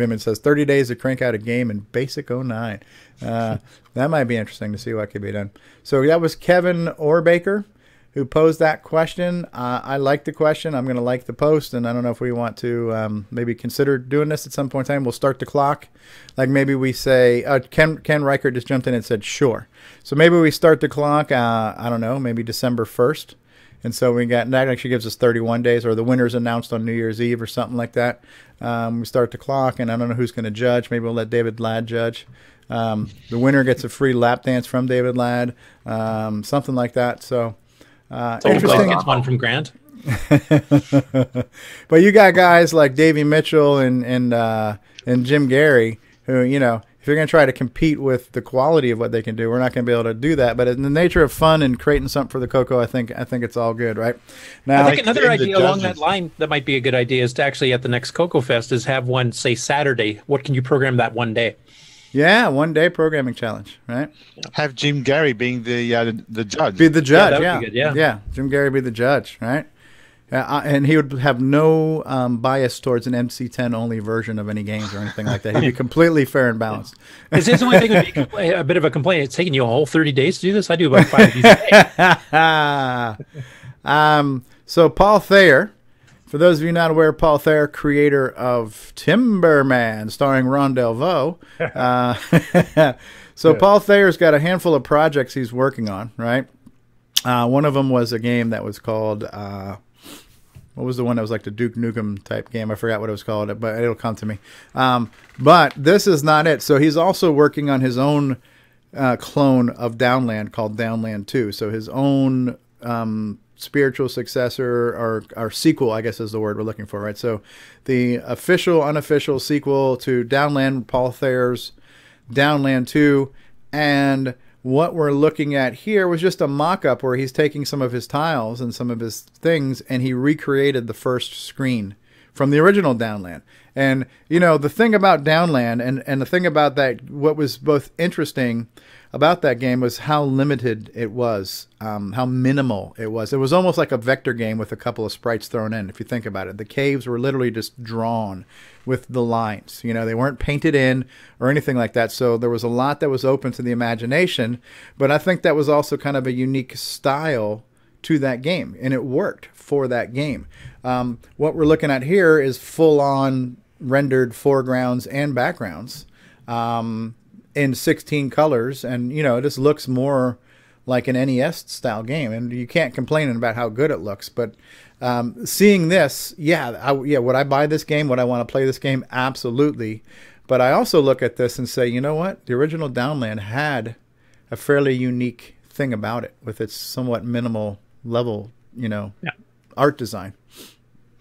Image says 30 days to crank out a game in Basic 09. That might be interesting to see what could be done. So that was Kevin Orbaker who posed that question. I like the question. I'm going to like the post, and I don't know if we want to maybe consider doing this at some point in time. We'll start the clock. Like maybe we say, Ken Reighard just jumped in and said, sure. So maybe we start the clock, I don't know, maybe December 1st. And so that actually gives us 31 days, or the winner's announced on New Year's Eve or something like that. We start the clock, and I don't know who's going to judge. Maybe we'll let David Ladd judge. The winner gets a free lap dance from David Ladd, something like that. So interesting. Gets one from Grant. But you got guys like Davy Mitchell and Jim Gary who, if you're going to try to compete with the quality of what they can do, we're not going to be able to do that. But in the nature of fun and creating something for the CoCo, I think it's all good, right? Now, I think another idea along that line that might be a good idea is to actually at the next CoCo Fest is have one, say, Saturday. What can you program that one day? Yeah, 1 day programming challenge, right? Have Jim Gary being the judge. Be the judge, yeah. Be good, yeah. Jim Gary be the judge, right? And he would have no bias towards an MC10 only version of any games or anything like that. He'd be completely fair and balanced. Is this the only thing that would be a bit of a complaint? It's taking you a whole 30 days to do this? I do about 5 of these a day. So Paul Thayer, for those of you not aware, Paul Thayer, creator of Timberman, starring Ron Delvaux. So Paul Thayer's got a handful of projects he's working on, right? One of them was a game that was called... what was the one that was like the Duke Nukem type game? I forgot what it was called, but it'll come to me. But this is not it. So he's also working on his own clone of Downland called Downland 2. So his own spiritual successor or sequel, I guess is the word we're looking for, right? So the official, unofficial sequel to Downland, Paul Thayer's Downland 2, and what we're looking at here was just a mock-up where he's taking some of his tiles and some of his things, and he recreated the first screen from the original Downland. And, the thing about Downland and the thing about that, what was both interesting about that game was how limited it was, how minimal it was. It was almost like a vector game with a couple of sprites thrown in, if you think about it. The caves were literally just drawn with the lines. They weren't painted in or anything like that. So there was a lot that was open to the imagination. But I think that was also kind of a unique style to that game, and it worked for that game. What we're looking at here is full-on rendered foregrounds and backgrounds in 16 colors, and it just looks more like an NES style game, and you can't complain about how good it looks. But seeing this, would I buy this game? Would I want to play this game? Absolutely. But I also look at this and say, you know what? The original Downland had a fairly unique thing about it with its somewhat minimal level, art design.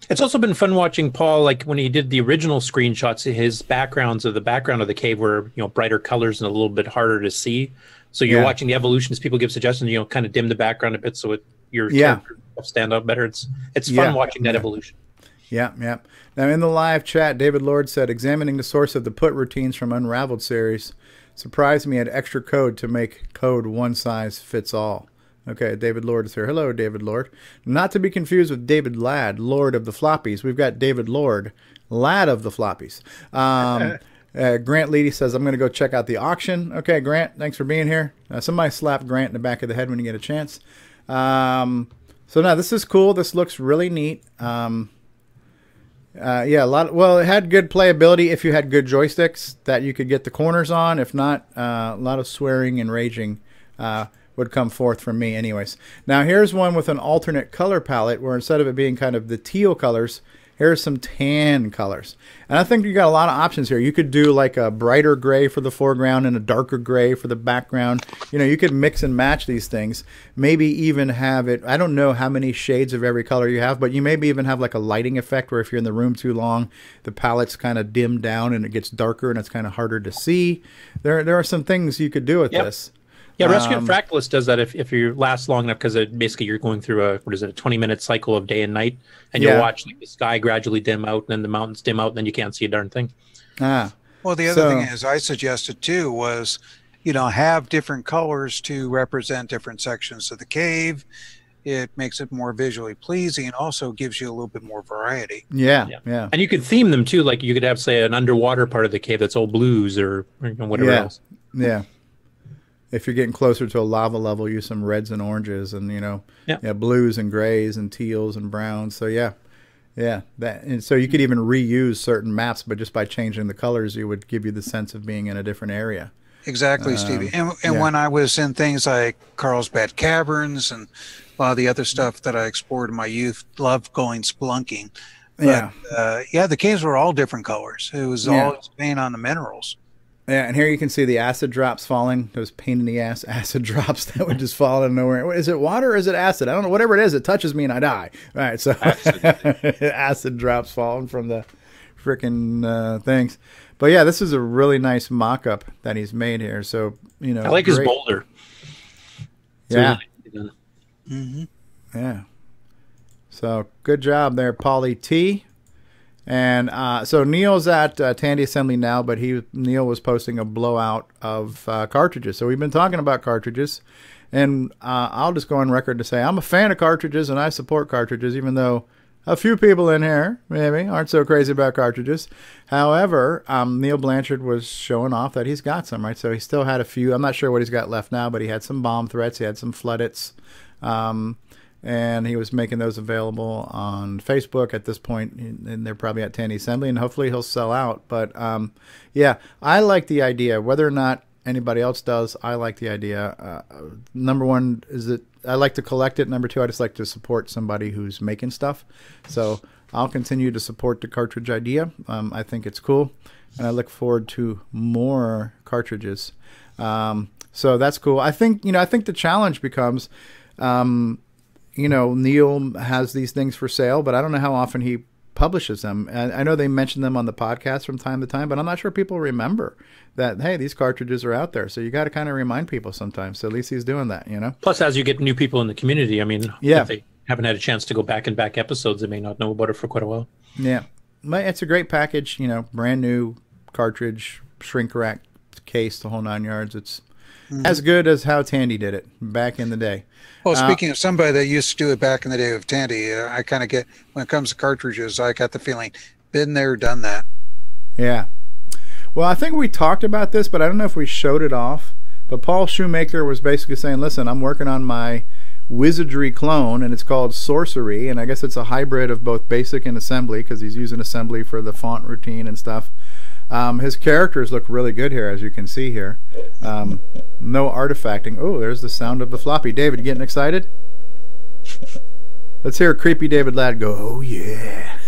It's also been fun watching Paul, like when he did the original screenshots, his backgrounds of the background of the cave were, brighter colors and a little bit harder to see. So you're watching the evolution as people give suggestions, kind of dim the background a bit so your character will stand out better. It's fun watching that evolution. Yeah. Now in the live chat, David Lord said, examining the source of the put routines from Unraveled series surprised me at extra code to make code one size fits all. Okay, David Lord is here. Hello, David Lord. Not to be confused with David Ladd, Lord of the Floppies. We've got David Lord, Ladd of the Floppies. Grant Leedy says, I'm going to go check out the auction. Okay, Grant, thanks for being here. Somebody slap Grant in the back of the head when you get a chance. So now this is cool. This looks really neat. It had good playability if you had good joysticks that you could get the corners on. If not, a lot of swearing and raging would come forth from me anyways. Now here's one with an alternate color palette where instead of it being kind of the teal colors, Here's some tan colors. And I think you got a lot of options here. You could do like a brighter gray for the foreground and a darker gray for the background. You know, you could mix and match these things. Maybe even have it, I don't know how many shades of every color you have, but you maybe even have like a lighting effect where if you're in the room too long, the palette's kind of dimmed down and it gets darker and it's kind of harder to see. There are some things you could do with this. Yeah, Rescue and Fractalist does that if you last long enough, because basically you're going through a 20-minute cycle of day and night, and you'll watch like the sky gradually dim out, and then the mountains dim out, and then you can't see a darn thing. Well, the other thing is I suggested too was, you know, have different colors to represent different sections of the cave. It makes it more visually pleasing and also gives you a little bit more variety. Yeah. And you could theme them too, like you could have, say, an underwater part of the cave that's all blues or whatever else. Yeah. If you're getting closer to a lava level, use some reds and oranges, and blues and grays and teals and browns. So and so you could even reuse certain maps, but just by changing the colors, it would give you the sense of being in a different area. Exactly, Stevie. And when I was in things like Carlsbad Caverns and a lot of the other stuff that I explored in my youth, loved going spelunking. But, the caves were all different colors. It was all paint on the minerals. Yeah, and here you can see the acid drops falling. Those pain in the ass acid drops that would just fall out of nowhere. Is it water or is it acid? I don't know. Whatever it is, it touches me and I die. All right, so acid drops falling from the freaking things. But yeah, this is a really nice mock-up that he's made here. So, you know, I like his boulder. Yeah. Really yeah. So good job there, Paulie T. And so Neil's at Tandy Assembly now, but Neil was posting a blowout of cartridges. So we've been talking about cartridges, and I'll just go on record to say I'm a fan of cartridges and I support cartridges, even though a few people in here maybe aren't so crazy about cartridges. However, Neil Blanchard was showing off that he's got some, right? So he still had a few. I'm not sure what he's got left now, but he had some bomb threats. He had some floodits. And he was making those available on Facebook at this point, and they're probably at Tandy Assembly, and hopefully he'll sell out. But yeah, I like the idea. Whether or not anybody else does, I like the idea. Number one is that I like to collect it. Number two, I just like to support somebody who's making stuff. So I'll continue to support the cartridge idea. I think it's cool, and I look forward to more cartridges. So that's cool. I think the challenge becomes. Neil has these things for sale, but I don't know how often he publishes them. And I know they mention them on the podcast from time to time, but I'm not sure people remember that, hey, these cartridges are out there. So you got to kind of remind people sometimes. So at least he's doing that, you know? Plus, as you get new people in the community, I mean, if they haven't had a chance to go back and back episodes, they may not know about it for quite a while. Yeah. It's a great package, brand new cartridge, shrink rack case, the whole 9 yards. It's as good as how Tandy did it back in the day. Well, speaking of somebody that used to do it back in the day of Tandy, I kind of get, when it comes to cartridges, I got the feeling, been there, done that. Yeah. Well, I think we talked about this, but I don't know if we showed it off. But Paul Shoemaker was basically saying, listen, I'm working on my Wizardy clone, and it's called Sorcery, and I guess it's a hybrid of both basic and assembly, because he's using assembly for the font routine and stuff. His characters look really good here, as you can see here. No artifacting. Oh, there's the sound of the floppy. David, getting excited? Let's hear creepy David Ladd go, oh yeah.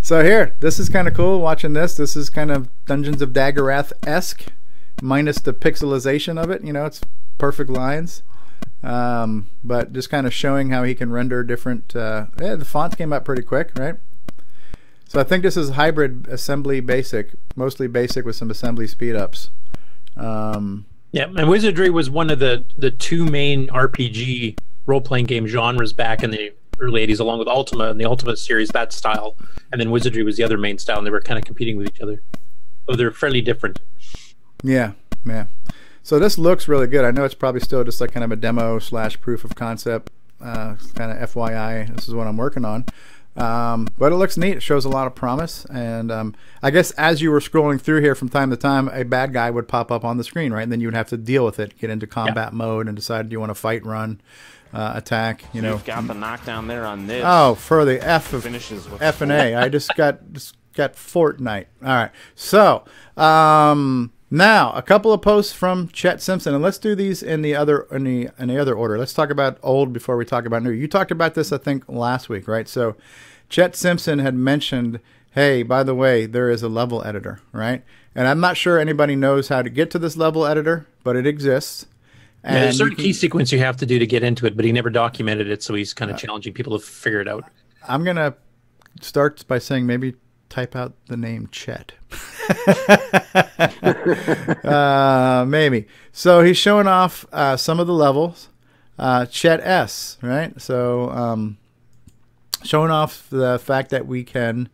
So here, this is kind of cool watching this. This is kind of Dungeons of Daggerath-esque, minus the pixelization of it. It's perfect lines. But just kind of showing how he can render different. The fonts came out pretty quick, right? So I think this is hybrid assembly basic, mostly basic with some assembly speed ups. And Wizardry was one of the two main RPG role playing game genres back in the early 80s, along with Ultima and the Ultima series, that style, and then Wizardry was the other main style, and they were kind of competing with each other. So they're fairly different. Yeah. So this looks really good. I know it's probably still just like kind of a demo / proof of concept, kind of FYI. This is what I'm working on. But it looks neat. It shows a lot of promise. And I guess as you were scrolling through here from time to time, a bad guy would pop up on the screen, right? And then you would have to deal with it, get into combat mode, and decide, do you want to fight, run, attack? You've got the knockdown there on this. Oh, for the F of finishes F and A. I just got Fortnite. All right. So Now, a couple of posts from Chet Simpson, and let's do these in the other order. Let's talk about old before we talk about new. You talked about this, I think, last week, right? So, Chet Simpson had mentioned, hey, by the way, there is a level editor, right? And I'm not sure anybody knows how to get to this level editor, but it exists. And there's a certain key sequence you have to do to get into it, but he never documented it, so he's kind of challenging people to figure it out. I'm going to start by saying maybe type out the name Chet. Maybe. So he's showing off some of the levels. Chet S, right? So showing off the fact that we can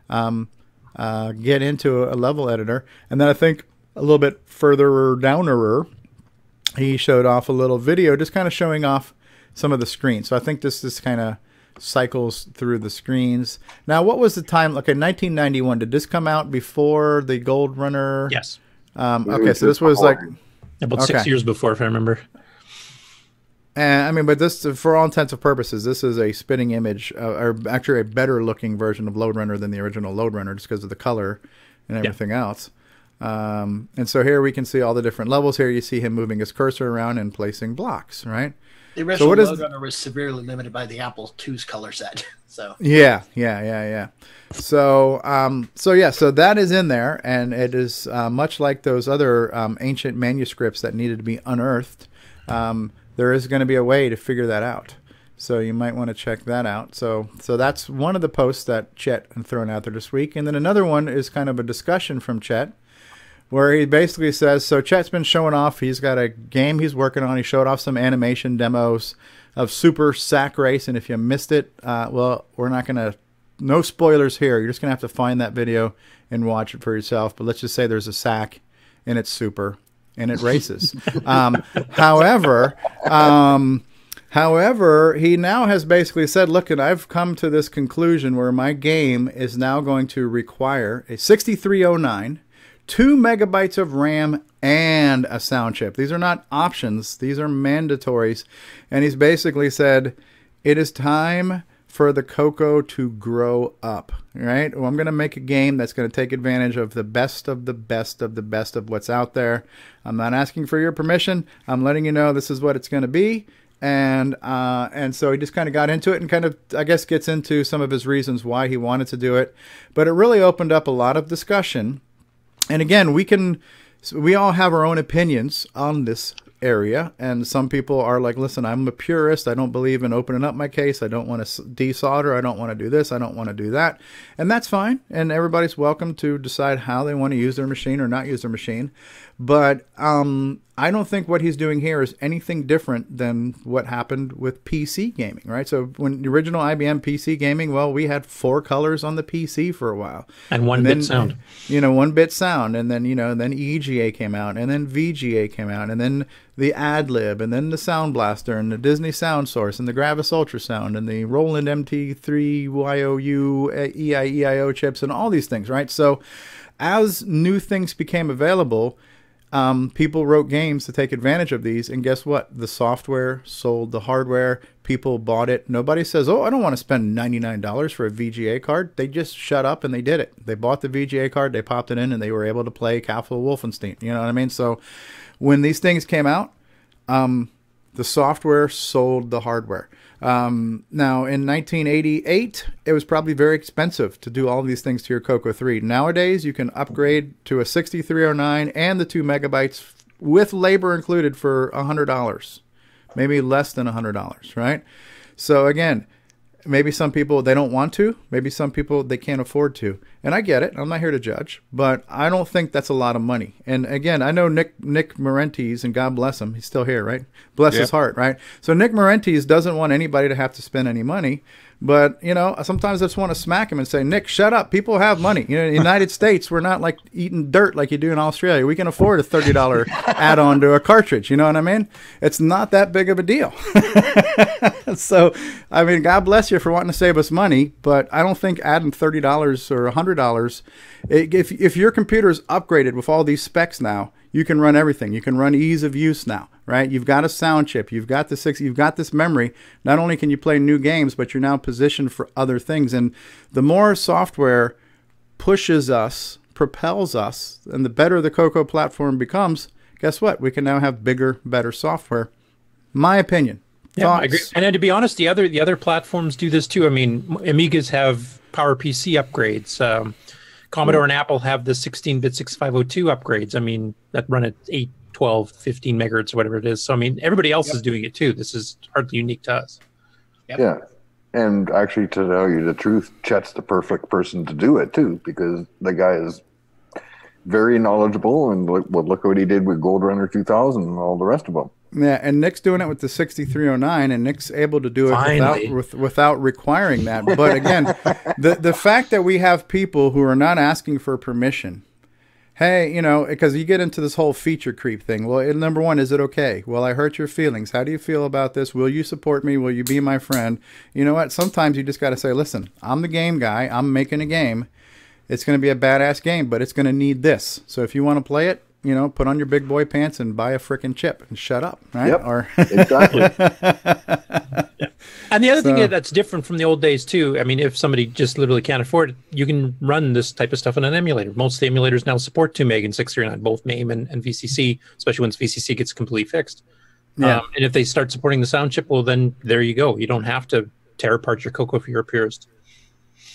get into a level editor. And then I think a little bit further downer, he showed off a little video just kind of showing off some of the screens. So I think this kind of cycles through the screens. Now, what was the time? Okay, 1991. Did this come out before the Gold Runner? Yes. Okay, so this was like about 6 years before, if I remember. And I mean, but this, for all intents and purposes, this is a spitting image, or actually a better looking version of Lode Runner than the original Lode Runner, just because of the color and everything else. And so here we can see all the different levels. Here you see him moving his cursor around and placing blocks, right? The original Lode Runner was severely limited by the Apple II's color set. So yeah. So so that is in there, and it is much like those other ancient manuscripts that needed to be unearthed. There is going to be a way to figure that out. So you might want to check that out. So that's one of the posts that Chet had thrown out there this week. And then another one is kind of a discussion from Chet, where he basically says, so Chet's been showing off, he's got a game he's working on. He showed off some animation demos of Super Sack Race, and if you missed it, well, we're not going to, no spoilers here. You're just going to have to find that video and watch it for yourself. But let's just say there's a sack, and it's super, and it races. However, he now has basically said, look, and I've come to this conclusion where my game is now going to require a 6309, 2 megabytes of RAM, and a sound chip. These are not options. These are mandatories. And he's basically said, it is time for the CoCo to grow up, right? Well, I'm going to make a game that's going to take advantage of the best of the best of the best of what's out there. I'm not asking for your permission. I'm letting you know this is what it's going to be. And so he just kind of got into it and kind of, I guess, gets into some of his reasons why he wanted to do it. But it really opened up a lot of discussion. And again, we all have our own opinions on this area, and some people are like, listen, I'm a purist. I don't believe in opening up my case. I don't want to desolder. I don't want to do this. I don't want to do that. And that's fine. And everybody's welcome to decide how they want to use their machine or not use their machine. But I don't think what he's doing here is anything different than what happened with PC gaming, right? So when the original IBM PC gaming, well, we had 4 colors on the PC for a while. And 1-bit sound. 1-bit sound. And then, then EGA came out, and then VGA came out, and then the AdLib, and then the Sound Blaster, and the Disney Sound Source, and the Gravis Ultrasound, and the Roland MT3 YOU EIO chips, and all these things, right? So as new things became available, people wrote games to take advantage of these, and guess what? The software sold the hardware. People bought it. Nobody says, oh, I don't want to spend $99 for a VGA card. They just shut up and they did it. They bought the VGA card, they popped it in, and they were able to play Castle Wolfenstein. You know what I mean? So when these things came out, the software sold the hardware. Now, in 1988, it was probably very expensive to do all these things to your CoCo 3. Nowadays, you can upgrade to a 6309 and the 2 megabytes with labor included for $100, maybe less than $100, right? So again, maybe some people, they don't want to. Maybe some people, they can't afford to. And I get it. I'm not here to judge. But I don't think that's a lot of money. And again, I know Nick Marentes, and God bless him. He's still here, right? Bless his heart, right? So Nick Marentes doesn't want anybody to have to spend any money. But, sometimes I just want to smack him and say, Nick, shut up. People have money. In the United States, we're not like eating dirt like you do in Australia. We can afford a $30 add-on to a cartridge. You know what I mean? It's not that big of a deal. So, I mean, God bless you for wanting to save us money, but I don't think adding $30 or $100, if your computer is upgraded with all these specs now, you can run everything. You can run ease of use now, right? You've got a sound chip. You've got you've got this memory. Not only can you play new games, but you're now positioned for other things. And the more software pushes us propels us, and the better the CoCo platform becomes, guess what? We can now have bigger, better software. My opinion. Yeah, I agree. And then to be honest, the other platforms do this too. I mean, Amigas have PowerPC upgrades. Commodore and Apple have the 16-bit 6502 upgrades. I mean, that run at 8, 12, 15 megahertz or whatever it is. So, I mean, everybody else is doing it too. This is hardly unique to us. Yeah. And actually, to tell you the truth, Chet's the perfect person to do it too, because the guy is very knowledgeable, and look what he did with Gold Runner 2000 and all the rest of them. Yeah, and Nick's doing it with the 6309, and Nick's able to do it without requiring that. But again, the fact that we have people who are not asking for permission, hey, you know, because you get into this whole feature creep thing. Well, number one, is it okay? Well, I hurt your feelings. How do you feel about this? Will you support me? Will you be my friend? You know what? Sometimes you just got to say, listen, I'm the game guy. I'm making a game. It's going to be a badass game, but it's going to need this. So if you want to play it, you know, put on your big boy pants and buy a frickin' chip and shut up, right? Yep, or exactly. And the other thing that's different from the old days too, I mean, if somebody just literally can't afford it, you can run this type of stuff on an emulator. Most of the emulators now support 2 meg and 639, both MAME and VCC, especially once VCC gets completely fixed. Yeah. And if they start supporting the sound chip, well, then there you go. You don't have to tear apart your CoCo if you're a purist.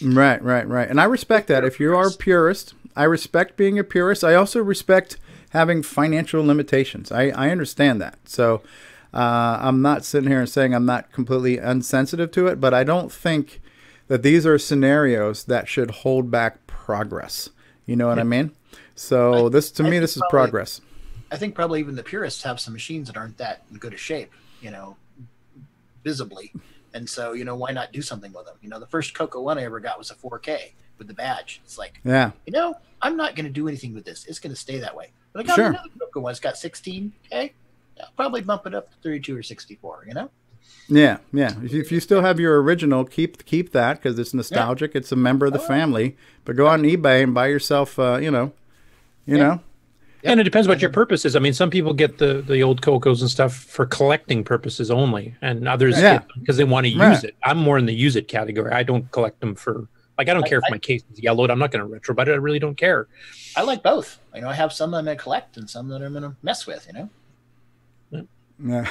Right. And I respect that. If you are a purist, I respect being a purist. I also respect having financial limitations. I understand that. So I'm not sitting here and saying I'm not completely insensitive to it, but I don't think that these are scenarios that should hold back progress. You know what I mean? So this is progress. I think probably even the purists have some machines that aren't that in good a shape, you know, visibly. And so, you know, why not do something with them? You know, the first CoCo one I ever got was a 4K with the badge. It's like, yeah, you know, I'm not going to do anything with this. It's going to stay that way. But I got another CoCo one. It's got 16K. I'll probably bump it up to 32 or 64, you know? Yeah. If you still have your original, keep that because it's nostalgic. Yeah. It's a member of the family. But go on eBay and buy yourself, you know. And it depends what your purpose is. I mean, some people get the old CoCos and stuff for collecting purposes only, and others get them because they want to use it. I'm more in the use it category. I don't collect them for, like, I don't care if my case is yellowed. I'm not going to retro, but I really don't care. I like both. You know, I have some that I'm going to collect and some that I'm going to mess with, you know? Yeah.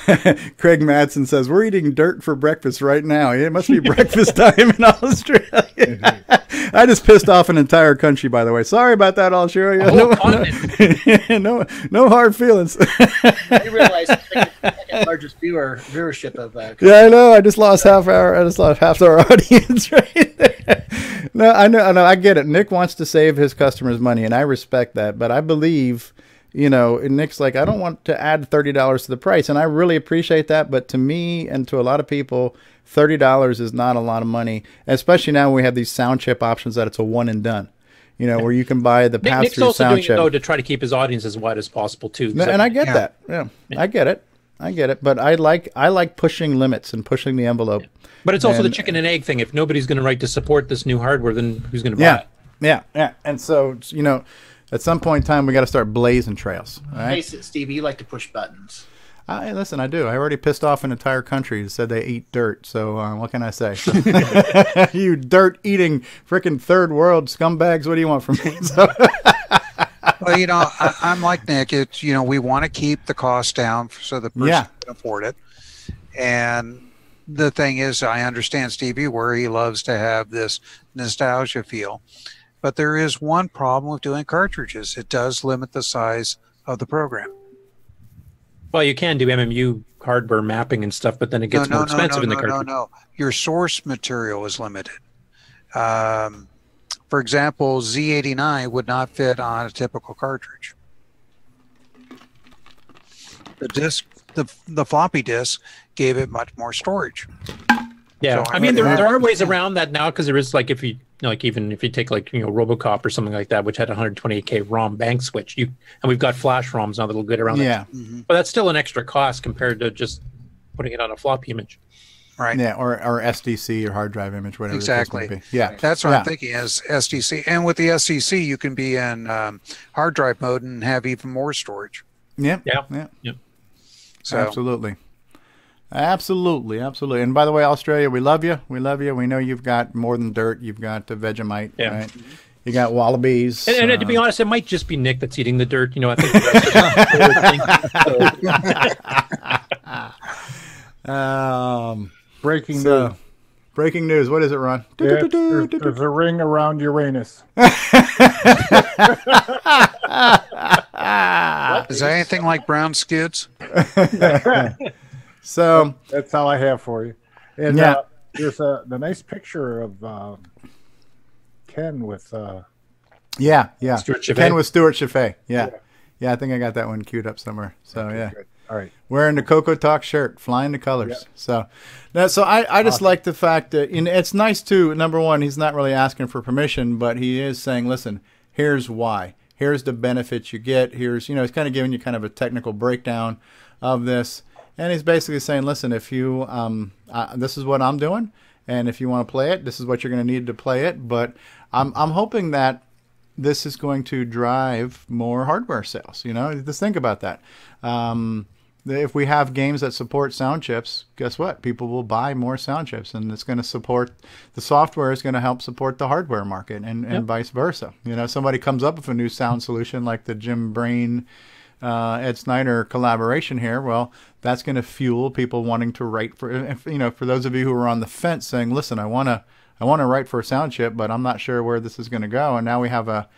Craig Madsen says, we're eating dirt for breakfast right now. It must be breakfast time in Australia. I just pissed off an entire country, by the way. Sorry about that, Australia. No hard feelings. You realize it's the second largest viewership of yeah, I know. I just lost half our audience right there. No, I know. I get it. Nick wants to save his customers money, and I respect that. But I believe, you know, and Nick's like, I don't want to add $30 to the price. And I really appreciate that. But to me and to a lot of people, $30 is not a lot of money, especially now when we have these sound chip options that it's a one and done, you know, where you can buy the pass-through sound chip. Nick's also doing it, though, to try to keep his audience as wide as possible, too. And I get that. Yeah, I get it. But I like pushing limits and pushing the envelope. But it's also the chicken and egg thing. If nobody's going to write to support this new hardware, then who's going to buy it? Yeah. And so, you know, at some point in time, we got to start blazing trails. All right? Face it, Stevie, you like to push buttons. Listen, I do. I already pissed off an entire country that said they eat dirt. So what can I say? You dirt-eating freaking third world scumbags. What do you want from me? So well, you know, I'm like Nick. It's, you know, we want to keep the cost down so the person can afford it. And the thing is, I understand Stevie where he loves to have this nostalgia feel. But there is one problem with doing cartridges. It does limit the size of the program. Well, you can do MMU hardware mapping and stuff, but then it gets more expensive in the cartridge. No. Your source material is limited. For example, Z89 would not fit on a typical cartridge. The disc, the floppy disk, gave it much more storage. Yeah, So I mean, there are ways around that now because there is, like, if you even if you take, like, you know, RoboCop or something like that, which had a 128K ROM bank switch, and we've got flash ROMs now that'll get around that. But that's still an extra cost compared to just putting it on a floppy image. Right. Yeah, or SDC or hard drive image, whatever. Exactly. The case may be. Yeah. That's what I'm thinking is SDC. And with the SDC, you can be in hard drive mode and have even more storage. Yeah. So Absolutely. And by the way, Australia, we love you. We know you've got more than dirt. You've got Vegemite. Yeah. Right? You got wallabies. And to be honest, it might just be Nick that's eating the dirt. You know, I think the breaking news. Breaking news. What is it, Ron? Yeah, there's a ring around Uranus. Is that anything like brown skids? So that's all I have for you. And there's the nice picture of Ken with Stuart Chifiet. Ken with Stuart Chifiet. Yeah, I think I got that one queued up somewhere. So okay, good. All right, wearing the CoCoTALK shirt, flying the colors. So I just like the fact that it's nice too. Number one, he's not really asking for permission, but he is saying, listen, here's why. Here's the benefits you get. Here's he's kind of giving you kind of a technical breakdown of this, and he's basically saying, listen, if you this is what I'm doing, and if you want to play it, this is what you're going to need to play it. But I'm hoping that this is going to drive more hardware sales. Just think about that. If we have games that support sound chips, guess what? People will buy more sound chips, and it's going to support the software is going to help support the hardware market, and vice versa. Somebody comes up with a new sound solution like the Jim Brain, Ed Snyder collaboration here. Well, that's going to fuel people wanting to write for. For those of you who are on the fence, saying, "Listen, I want to write for a sound chip, but I'm not sure where this is going to go," and now we have a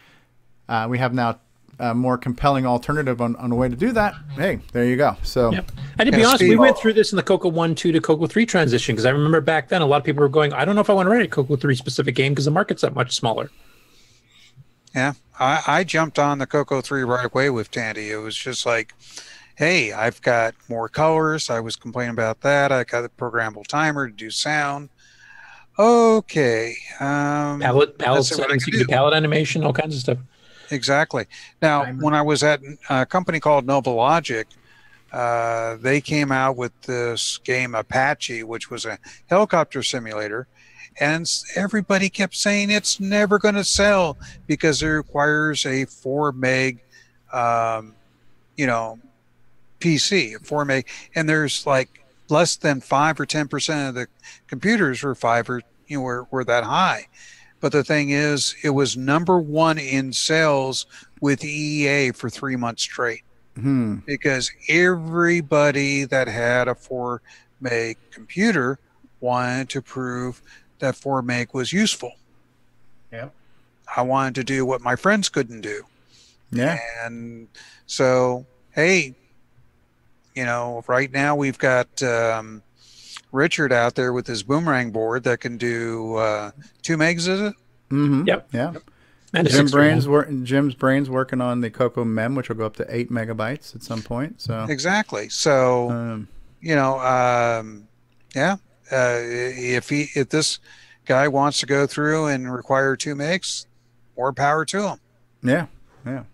more compelling alternative on a way to do that. Hey, there you go. So, and to be honest, we went through this in the CoCo 1.2 to CoCo 3 transition, because I remember back then a lot of people were going, I don't know if I want to write a CoCo 3 specific game because the market's that much smaller. Yeah, I jumped on the CoCo 3 right away with Tandy. It was just like, hey, I've got more colors. I was complaining about that. I got a programmable timer to do sound. Okay. Palette settings, you can do palette animation, all kinds of stuff. Exactly. Now, when I was at a company called Nova Logic, they came out with this game Apache, which was a helicopter simulator, and everybody kept saying it's never going to sell because it requires a 4 meg, PC, 4 meg, and there's like less than 5 or 10% of the computers were were that high. But the thing is, it was #1 in sales with EA for 3 months straight. Because everybody that had a 4 meg computer wanted to prove that 4 meg was useful. Yeah. I wanted to do what my friends couldn't do. Yeah. And so, hey, right now we've got Richard out there with his boomerang board that can do 2 megs, is it? Mm-hmm. Yep. Yeah. And Jim's brain's working on the CoCo Mem, which will go up to 8 megabytes at some point. So exactly. So if this guy wants to go through and require 2 megs, more power to him. Yeah. And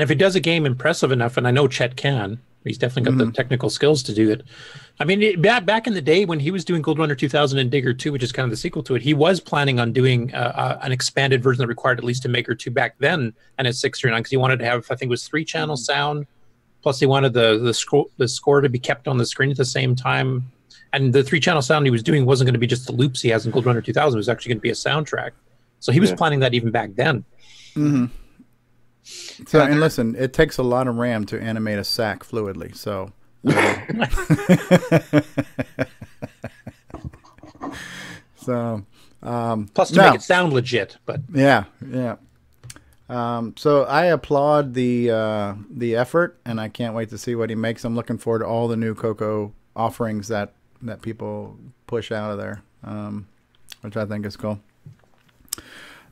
if he does a game impressive enough, and I know Chet can, he's definitely got the technical skills to do it. I mean, back in the day when he was doing Gold Runner 2000 and Digger 2, which is kind of the sequel to it, he was planning on doing an expanded version that required at least a meg or 2 back then, and at 639, because he wanted to have, I think it was 3-channel sound, plus he wanted the score to be kept on the screen at the same time. And the 3-channel sound he was doing wasn't going to be just the loops he has in Gold Runner 2000. It was actually going to be a soundtrack. So he was planning that even back then. Mm-hmm. So, and listen, it takes a lot of RAM to animate a sack fluidly. So, plus to make it sound legit. But yeah. So I applaud the effort, and I can't wait to see what he makes. I'm looking forward to all the new CoCo offerings that people push out of there, which I think is cool.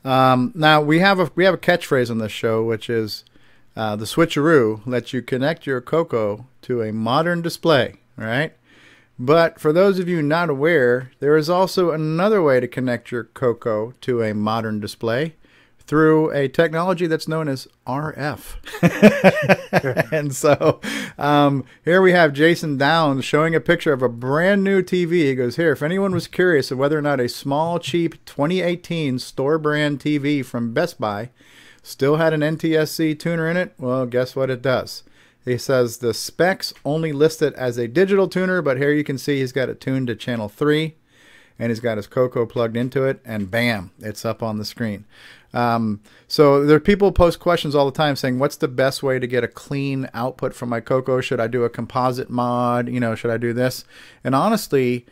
Now we have a catchphrase on this show, which is the switch-a-roo lets you connect your CoCo to a modern display, right? But for those of you not aware, there is also another way to connect your CoCo to a modern display through a technology that's known as RF. And so here we have Jason Downs showing a picture of a brand new TV. He goes, here, if anyone was curious of whether or not a small, cheap 2018 store brand TV from Best Buy still had an NTSC tuner in it, well, guess what it does. He says the specs only list it as a digital tuner, but here you can see he's got it tuned to channel 3. And he's got his CoCo plugged into it, and bam, it's up on the screen. So there are people post questions all the time saying, what's the best way to get a clean output from my CoCo? Should I do a composite mod? You know, should I do this? And honestly,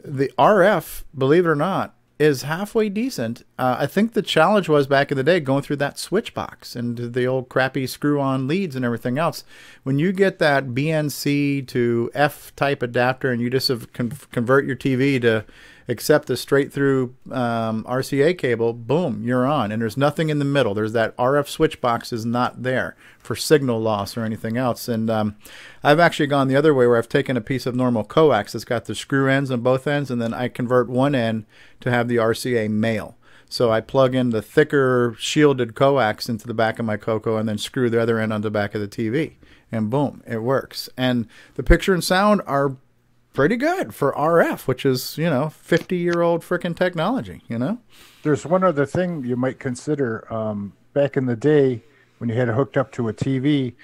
the RF, believe it or not, is halfway decent. I think the challenge was back in the day going through that switch box and the old crappy screw-on leads and everything else. When you get that BNC to F type adapter and you just convert your TV to accept the straight through RCA cable, boom, you're on. And there's nothing in the middle. There's that RF switch box is not there for signal loss or anything else. And I've actually gone the other way where I've taken a piece of normal coax that's got the screw ends on both ends, and then I convert one end to have the RCA male. So I plug in the thicker shielded coax into the back of my CoCo and then screw the other end on the back of the TV. And boom, it works. And the picture and sound are pretty good for RF, which is, 50-year-old freaking technology, There's one other thing you might consider. Back in the day, when you had it hooked up to a TV,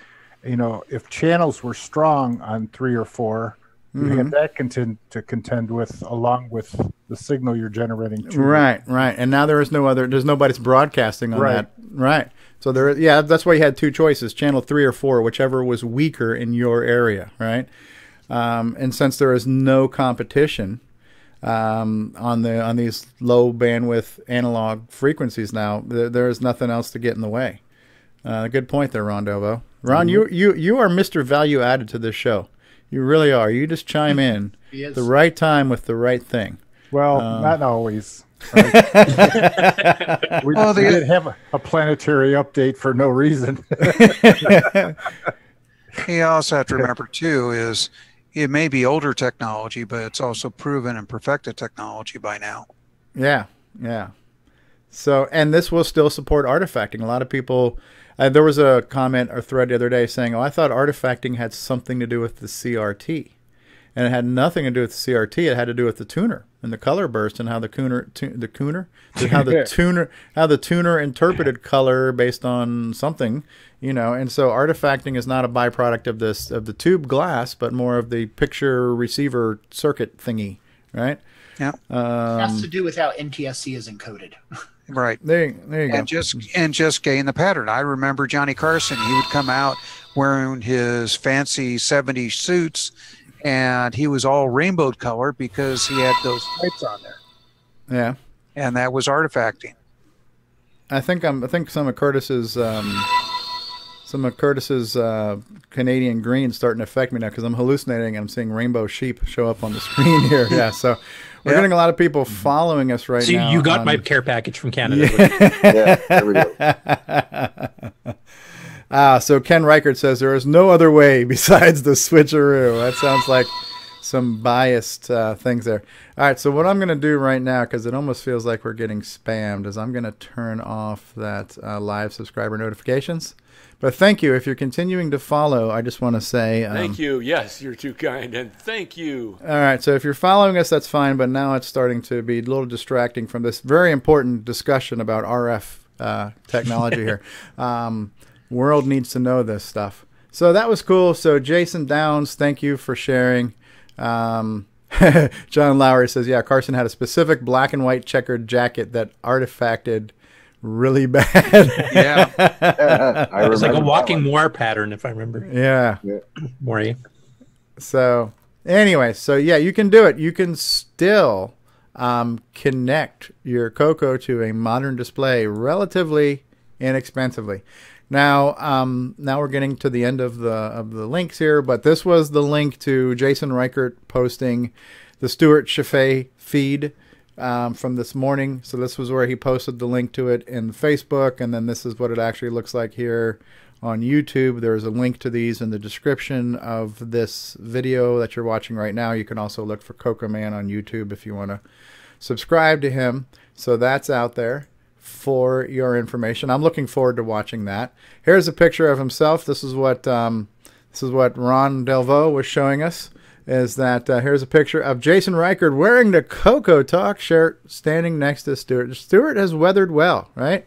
if channels were strong on 3 or 4, you had that contend with, along with the signal you're generating. Right. And now there's nobody's broadcasting on that. Right. So that's why you had 2 choices, channel 3 or 4, whichever was weaker in your area, right? And since there is no competition on these low bandwidth analog frequencies now, there is nothing else to get in the way. Good point there, Ron Delvaux. Ron, you are Mr. Value Added to this show. You really are. You just chime in the right time with the right thing. Well, not always. Right? we did have a planetary update for no reason. You also have to remember, too, is it may be older technology, but it's also proven and perfected technology by now. Yeah. So, and this will still support artifacting. A lot of people, there was a comment or thread the other day saying, I thought artifacting had something to do with the CRT. And it had nothing to do with the CRT. It had to do with the tuner and the color burst and how the tuner interpreted color based on something, And so artifacting is not a byproduct of the tube glass, but more of the picture receiver circuit thingy, right? Yeah. It has to do with how NTSC is encoded. Right. There you go. And just gain the pattern. I remember Johnny Carson. He would come out wearing his fancy 70s suits, and he was all rainbow color because he had those stripes on there. Yeah. And that was artifacting. I think some of Curtis's Canadian green starting to affect me now because I'm hallucinating and I'm seeing rainbow sheep show up on the screen here. Yeah, so we're getting a lot of people following us right now. So you got my care package from Canada. Yeah, there we go. So Ken Reighard says there is no other way besides the switcheroo. That sounds like some biased things there. All right, so what I'm going to do right now, because it almost feels like we're getting spammed, is I'm going to turn off that live subscriber notifications. But thank you. If you're continuing to follow, I just want to say... thank you. Yes, you're too kind, and thank you. All right, so if you're following us, that's fine, but now it's starting to be a little distracting from this very important discussion about RF technology here. World needs to know this stuff. So that was cool. So Jason Downs, thank you for sharing. John Laury says, yeah, Carson had a specific black and white checkered jacket that artifacted really bad. Yeah. It's like a walking Moire pattern, if I remember. Yeah. Moire. So anyway, so yeah, you can do it. You can still connect your CoCo to a modern display relatively inexpensively. Now we're getting to the end of the links here, but this was the link to Jason Reighard posting the Stuart Chifiet feed from this morning. So this was where he posted the link to it in Facebook, and then this is what it actually looks like here on YouTube. There's a link to these in the description of this video that you're watching right now. You can also look for CoCo Man on YouTube if you want to subscribe to him. So that's out there for your information. I'm looking forward to watching that. Here's a picture of himself. This is what Ron Delvaux was showing us. Is that here's a picture of Jason Reighard wearing the CoCoTALK shirt, standing next to Stuart. Stuart has weathered well, right?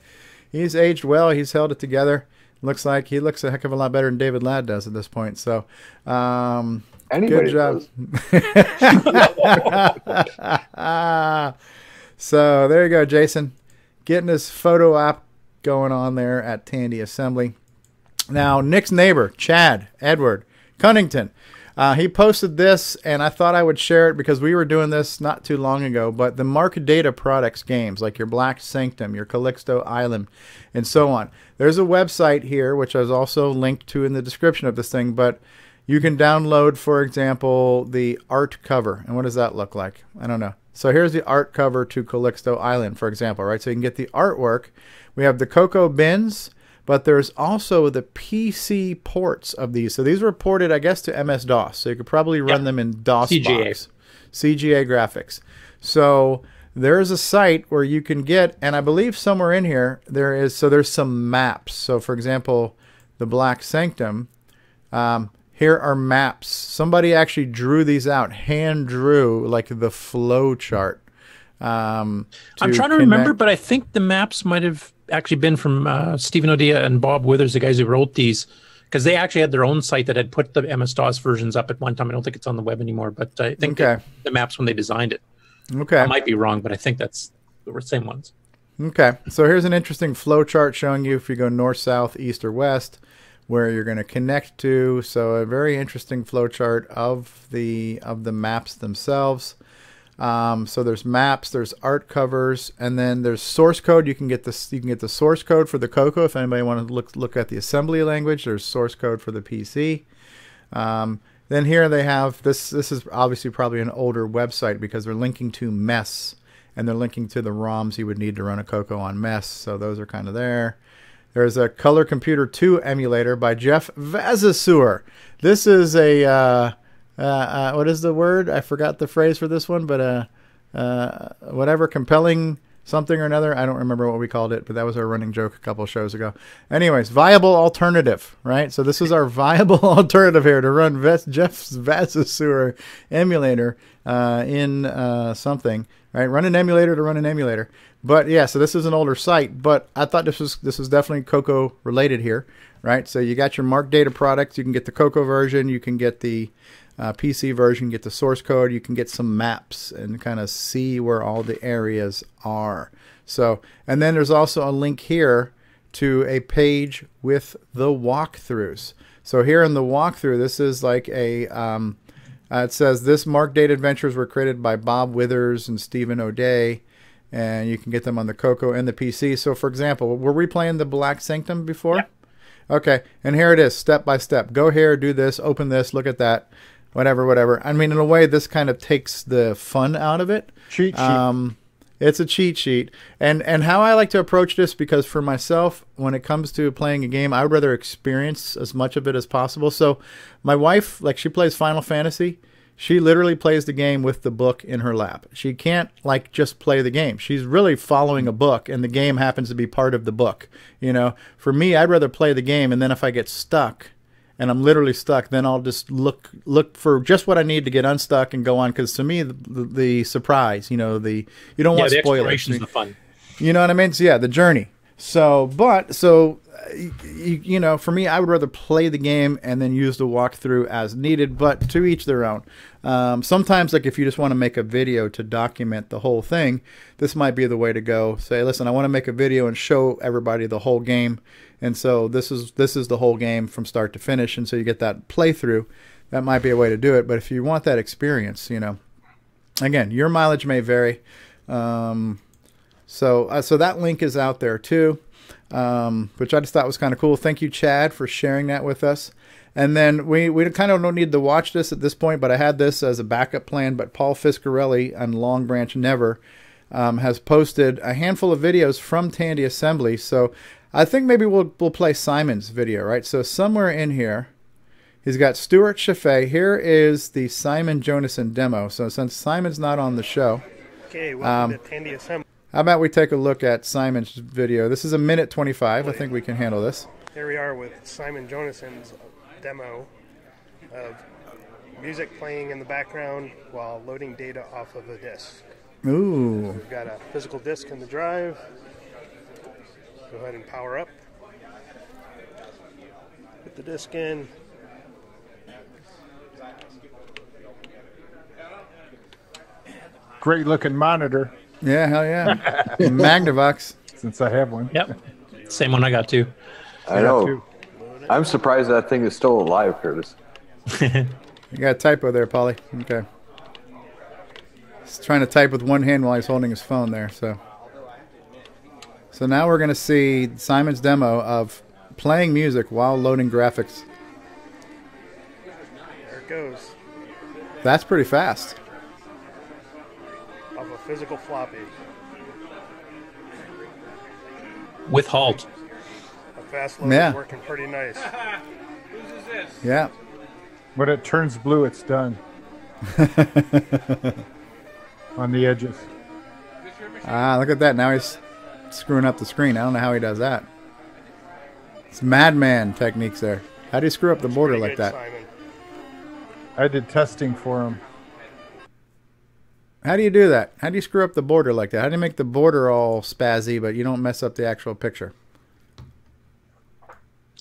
He's aged well. He's held it together. Looks like he looks a heck of a lot better than David Ladd does at this point. So, good job. So there you go, Jason. Getting his photo op going on there at Tandy Assembly. Now, Nick's neighbor, Chad Edward Cunnington, he posted this, and I thought I would share it because we were doing this not too long ago, but the Mark Data Products games, like your Black Sanctum, your Calixto Island, and so on. There's a website here, which I was also linked to in the description of this thing, but you can download, for example, the art cover. And what does that look like? I don't know. So here's the art cover to Calixto Island, for example, right? So you can get the artwork. We have the CoCo bins, but there's also the PC ports of these. So these were ported, I guess, to MS-DOS. So you could probably run them in DOS box. CGA graphics. So there's a site where you can get, and I believe somewhere in here, there's some maps. So for example, the Black Sanctum, here are maps. Somebody actually drew these out, hand drew like the flow chart. I'm trying to remember, but I think the maps might have actually been from Stephen O'Dea and Bob Withers, the guys who wrote these, because they actually had their own site that had put the MS-DOS versions up at one time. I don't think it's on the web anymore, but I think the maps when they designed it. Okay. I might be wrong, but I think that's the same ones. Okay. So here's an interesting flow chart showing you if you go north, south, east, or west, where you're going to connect to. So a very interesting flow chart of the maps themselves. So there's maps, there's art covers, and then there's source code. You can get the source code for the CoCo if anybody want to look at the assembly language. There's source code for the PC. Then here they have this. This is obviously probably an older website because they're linking to MES, and they're linking to the ROMs you would need to run a CoCo on MES. So those are kind of there. There's a Color Computer 2 emulator by Jeff Vazasur. This is a what is the word? I forgot the phrase for this one, but whatever, compelling something or another. I don't remember what we called it, but that was our running joke a couple of shows ago. Anyways, viable alternative, right? So this is our viable alternative here to run Jeff's Vazasur emulator in something, right? Run an emulator to run an emulator. But yeah, so this is an older site, but I thought this was definitely CoCo related here, right? So you got your Mark Data products. You can get the CoCo version. You can get the PC version, get the source code, you can get some maps and kind of see where all the areas are. So, and then there's also a link here to a page with the walkthroughs. So here in the walkthrough, this is like a, it says this Mark Data adventures were created by Bob Withers and Stephen O'Dea, and you can get them on the CoCo and the PC. So for example, were we playing the Black Sanctum before? Yeah. Okay, and here it is, step by step. Go here, do this, open this, look at that. Whatever. I mean, in a way, this kind of takes the fun out of it. Cheat sheet. It's a cheat sheet. And how I like to approach this, because for myself, when it comes to playing a game, I would rather experience as much of it as possible. So my wife, like, she plays Final Fantasy. She literally plays the game with the book in her lap. She can't, like, just play the game. She's really following a book, and the game happens to be part of the book. You know, for me, I'd rather play the game, and then if I get stuck, and I'm literally stuck, then I'll just look for just what I need to get unstuck and go on. Because to me, the surprise, you know, you don't want the spoilers. Exploration's the fun. You know what I mean? So yeah, the journey. So you know, for me, I would rather play the game and then use the walkthrough as needed. But to each their own. Sometimes, like if you just want to make a video to document the whole thing, this might be the way to go. Say, listen, I want to make a video and show everybody the whole game. And so this is the whole game from start to finish, and so you get that playthrough. That might be a way to do it. But if you want that experience, you know, again, your mileage may vary. So that link is out there too, which I just thought was kind of cool. Thank you, Chad, for sharing that with us. And then we kind of don't need to watch this at this point, but I had this as a backup plan. But Paul Fiscarelli on Long Branch Never has posted a handful of videos from Tandy Assembly. So I think maybe we'll play Simon's video, right? So somewhere in here, he's got Stuart Chifiet. Here is the Simon Jonason demo. So since Simon's not on the show, okay, welcome to Tandy Assembly. How about we take a look at Simon's video? This is a minute 25. I think we can handle this. Here we are with Simon Jonason's demo of music playing in the background while loading data off of a disk. Ooh. So we've got a physical disk in the drive. Go ahead and power up. Put the disk in. Great looking monitor. Yeah, hell yeah. Magnavox. Since I have one. Yep. Same one I got too. I know. I'm surprised that thing is still alive, Curtis. You got a typo there, Polly. Okay. He's trying to type with one hand while he's holding his phone there. So now we're going to see Simon's demo of playing music while loading graphics. There it goes. That's pretty fast. Off a physical floppy. With halt. A fast load is working pretty nice. Yeah. When it turns blue, it's done. On the edges. Ah, look at that. Now he's screwing up the screen. I don't know how he does that. It's madman techniques there. How do you screw up the border like that? Simon. I did testing for him. How do you do that? How do you screw up the border like that? How do you make the border all spazzy, but you don't mess up the actual picture?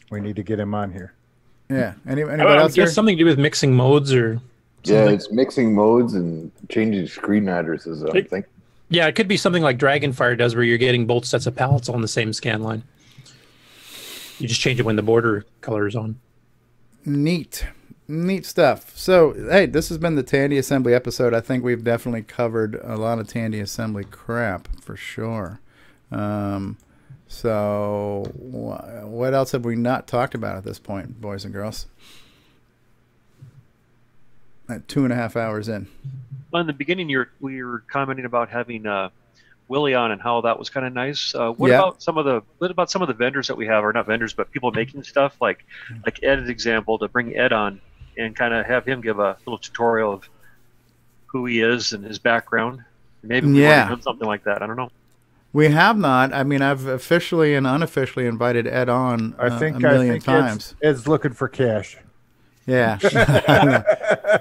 We need to get him on here. Yeah. Anybody else here? Something to do with mixing modes or something? Yeah, it's mixing modes and changing screen addresses, I think. Yeah, it could be something like Dragonfire does where you're getting both sets of palettes on the same scan line. You just change it when the border color is on. Neat stuff. So, hey, this has been the Tandy Assembly episode. I think we've definitely covered a lot of Tandy Assembly crap for sure. So, what else have we not talked about at this point, boys and girls? At 2.5 hours in. Well, in the beginning, we were commenting about having Willie on and how that was kind of nice. What about some of the vendors that we have, or not vendors, but people making stuff like Ed's example, to bring Ed on and kind of have him give a little tutorial of who he is and his background. Maybe we want to do something like that. I don't know. We have not. I mean, I've officially and unofficially invited Ed on a million times. Ed's looking for cash. Yeah.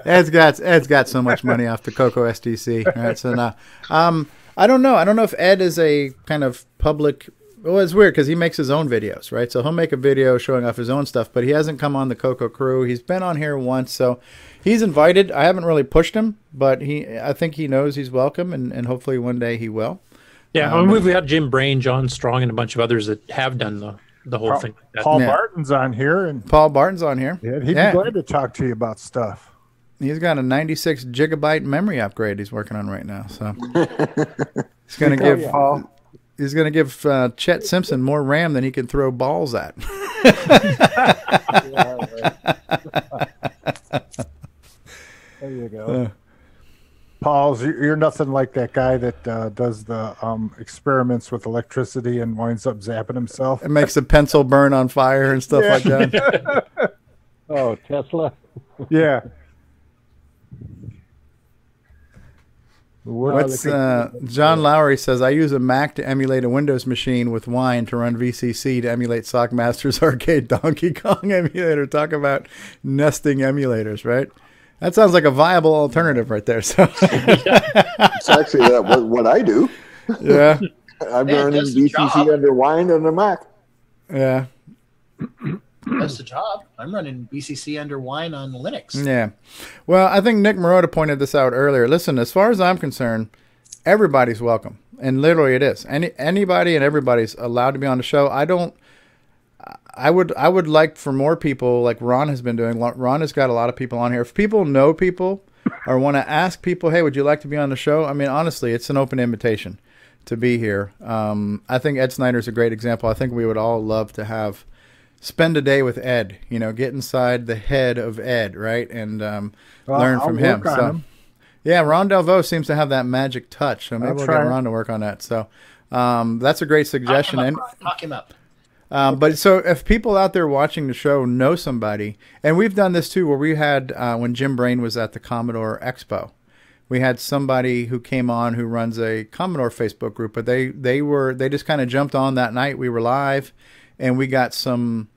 Ed's got so much money off the CoCo SDC. Right? So now, I don't know. I don't know if Ed is a kind of public. Well, it's weird because he makes his own videos, right? So he'll make a video showing off his own stuff, but he hasn't come on the CoCo crew. He's been on here once, so he's invited. I haven't really pushed him, but I think he knows he's welcome, and hopefully one day he will. Yeah, I mean, we've got Jim Brain, John Strong, and a bunch of others that have done the whole thing. Like that. Paul Barton's on here. Paul Barton's on here. Yeah, he'd be glad to talk to you about stuff. He's got a 96 gigabyte memory upgrade he's working on right now. So he's going to give Chet Simpson more RAM than he can throw balls at. There you go. Paul's, you're nothing like that guy that does the experiments with electricity and winds up zapping himself. It makes a pencil burn on fire and stuff like that. Oh, Tesla. Yeah. John Laury says, I use a Mac to emulate a Windows machine with Wine to run VCC to emulate Sockmaster's Arcade Donkey Kong emulator. Talk about nesting emulators, right? That sounds like a viable alternative right there. So it's actually what I do. Yeah. I'm running VCC under Wine on the Mac. Yeah. That's the job. I'm running VCC under Wine on Linux. Yeah. Well, I think Nick Marotta pointed this out earlier. Listen, as far as I'm concerned, everybody's welcome. And literally it is. Anybody and everybody's allowed to be on the show. I would like for more people, like Ron has been doing. Ron has got a lot of people on here. If people know people or want to ask people, hey, would you like to be on the show? I mean, honestly, it's an open invitation to be here. I think Ed Snyder's a great example. I think we would all love to spend a day with Ed, get inside the head of Ed, right? And learn from him. So, yeah, Ron Delvaux seems to have that magic touch. So maybe we'll get Ron to work on that. So that's a great suggestion. Talk him up. But so if people out there watching the show know somebody, and we've done this too, where we had, when Jim Brain was at the Commodore Expo, we had somebody who came on who runs a Commodore Facebook group, but they just kind of jumped on that night. We were live, and we got some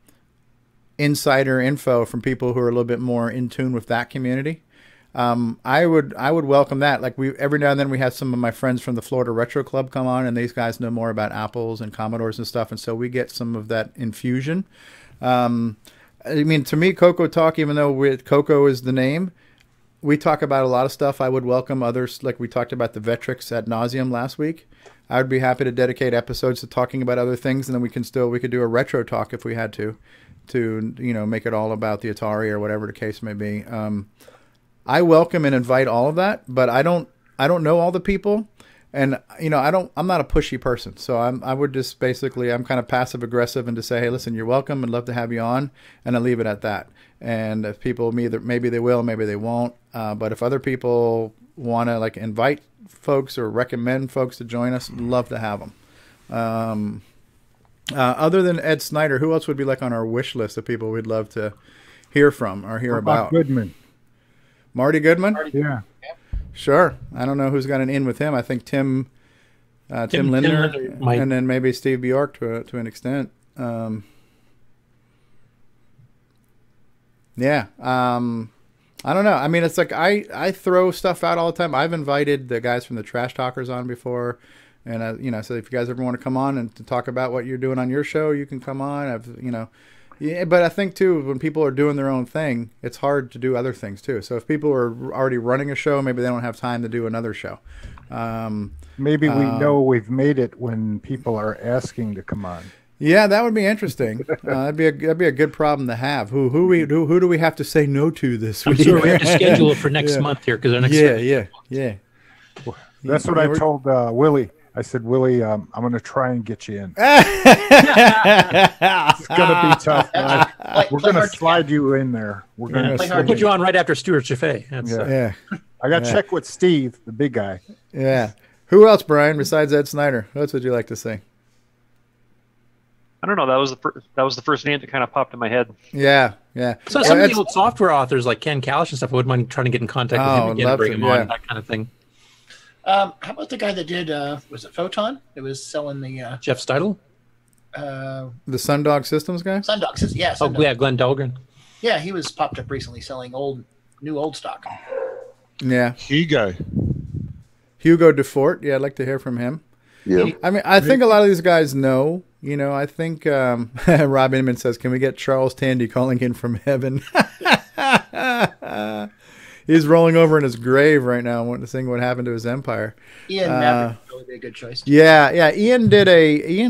insider info from people who are a little bit more in tune with that community. I would welcome that. Like every now and then we have some of my friends from the Florida Retro Club come on, and these guys know more about Apples and Commodores and stuff, and so we get some of that infusion. I mean, to me, CoCoTALK, even though CoCo is the name, we talk about a lot of stuff. I would welcome others, like we talked about the Vectrix ad nauseum last week. I would be happy to dedicate episodes to talking about other things, and then we could do a retro talk if we had to make it all about the Atari or whatever the case may be. I welcome and invite all of that, but I don't know all the people, and I'm not a pushy person, so I would just basically, I'm kind of passive aggressive and just say, hey, listen, you're welcome and love to have you on, and I leave it at that. And if people maybe they will, maybe they won't, but if other people want to invite folks or recommend folks to join us, love to have them. Other than Ed Snyder, who else would be on our wish list of people we'd love to hear from or hear about? Goodman. Marty Goodman? Yeah. Sure. I don't know who's got an in with him. I think Tim Lindner, and then maybe Steve Bjork to an extent. Yeah. I don't know. I mean, it's I throw stuff out all the time. I've invited the guys from the Trash Talkers on before, and I said, if you guys ever want to come on and to talk about what you're doing on your show, you can come on. Yeah, but I think too, when people are doing their own thing, it's hard to do other things too. So if people are already running a show, maybe they don't have time to do another show. Maybe we know we've made it when people are asking to come on. Yeah, that would be interesting. That'd be a good problem to have. Who do we have to say no to this week? I'm sure we have to schedule it for next month here because our next yeah. That's what I told Willie. I said, Willie, I'm going to try and get you in. It's going to be tough. We're going to slide you in there. We're going to put you on right after Stuart Chifiet. Yeah. I got to check with Steve, the big guy. Yeah. Who else, Brian, besides Ed Snyder? Who else would you like to say? I don't know. That was the first name that kind of popped in my head. Yeah. So some of the old software authors like Ken Kalish and stuff, I wouldn't mind trying to get in contact with him again and bring him on, that kind of thing. How about the guy that did, was it Photon? It was selling the... Jeff Steidel? The Sundog Systems guy? Sundog Systems, yeah. Sundog. Oh, yeah, Glenn Dahlgren. Yeah, he was popped up recently selling new old stock. Yeah. Hugo Dufort. Yeah, I'd like to hear from him. Yeah. I mean, I think a lot of these guys know. I think Rob Inman says, can we get Charles Tandy calling in from heaven? He's rolling over in his grave right now, wanting to sing what happened to his empire. Ian Maverick would really be a good choice. Yeah. Ian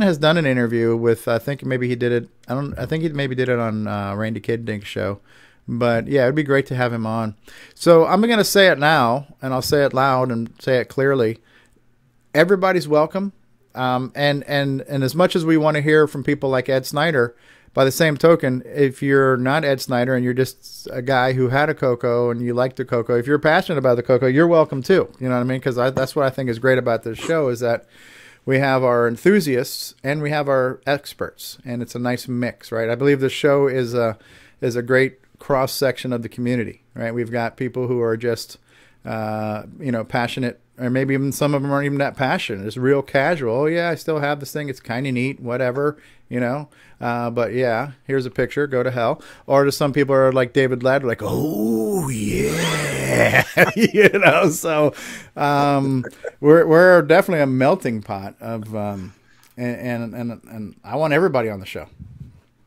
has done an interview with, I think maybe he did it. I think he maybe did it on Randy Kiddink's show. But yeah, it'd be great to have him on. So I'm going to say it now, and I'll say it loud and say it clearly. Everybody's welcome. And as much as we want to hear from people like Ed Snyder, by the same token, if you're not Ed Snyder and you're just a guy who had a CoCo and you like the CoCo, if you're passionate about the CoCo, you're welcome too. You know what I mean? Because that's what I think is great about this show is that we have our enthusiasts and we have our experts, and it's a nice mix, right? I believe the show is a great cross section of the community, right? We've got people who are just passionate, or maybe even some of them aren't even that passionate. It's real casual. Oh yeah, I still have this thing. It's kind of neat, whatever, but yeah, here's a picture, go to hell. Or to some people are like David Ladd, like, oh yeah, so we're definitely a melting pot of and I want everybody on the show.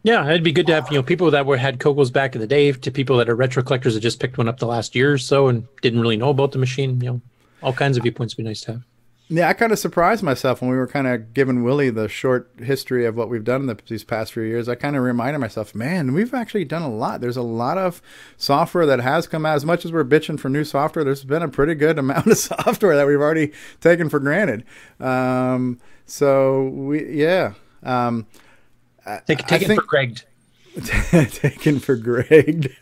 Yeah, it'd be good to have people that had CoCos back in the day to people that are retro collectors that just picked one up the last year or so and didn't really know about the machine. All kinds of viewpoints would be nice to have. Yeah, I kind of surprised myself when we were kind of giving Willie the short history of what we've done in these past few years. I kind of reminded myself, man, we've actually done a lot. There's a lot of software that has come out. As much as we're bitching for new software, there's been a pretty good amount of software that we've already taken for granted. Taken for Greg. Taken for Greg.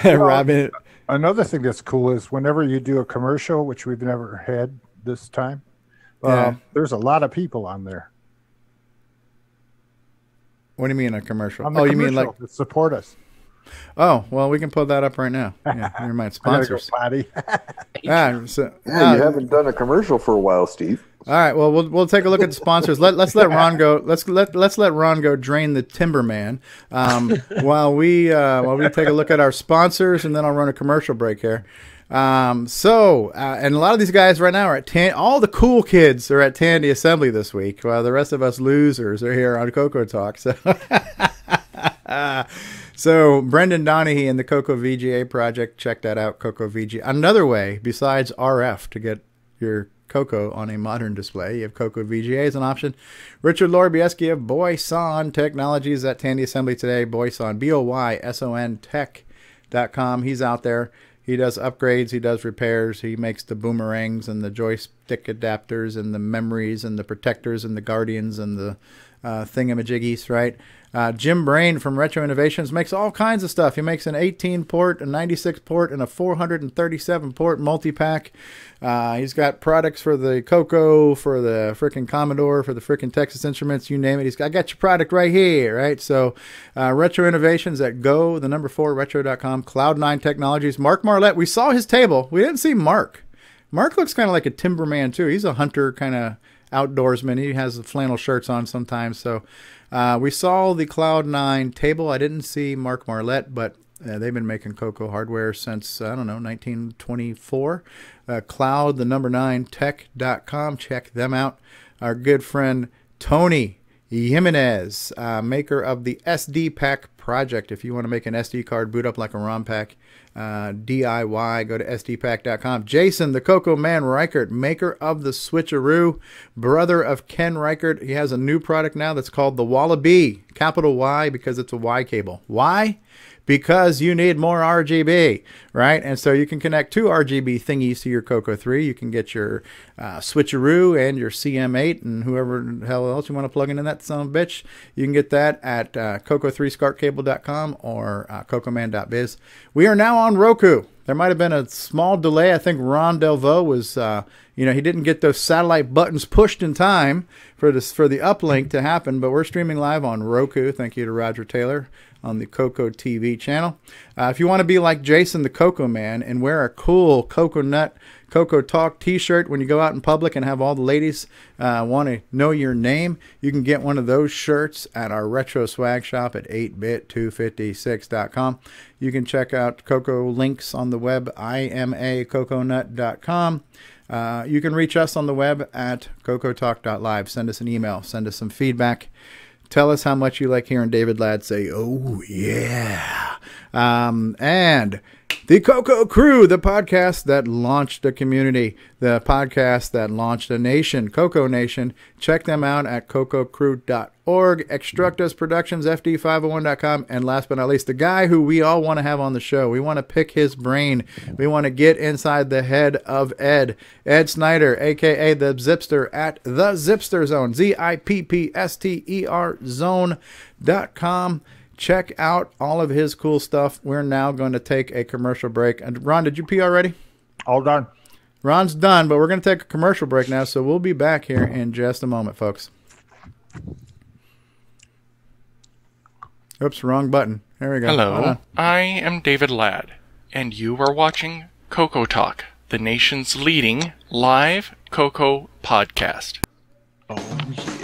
Robin. Another thing that's cool is whenever you do a commercial, which we've never had this time, there's a lot of people on there. What do you mean a commercial? You mean like to support us? Oh, well, we can pull that up right now. Yeah, never mind. Sponsors. I you haven't done a commercial for a while, Steve. All right. Well, we'll take a look at the sponsors. Let's let Ron go. Let's let Ron go drain the Timberman while we take a look at our sponsors, and then I'll run a commercial break here. And a lot of these guys right now are at all the cool kids are at Tandy Assembly this week, while the rest of us losers are here on CoCoTALK. So Brendan Donahue and the CoCo VGA project, check that out. CoCo VGA. Another way besides RF to get your CoCo on a modern display, you have CoCo VGA as an option. Richard Lorbieski of Boyson Technologies at Tandy Assembly today. Boyson, BOYSON Tech.com. He's out there. He does upgrades. He does repairs. He makes the boomerangs and the joystick adapters and the memories and the protectors and the guardians and the thingamajiggies, right? Jim Brain from Retro Innovations makes all kinds of stuff. He makes an 18-port, a 96-port, and a 437-port multi-pack. He's got products for the CoCo, for the frickin' Commodore, for the frickin' Texas Instruments, you name it. I got your product right here, right? So Retro Innovations at retro.com. Cloud9 Technologies. Mark Marlette, we saw his table. We didn't see Mark. Mark looks kind of like a timberman, too. He's a hunter kind of outdoorsman. He has the flannel shirts on sometimes. So we saw the Cloud9 table. I didn't see Mark Marlette, but they've been making CoCo hardware since, 1924. Cloud9tech.com. Check them out. Our good friend Tony Jimenez, maker of the SD Pack project. If you want to make an SD card, boot up like a ROM pack, DIY, go to sdpack.com. Jason, the CoCo Man Reighard, maker of the switch-a-roo, brother of Ken Reighard. He has a new product now that's called the Wallaby, capital Y because it's a Y cable. Why? Because you need more RGB, right? And so you can connect two RGB thingies to your CoCo 3. You can get your switch-a-roo and your CM8 and whoever the hell else you want to plug into that son of a bitch. You can get that at CoCo3ScartCable.com or CoComan.biz. We are now on Roku. There might have been a small delay. I think Ron Delvaux was, he didn't get those satellite buttons pushed in time for the uplink to happen, but we're streaming live on Roku. Thank you to Roger Taylor on the CoCo TV channel. If you want to be like Jason the CoCo Man and wear a cool CoCoTALK t-shirt when you go out in public and have all the ladies want to know your name, you can get one of those shirts at our retro swag shop at 8bit256.com. You can check out CoCo links on the web, imacoconut.com. You can reach us on the web at cocotalk.live. Send us an email. Send us some feedback. Tell us how much you like hearing David Ladd say, oh, yeah. And the CoCo Crew, the podcast that launched a community, the podcast that launched a nation, CoCo Nation. Check them out at cococrew.org, Extructus Productions, FD501.com, and last but not least, the guy who we all want to have on the show. We want to pick his brain. We want to get inside the head of Ed Snyder, a.k.a. the Zipster at the Zipster Zone, ZIPPSTER Zone.com. Check out all of his cool stuff. We're now going to take a commercial break. And Ron, did you pee already? All done. Ron's done, but we're going to take a commercial break now, so we'll be back here in just a moment, folks. Oops, wrong button. There we go. Hello, I am David Ladd, and you are watching CoCoTALK, the nation's leading live CoCo podcast. Oh, yeah.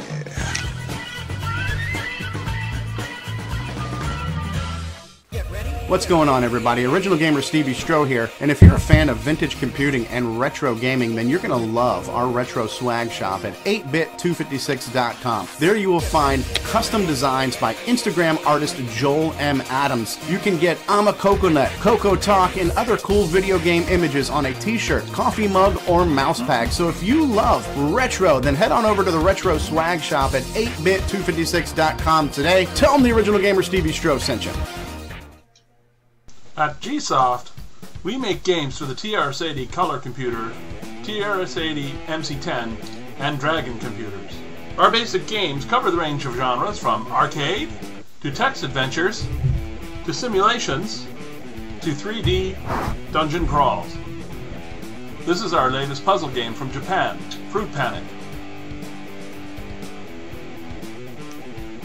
What's going on, everybody? Original Gamer Stevie Stroh here, and if you're a fan of vintage computing and retro gaming, then you're going to love our retro swag shop at 8bit256.com. There you will find custom designs by Instagram artist Joel M. Adams. You can get I'm a Coconut, CoCoTALK, and other cool video game images on a t-shirt, coffee mug, or mouse pad. So if you love retro, then head on over to the retro swag shop at 8bit256.com today. Tell them the Original Gamer Stevie Stroh sent you. At Gsoft, we make games for the TRS-80 color computer, TRS-80 MC10, and Dragon computers. Our basic games cover the range of genres from arcade, to text adventures, to simulations, to 3D dungeon crawls. This is our latest puzzle game from Japan, Fruit Panic.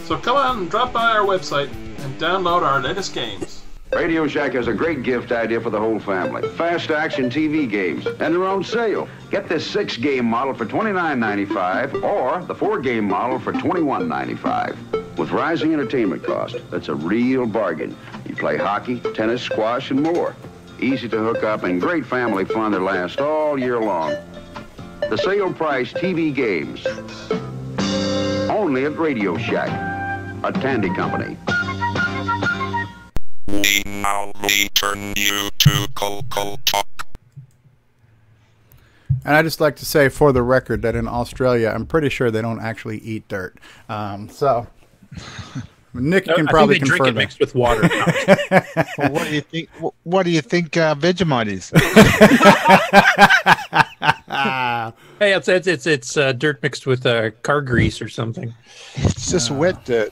So come on and drop by our website and download our latest games. Radio Shack has a great gift idea for the whole family. Fast action TV games, and they're on sale. Get this 6-game model for $29.95 or the 4-game model for $21.95. With rising entertainment cost, that's a real bargain. You play hockey, tennis, squash, and more. Easy to hook up and great family fun that lasts all year long. The sale price TV games. Only at Radio Shack, a Tandy company. now return you to CoCoTALK. And I just like to say, for the record, that in Australia, I'm pretty sure they don't actually eat dirt. So Nick can probably confirm drink it mixed with water. Well, what do you think? What do you think Vegemite is? Hey, it's dirt mixed with car grease or something. It's just wet dirt.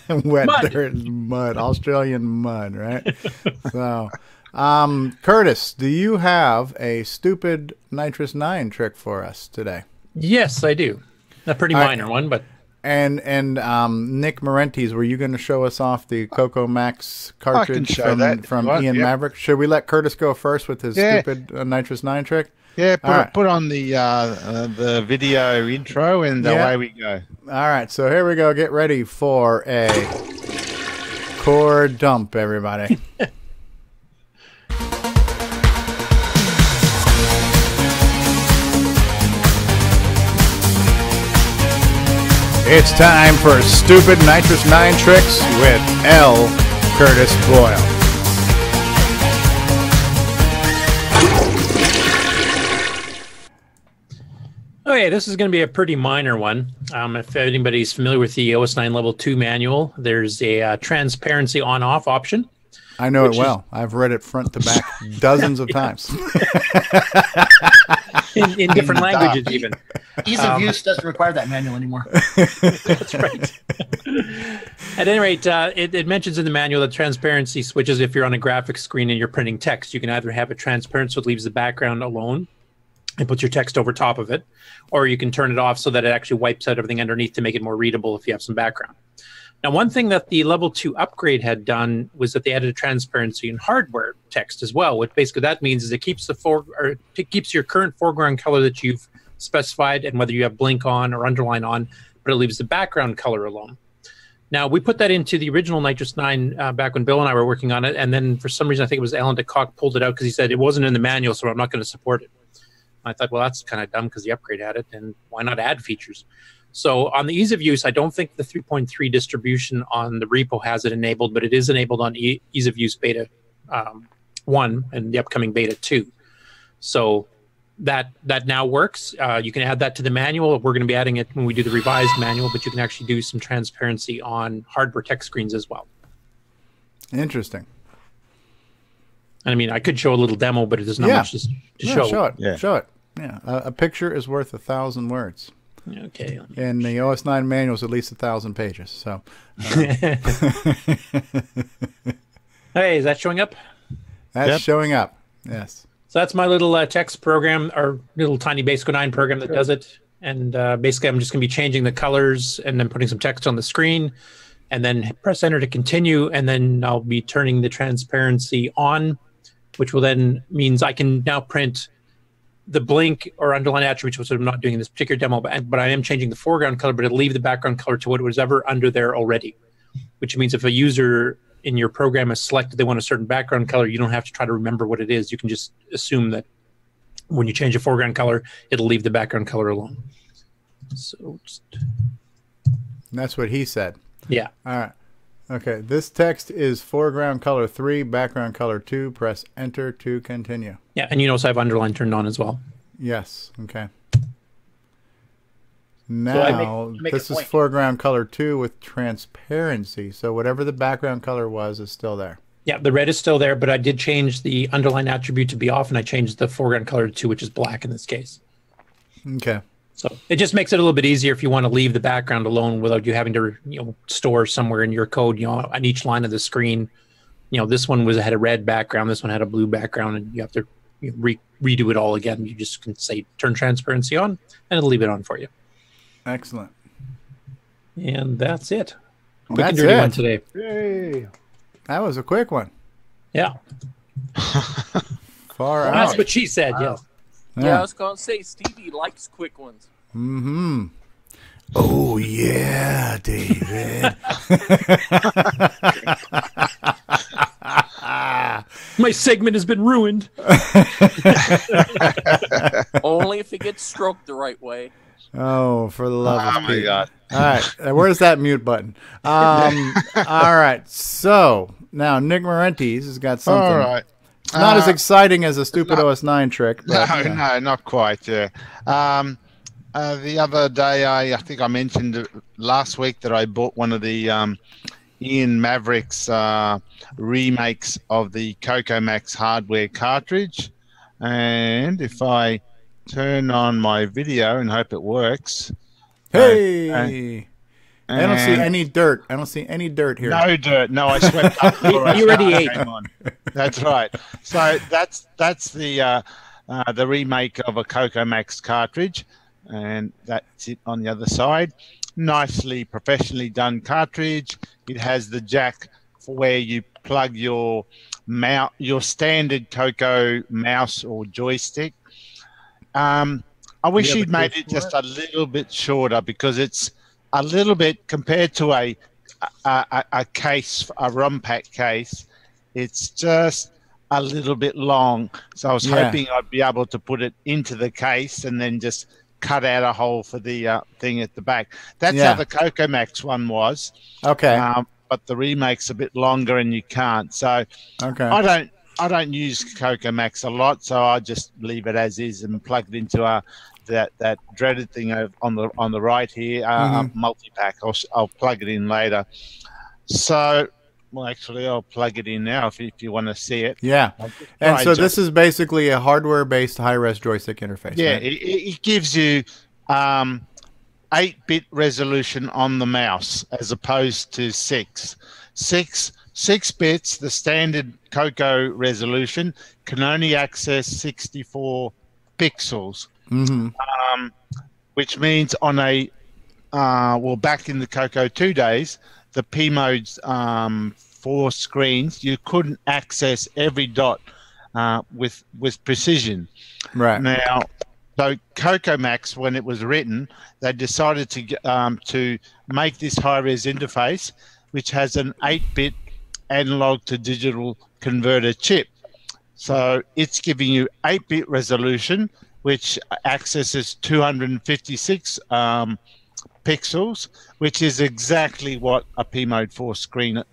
Wet dirt and mud, Australian mud, right? So, Curtis, do you have a stupid Nitrous 9 trick for us today? Yes, I do. A pretty minor one, but. And Nick Marentes, were you going to show us off the CoCo Max cartridge from Ian Maverick? Should we let Curtis go first with his stupid Nitrous 9 trick? Yeah, put on the video intro, and away we go. All right, so here we go. Get ready for a core dump, everybody. It's time for Stupid Nitrous 9 Tricks with L. Curtis Boyle. Okay, this is going to be a pretty minor one. If anybody's familiar with the OS9 Level 2 manual, there's a transparency on-off option. I know it well. I've read it front to back dozens of times. in different languages, even. Ease of use doesn't require that manual anymore. That's right. At any rate, it mentions in the manual that transparency switches if you're on a graphics screen and you're printing text. You can either have it transparent so it leaves the background alone and puts your text over top of it, or you can turn it off so that it actually wipes out everything underneath to make it more readable if you have some background. Now, one thing that the Level 2 upgrade had done was that they added a transparency in hardware text as well. What basically that means is it keeps it keeps your current foreground color that you've specified, and whether you have blink on or underline on, but it leaves the background color alone. Now, we put that into the original Nitrous 9 back when Bill and I were working on it, and then for some reason I think it was Alan DeCock pulled it out because he said it wasn't in the manual, so I'm not going to support it. I thought, well, that's kind of dumb because the upgrade had it, and why not add features? So on the ease of use, I don't think the 3.3 distribution on the repo has it enabled, but it is enabled on ease of use beta 1 and the upcoming beta 2. So that now works. You can add that to the manual. We're going to be adding it when we do the revised manual, but you can actually do some transparency on hardware text screens as well. Interesting. I mean, I could show a little demo, but there's not much to show. Show it. Yeah. Show it. Yeah, a picture is worth 1,000 words. Okay. And the OS9 manual is at least 1,000 pages. So, hey, is that showing up? That's showing up. Yes. So that's my little text program, our little tiny Basic 09 program that does it. And basically, I'm just going to be changing the colors and then putting some text on the screen, and then press enter to continue. And then I'll be turning the transparency on, which will then means I can now print the blink or underline attributes, which I'm not doing in this particular demo, but I am changing the foreground color, but it'll leave the background color to what was ever under there already, which means if a user in your program has selected they want a certain background color, you don't have to try to remember what it is. You can just assume that when you change the foreground color, it'll leave the background color alone. So that's what he said. Yeah. All right. Okay, this text is foreground color 3, background color 2. Press enter to continue. Yeah, and you notice I have underline turned on as well. Yes, okay. Now, this is foreground color 2 with transparency. So whatever the background color was is still there. Yeah, the red is still there, but I did change the underline attribute to be off, and I changed the foreground color to 2, which is black in this case. Okay. So it just makes it a little bit easier if you want to leave the background alone without you having to, store somewhere in your code, on each line of the screen. This one had a red background, this one had a blue background, and you have to redo it all again. You just can say turn transparency on, and it'll leave it on for you. Excellent. And that's it. Quick That's and dirty it. one today. Yay. That was a quick one. Yeah. Far out. That's what she said, Wow. yes. Yeah, I was going to say, Stevie likes quick ones. Mm-hmm. Oh, yeah, David. My segment has been ruined. Only if it gets stroked the right way. Oh, for the love of Oh, my Pete. God. All right. Where's that mute button? All right. So now Nick Marentes has got something. All right. It's not as exciting as a stupid OS9 trick. But, No, not quite. Yeah. The other day, I think I mentioned last week that I bought one of the Ian Maverick's remakes of the CoCoMax hardware cartridge. And if I turn on my video and hope it works. Hey! I don't see any dirt. I don't see any dirt here. No dirt. No, I swept up. You already ate. That's right. So that's the remake of a CoCoMax cartridge, and that's it on the other side. Nicely, professionally done cartridge. It has the jack for where you plug your standard CoCo mouse or joystick. I wish he'd made it just a little bit shorter, because it's a little bit, compared to a case, a ROM pack case, it's just a little bit long. So I was hoping I'd be able to put it into the case and then just cut out a hole for the thing at the back. That's how the CoCoMax one was. Okay. But the remake's a bit longer and you can't. So I don't use CoCoMax a lot, so I just leave it as is and plug it into that dreaded thing on the right here, multi-pack. I'll plug it in later. So, well, actually, I'll plug it in now if you want to see it. Yeah. And so this is basically a hardware-based high-res joystick interface. Yeah, right? it gives you 8-bit resolution on the mouse as opposed to 6. 6 bits, the standard CoCo resolution, can only access 64 pixels. Which means on back in the CoCo 2 days, the P mode's 4 screens, you couldn't access every dot with precision. Right. Now, so CoCoMax, when it was written, they decided to make this high-res interface, which has an 8-bit analog to digital converter chip. So it's giving you 8-bit resolution, which accesses 256 pixels, which is exactly what a P Mode 4 screen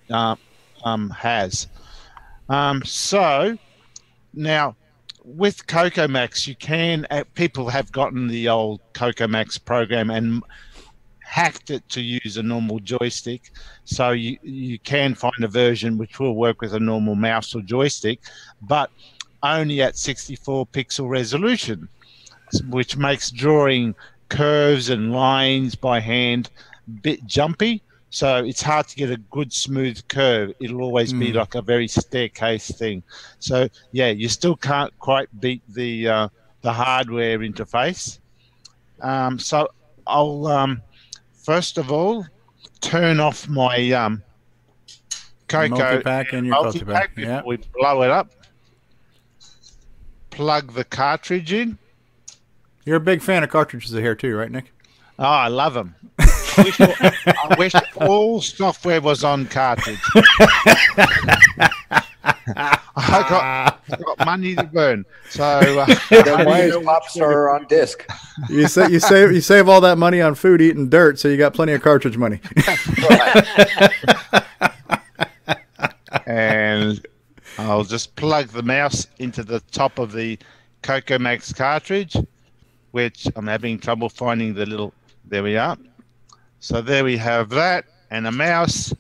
has. So now with CoCoMax, you can people have gotten the old CoCoMax program and hacked it to use a normal joystick, so you can find a version which will work with a normal mouse or joystick, but only at 64 pixel resolution, which makes drawing curves and lines by hand a bit jumpy. So it's hard to get a good smooth curve. It'll always be like a very staircase thing. So yeah, you still can't quite beat the hardware interface. So I'll first of all turn off my CoCo multi-pack and your multi-pack before we blow it up. Plug the cartridge in. You're a big fan of cartridges here too, right, Nick? Oh, I love them. I wish all software was on cartridge. I got money to burn. So then why is Popstar on disc? You save all that money on food, eating dirt, so you got plenty of cartridge money. And I'll just plug the mouse into the top of the CoCoMax cartridge, which I'm having trouble finding the little. There we are. So there we have that, and a mouse.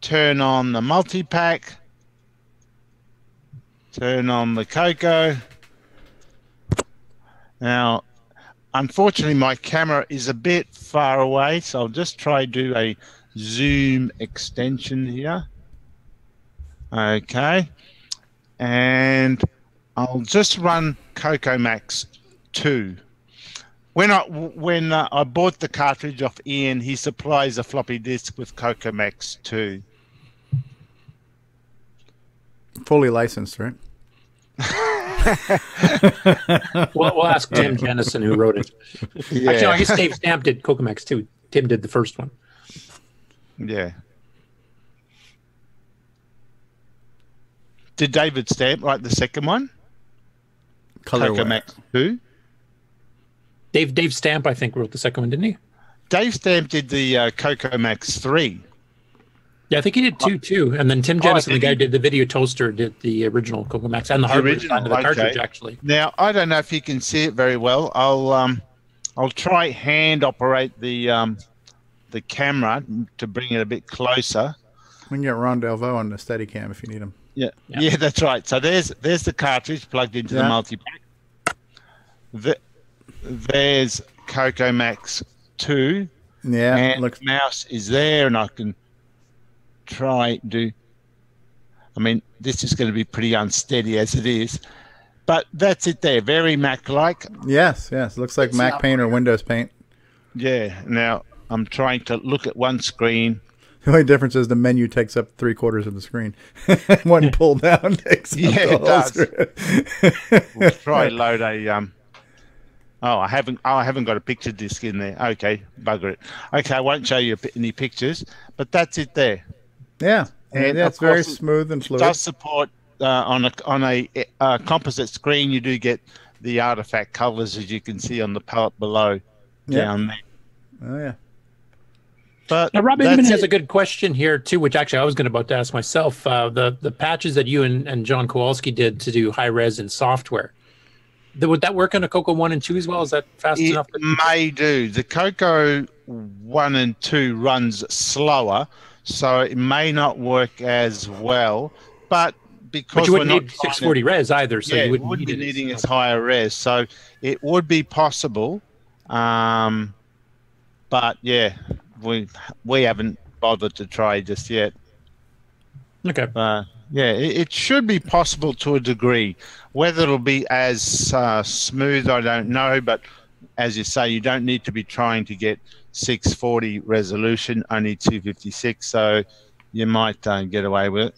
Turn on the multi-pack. Turn on the CoCo. Now, unfortunately, my camera is a bit far away, so I'll just try to do a zoom extension here. Okay. And I'll just run CoCoMax 2. When I bought the cartridge off Ian, he supplies a floppy disk with CoCoMax 2. Fully licensed, right? We'll ask Tim Jennison who wrote it. Yeah. Actually, I guess Dave Stamp did CoCoMax too. Tim did the first one. Yeah. Did David Stamp write the second one? Colorway. CoCoMax 2? Dave Stamp, I think, wrote the second one, didn't he? Dave Stamp did the CoCoMax 3. Yeah, I think he did 2 too. And then Tim Jennison, the guy who did the video toaster, did the original CoCoMax and the hardware design of the cartridge, actually. Now, I don't know if you can see it very well. I'll try hand operate the camera to bring it a bit closer. We can get Ron Delvaux on the Steadicam if you need him. Yeah, that's right. So there's the cartridge plugged into the multi-pack. There's CoCoMax 2. Yeah, and the mouse is there, and I can try do. I mean, this is going to be pretty unsteady as it is, but that's it there. Very Mac-like. Yes. Looks like Mac Paint or Windows Paint. Yeah. Now I'm trying to look at one screen. The only difference is the menu takes up 3/4 of the screen. One pull down takes up it does. screen. We'll try load a I haven't got a picture disc in there. Okay, bugger it. Okay, I won't show you any pictures, but that's it there. Yeah, and it's very smooth and fluid. It does support on a composite screen. You do get the artifact colors, as you can see on the palette below down there. Oh yeah. But now, Rob Inman has a good question here too, which actually I was about to ask myself. The patches that you and John Kowalski did to do high res in software, would that work on a CoCo 1 and 2 as well? Is that fast enough? It may do. The CoCo 1 and 2 runs slower, so it may not work as well. But because you wouldn't need 640 res either, so you wouldn't be needing its higher res, so it would be possible. But yeah, we haven't bothered to try just yet. Okay. Yeah, it should be possible to a degree. Whether it'll be as smooth, I don't know. But as you say, you don't need to be trying to get 640 resolution, only 256. So you might get away with it.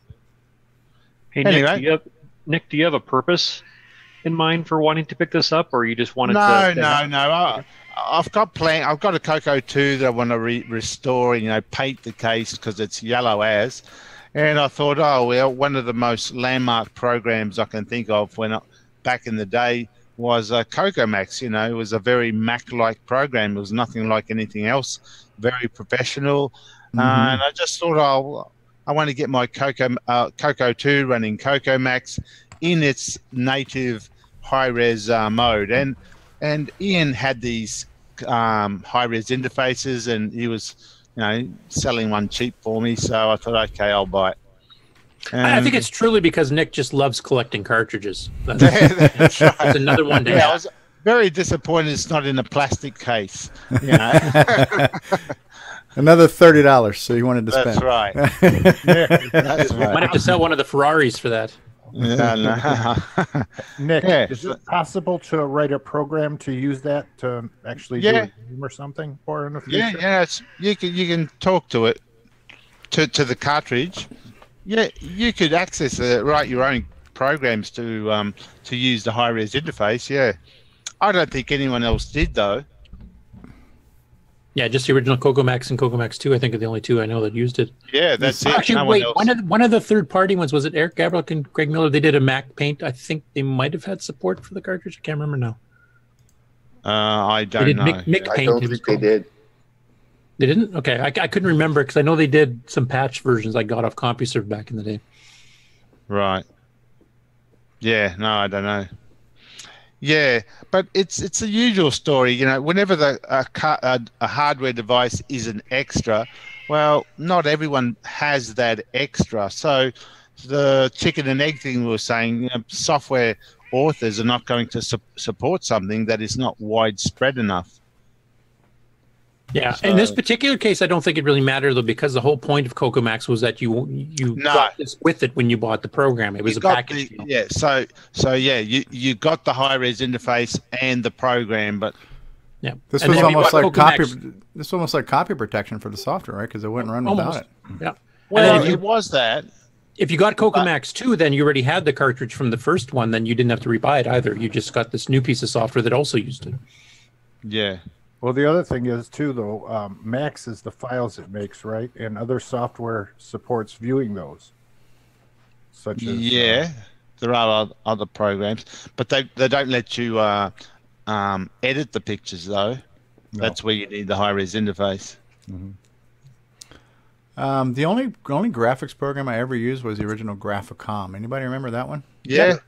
Hey, anyway. Nick, do you have a purpose in mind for wanting to pick this up, or you just wanted to? No. I've got I've got a CoCo 2 that I want to restore and paint the case because it's yellow as. And I thought, oh well, one of the most landmark programs I can think of back in the day was CoCoMax. It was a very Mac-like program. It was nothing like anything else. Very professional. And I just thought, I want to get my CoCo 2 running CoCoMax in its native high-res mode. And Ian had these high-res interfaces, and he was, selling one cheap for me. So I thought, okay, I'll buy it. I think it's truly because Nick just loves collecting cartridges. That's another one to have. I was very disappointed it's not in a plastic case. Another $30, so you wanted to spend. That's right. That's right. Might have to sell one of the Ferraris for that. Nick, is it possible to write a program to use that to actually do a game or something for in the future? Yeah, you can talk to it, to the cartridge. Yeah, you could access it, write your own programs to use the high-res interface. Yeah, I don't think anyone else did though. Yeah, just the original CoCoMax and CoCoMax 2, I think, are the only two I know that used it. Yeah, that's it. Actually, one of the third-party ones, was it Eric Gabriel and Greg Miller? They did a Mac Paint. I think they might have had support for the cartridge. I can't remember now. I don't know. Mick Paint. I don't think they did. They didn't? Okay, I couldn't remember because I know they did some patch versions I got off CompuServe back in the day. Right. Yeah, no, I don't know. Yeah, but it's a usual story, whenever a hardware device is an extra, well, not everyone has that extra. So the chicken and egg thing we were saying, software authors are not going to support something that is not widespread enough. Yeah, so, in this particular case, I don't think it really mattered, though, because the whole point of CoCoMax was that you got this with it when you bought the program. It was a package. You got the high-res interface and the program, but this was almost like copy protection for the software, right? Because it wouldn't run without it. Yeah. Well, it was that. If you got CoCoMax 2, then you already had the cartridge from the first one. Then you didn't have to rebuy it either. You just got this new piece of software that also used it. Yeah. Well, the other thing is, too, though, Max is the files it makes, right? And other software supports viewing those. Such as... there are other programs, but they don't let you edit the pictures though. No. That's where you need the high-res interface. The only graphics program I ever used was the original Graphicom. Anybody remember that one? Yeah.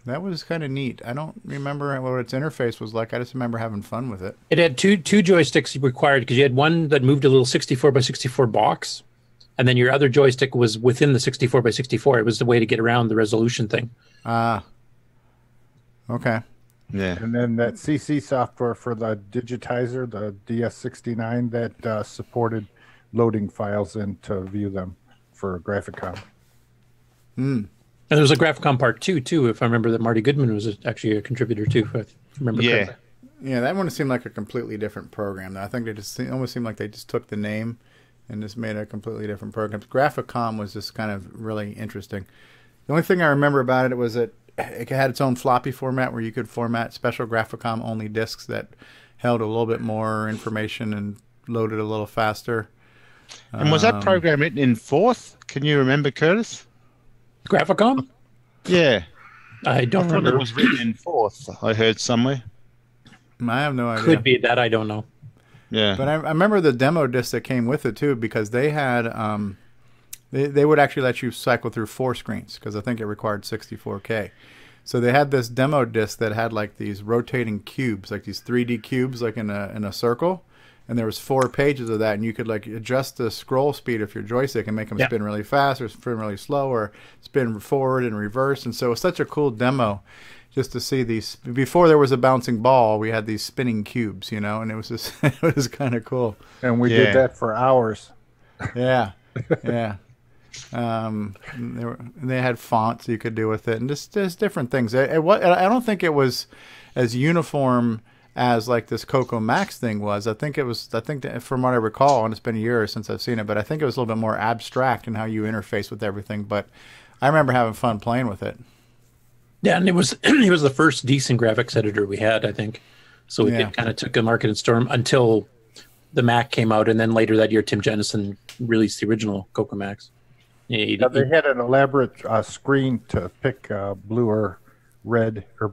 That was kind of neat. I don't remember what its interface was like. I just remember having fun with it. It had two joysticks required because you had one that moved a little 64 by 64 box, and then your other joystick was within the 64 by 64. It was the way to get around the resolution thing. Okay. Yeah. And then that CC software for the digitizer, the DS69, that supported loading files in to view them for Graphicom. And there was a Graphicom Part 2, too, if I remember that Marty Goodman was actually a contributor, too, if I remember correctly. Yeah, that one seemed like a completely different program. I think it almost seemed like they just took the name and just made a completely different program. Graphicom was just kind of really interesting. The only thing I remember about it was that it had its own floppy format where you could format special Graphicom-only discs that held a little bit more information and loaded a little faster. And was that program written in Forth? Can you remember, Curtis? Graphicom? Yeah. I don't remember. It was written in Forth, I heard somewhere. I have no idea. Could be that, I don't know. Yeah. But I remember the demo disc that came with it, too, because they had... They would actually let you cycle through 4 screens because I think it required 64K. So they had this demo disc that had like these rotating cubes, like these 3D cubes, like in a circle, and there was 4 pages of that, and you could like adjust the scroll speed of your joystick and make them spin really fast or spin really slow or spin forward and reverse. And so it was such a cool demo just to see these. Before there was a bouncing ball, we had these spinning cubes, you know, and it was just it was kind of cool. And we did that for hours. Yeah. They had fonts you could do with it, and just different things. I don't think it was as uniform as like this CoCo Max thing was. I think that from what I recall, and it's been a year since I've seen it, but I think it was a little bit more abstract in how you interface with everything. But I remember having fun playing with it. Yeah, and it was the first decent graphics editor we had, I think. So it kind of took a market in storm until the Mac came out, and then later that year, Tim Jennison released the original CoCo Max. They had an elaborate screen to pick blue or red, or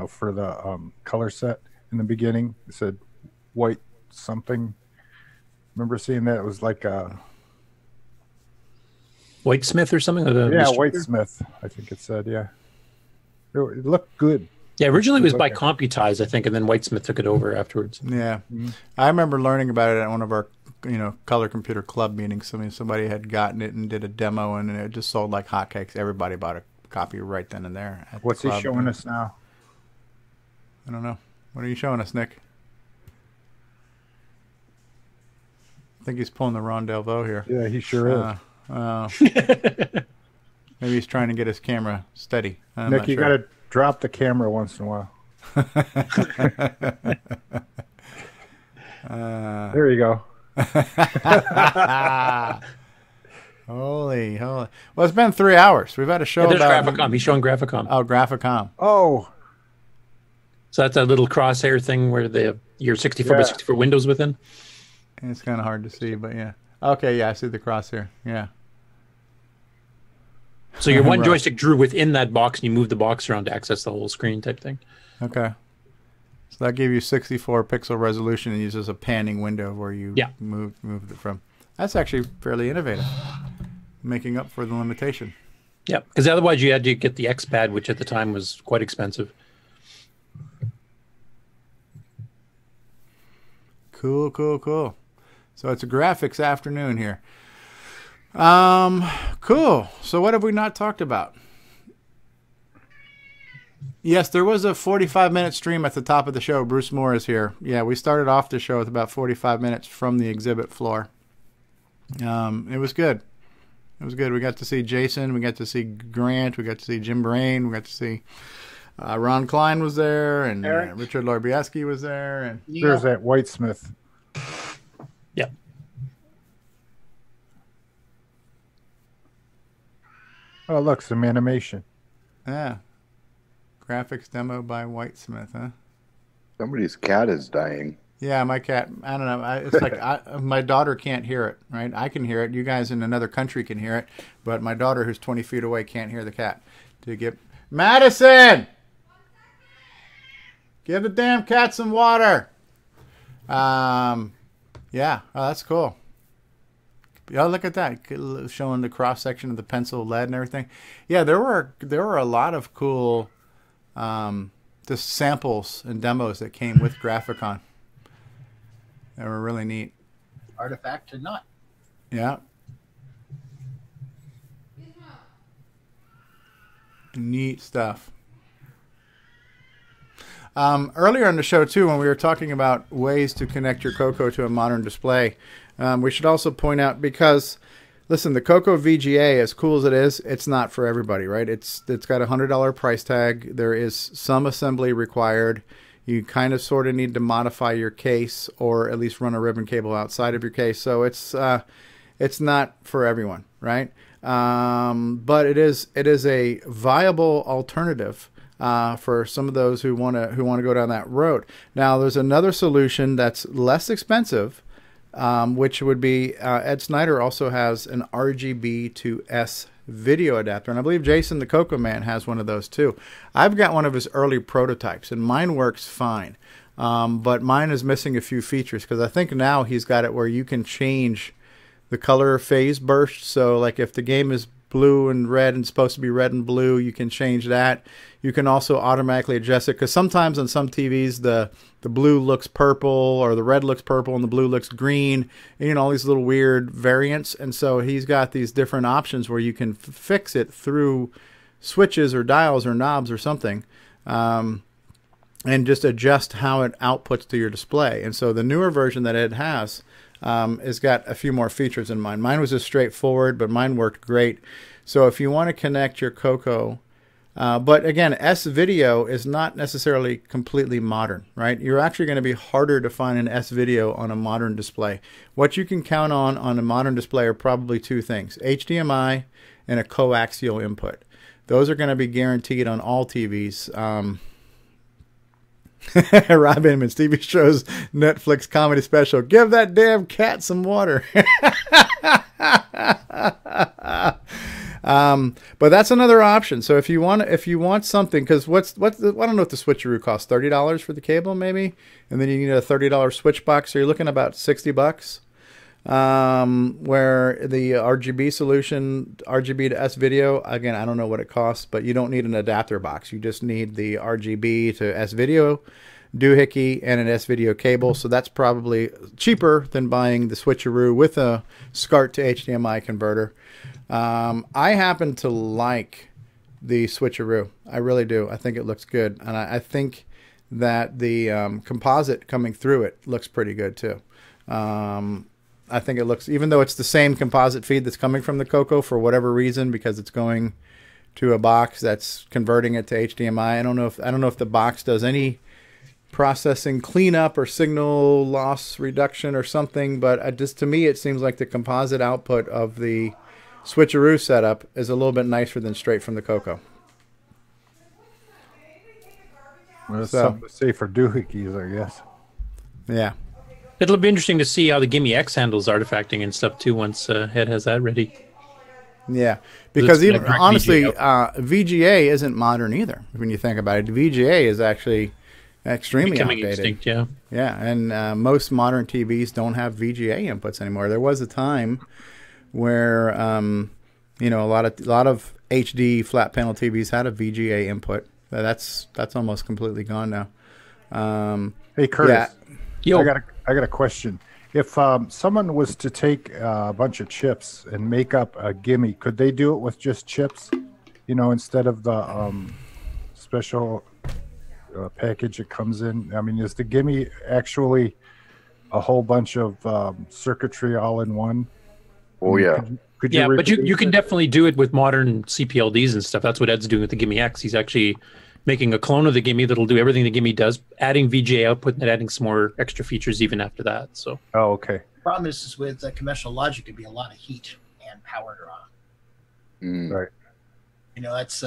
for the color set in the beginning. It said white something. Remember seeing that? It was like a Whitesmith or something. Whitesmith. I think it said. Yeah, it looked good. Yeah, originally it was by Computize, I think, and then Whitesmith took it over afterwards. Yeah, I remember learning about it at one of our color computer club meetings. Somebody had gotten it and did a demo, and it just sold like hotcakes. Everybody bought a copy right then and there. What's he showing us now? I don't know. What are you showing us, Nick? I think he's pulling the Ron Delvaux here. Yeah, he sure is. Maybe he's trying to get his camera steady. Nick, you got to drop the camera once in a while. There you go. Holy. Well, it's been 3 hours. We've had a show about Graphicom. He's showing Graphicom. Oh, Graphicom. Oh. So that's that little crosshair thing where your 64 by 64 windows within? It's kind of hard to see, but yeah. Okay, yeah, I see the crosshair. Yeah. So your one joystick drew within that box, and you moved the box around to access the whole screen type thing. Okay. So that gave you 64 pixel resolution and uses a panning window where you moved it from. That's actually fairly innovative, making up for the limitation. Yeah, because otherwise you had to get the X-Pad, which at the time was quite expensive. Cool. So it's a graphics afternoon here. Cool. So what have we not talked about? Yes, there was a 45-minute stream at the top of the show. Bruce Moore is here. Yeah, we started off the show with about 45 minutes from the exhibit floor. It was good. We got to see Jason. We got to see Grant. We got to see Jim Brain. We got to see Ron Klein was there, and Richard Lorbieski was there. And there's that Whitesmith. Yeah. Oh, look, some animation. Yeah. Graphics demo by Whitesmith, huh? Somebody's cat is dying. Yeah, my cat. I don't know. It's like my daughter can't hear it, right? I can hear it. You guys in another country can hear it, but my daughter, who's 20 feet away, can't hear the cat. To get Madison. Give the damn cat some water. Yeah, oh, that's cool. Oh, look at that, showing the cross section of the pencil lead and everything. Yeah, there were a lot of cool just samples and demos that came with Graphicon. They were really neat. Artifact to not. Yeah. Neat stuff. Earlier in the show, too, when we were talking about ways to connect your CoCo to a modern display, we should also point out, because, listen, the CoCo VGA, as cool as it is, it's not for everybody, right? It's got a $100 price tag. There is some assembly required. You kind of sort of need to modify your case, or at least run a ribbon cable outside of your case. So it's not for everyone, right? But it is a viable alternative for some of those who want to go down that road. Now, there's another solution that's less expensive, which would be Ed Snyder also has an RGB to S video adapter, and I believe Jason the CoCo Man has one of those too. I've got one of his early prototypes, and mine works fine, but mine is missing a few features, because I think now he's got it where you can change the color phase burst. So like if the game is blue and red and supposed to be red and blue, you can change that. You can also automatically adjust it, because sometimes on some TVs the blue looks purple, or the red looks purple and the blue looks green, and, you know, all these little weird variants. And so he's got these different options where you can fix it through switches or dials or knobs or something, and just adjust how it outputs to your display. And so the newer version that it has got a few more features in mine. Mine was just straightforward, but mine worked great. So if you want to connect your CoCo, but again, S-Video is not necessarily completely modern, right? You're actually going to be harder to find an S-Video on a modern display. What you can count on a modern display are probably two things: HDMI and a coaxial input. Those are going to be guaranteed on all TVs. Rob Inman, Stevie Stroh's Netflix comedy special. Give that damn cat some water. But that's another option. So if you want something, because I don't know what the switch-a-roo costs. $30 for the cable, maybe, and then you need a $30 switch box. So you're looking about $60. Where the RGB solution, RGB to S video, again, I don't know what it costs, but you don't need an adapter box. You just need the RGB to S video doohickey and an S video cable. So that's probably cheaper than buying the switch-a-roo with a SCART to HDMI converter. I happen to like the switch-a-roo. I really do. I think it looks good, and I think that the composite coming through it looks pretty good too. I think it looks, even though it's the same composite feed that's coming from the CoCo for whatever reason, because it's going to a box that's converting it to HDMI. I don't know if the box does any processing cleanup or signal loss reduction or something, but to me it seems like the composite output of the switch-a-roo setup is a little bit nicer than straight from the CoCo. Well, that's something to say for doohickeys, I guess. Yeah. It'll be interesting to see how the Gimme X handles artifacting and stuff too once Ed has that ready. Yeah, because even honestly, VGA isn't modern either. When you think about it, VGA is actually extremely outdated. Extinct, yeah. Yeah, and most modern TVs don't have VGA inputs anymore. There was a time where a lot of HD flat panel TVs had a VGA input. That's almost completely gone now. Hey Curtis, Yo. I got a question. If someone was to take a bunch of chips and make up a gimme, could they do it with just chips? You know, instead of the special package it comes in. I mean, is the gimme actually a whole bunch of circuitry all in one? Oh yeah. Could you but you can definitely do it with modern CPLDs and stuff. That's what Ed's doing with the Gimme X. He's actually making a clone of the Gimme that'll do everything the Gimme does, adding VGA output and adding some more extra features even after that. So. Oh, okay. Problem is with conventional logic, it'd be a lot of heat and power draw. Right. You know, that's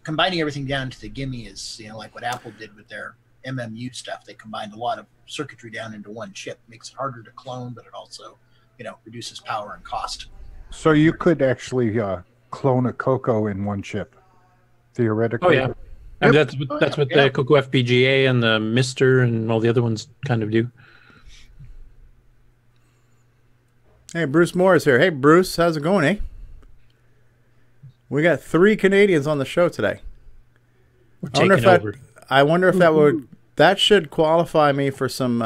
combining everything down to the Gimme is, like what Apple did with their MMU stuff. They combined a lot of circuitry down into one chip. Makes it harder to clone, but it also, reduces power and cost. So you could actually clone a CoCo in one chip, theoretically. Oh And that's what the CoCo FPGA and the Mister and all the other ones kind of do. Hey, Bruce Moore is here. Hey, Bruce, how's it going, eh? We got 3 Canadians on the show today. I wonder if that should qualify me for some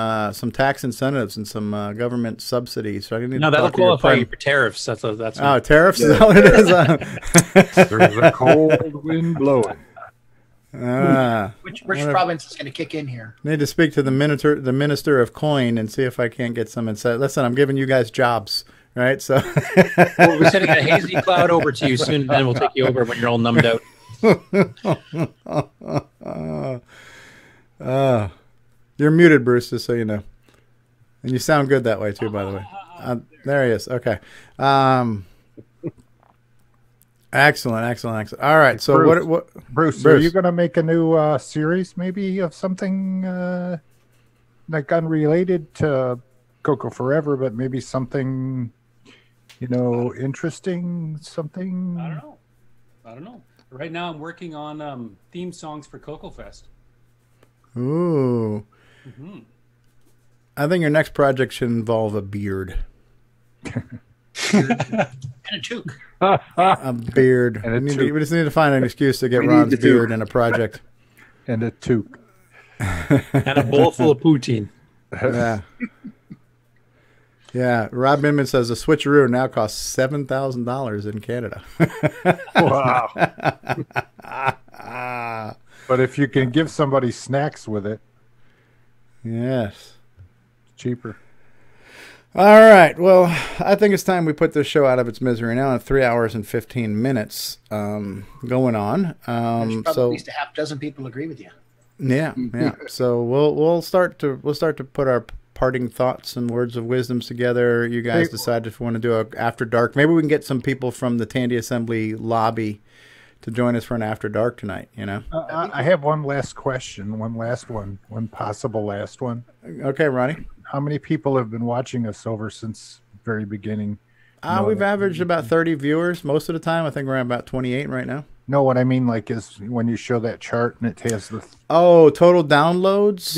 tax incentives and some government subsidies. So I need that'll qualify you for tariffs. That's tariffs. Is that what it is? There's a cold wind blowing. Which province is going to kick in here? Need to speak to the minister of coin and see if I can't get some insight. Listen, I'm giving you guys jobs, right? So we'll be sending a hazy cloud over to you soon, and then we'll take you over when you're all numbed out. You're muted, Bruce, just so you know. And you sound good that way too, by the way. There he is. Okay. Excellent. All right. So Bruce, Bruce, are you going to make a new series, maybe, of something like unrelated to CoCo Forever, but maybe something, interesting? Something? I don't know. Right now, I'm working on theme songs for CoCo Fest. Ooh. Mm-hmm. I think your next project should involve a beard. And a toque. A beard. We just need to find an excuse to get Ron's beard in a project. And a toque. And a bowl full of poutine. Yeah. Yeah. Rob Inman says a switch-a-roo now costs $7,000 in Canada. Wow. But if you can give somebody snacks with it. Yes. It's cheaper. All right. Well, I think it's time we put this show out of its misery now. 3 hours and 15 minutes going on. There's probably at least a half dozen people agree with you. Yeah. So we'll start to put our parting thoughts and words of wisdoms together. You guys decide if you want to do a after dark. Maybe we can get some people from the Tandy Assembly lobby to join us for an after dark tonight. I have one last question. One possible last one. Okay, Ronnie. How many people have been watching us over since the very beginning? We've averaged about 30 viewers most of the time. I think we're at about 28 right now. No, what I mean is when you show that chart and it has the total downloads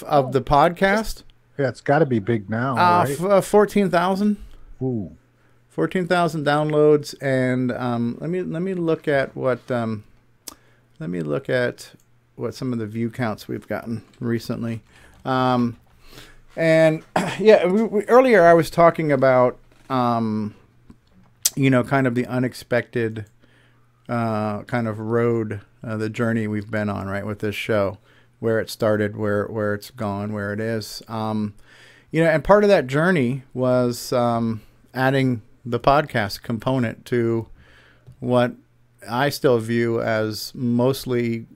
of the podcast. Yeah, it's got to be big now, right? 14,000. Ooh, 14,000 downloads, and let me look at what some of the view counts we've gotten recently. And yeah, earlier I was talking about, kind of the unexpected kind of road, the journey we've been on, right, with this show, where it started, where it's gone, where it is. And part of that journey was adding the podcast component to what I still view as mostly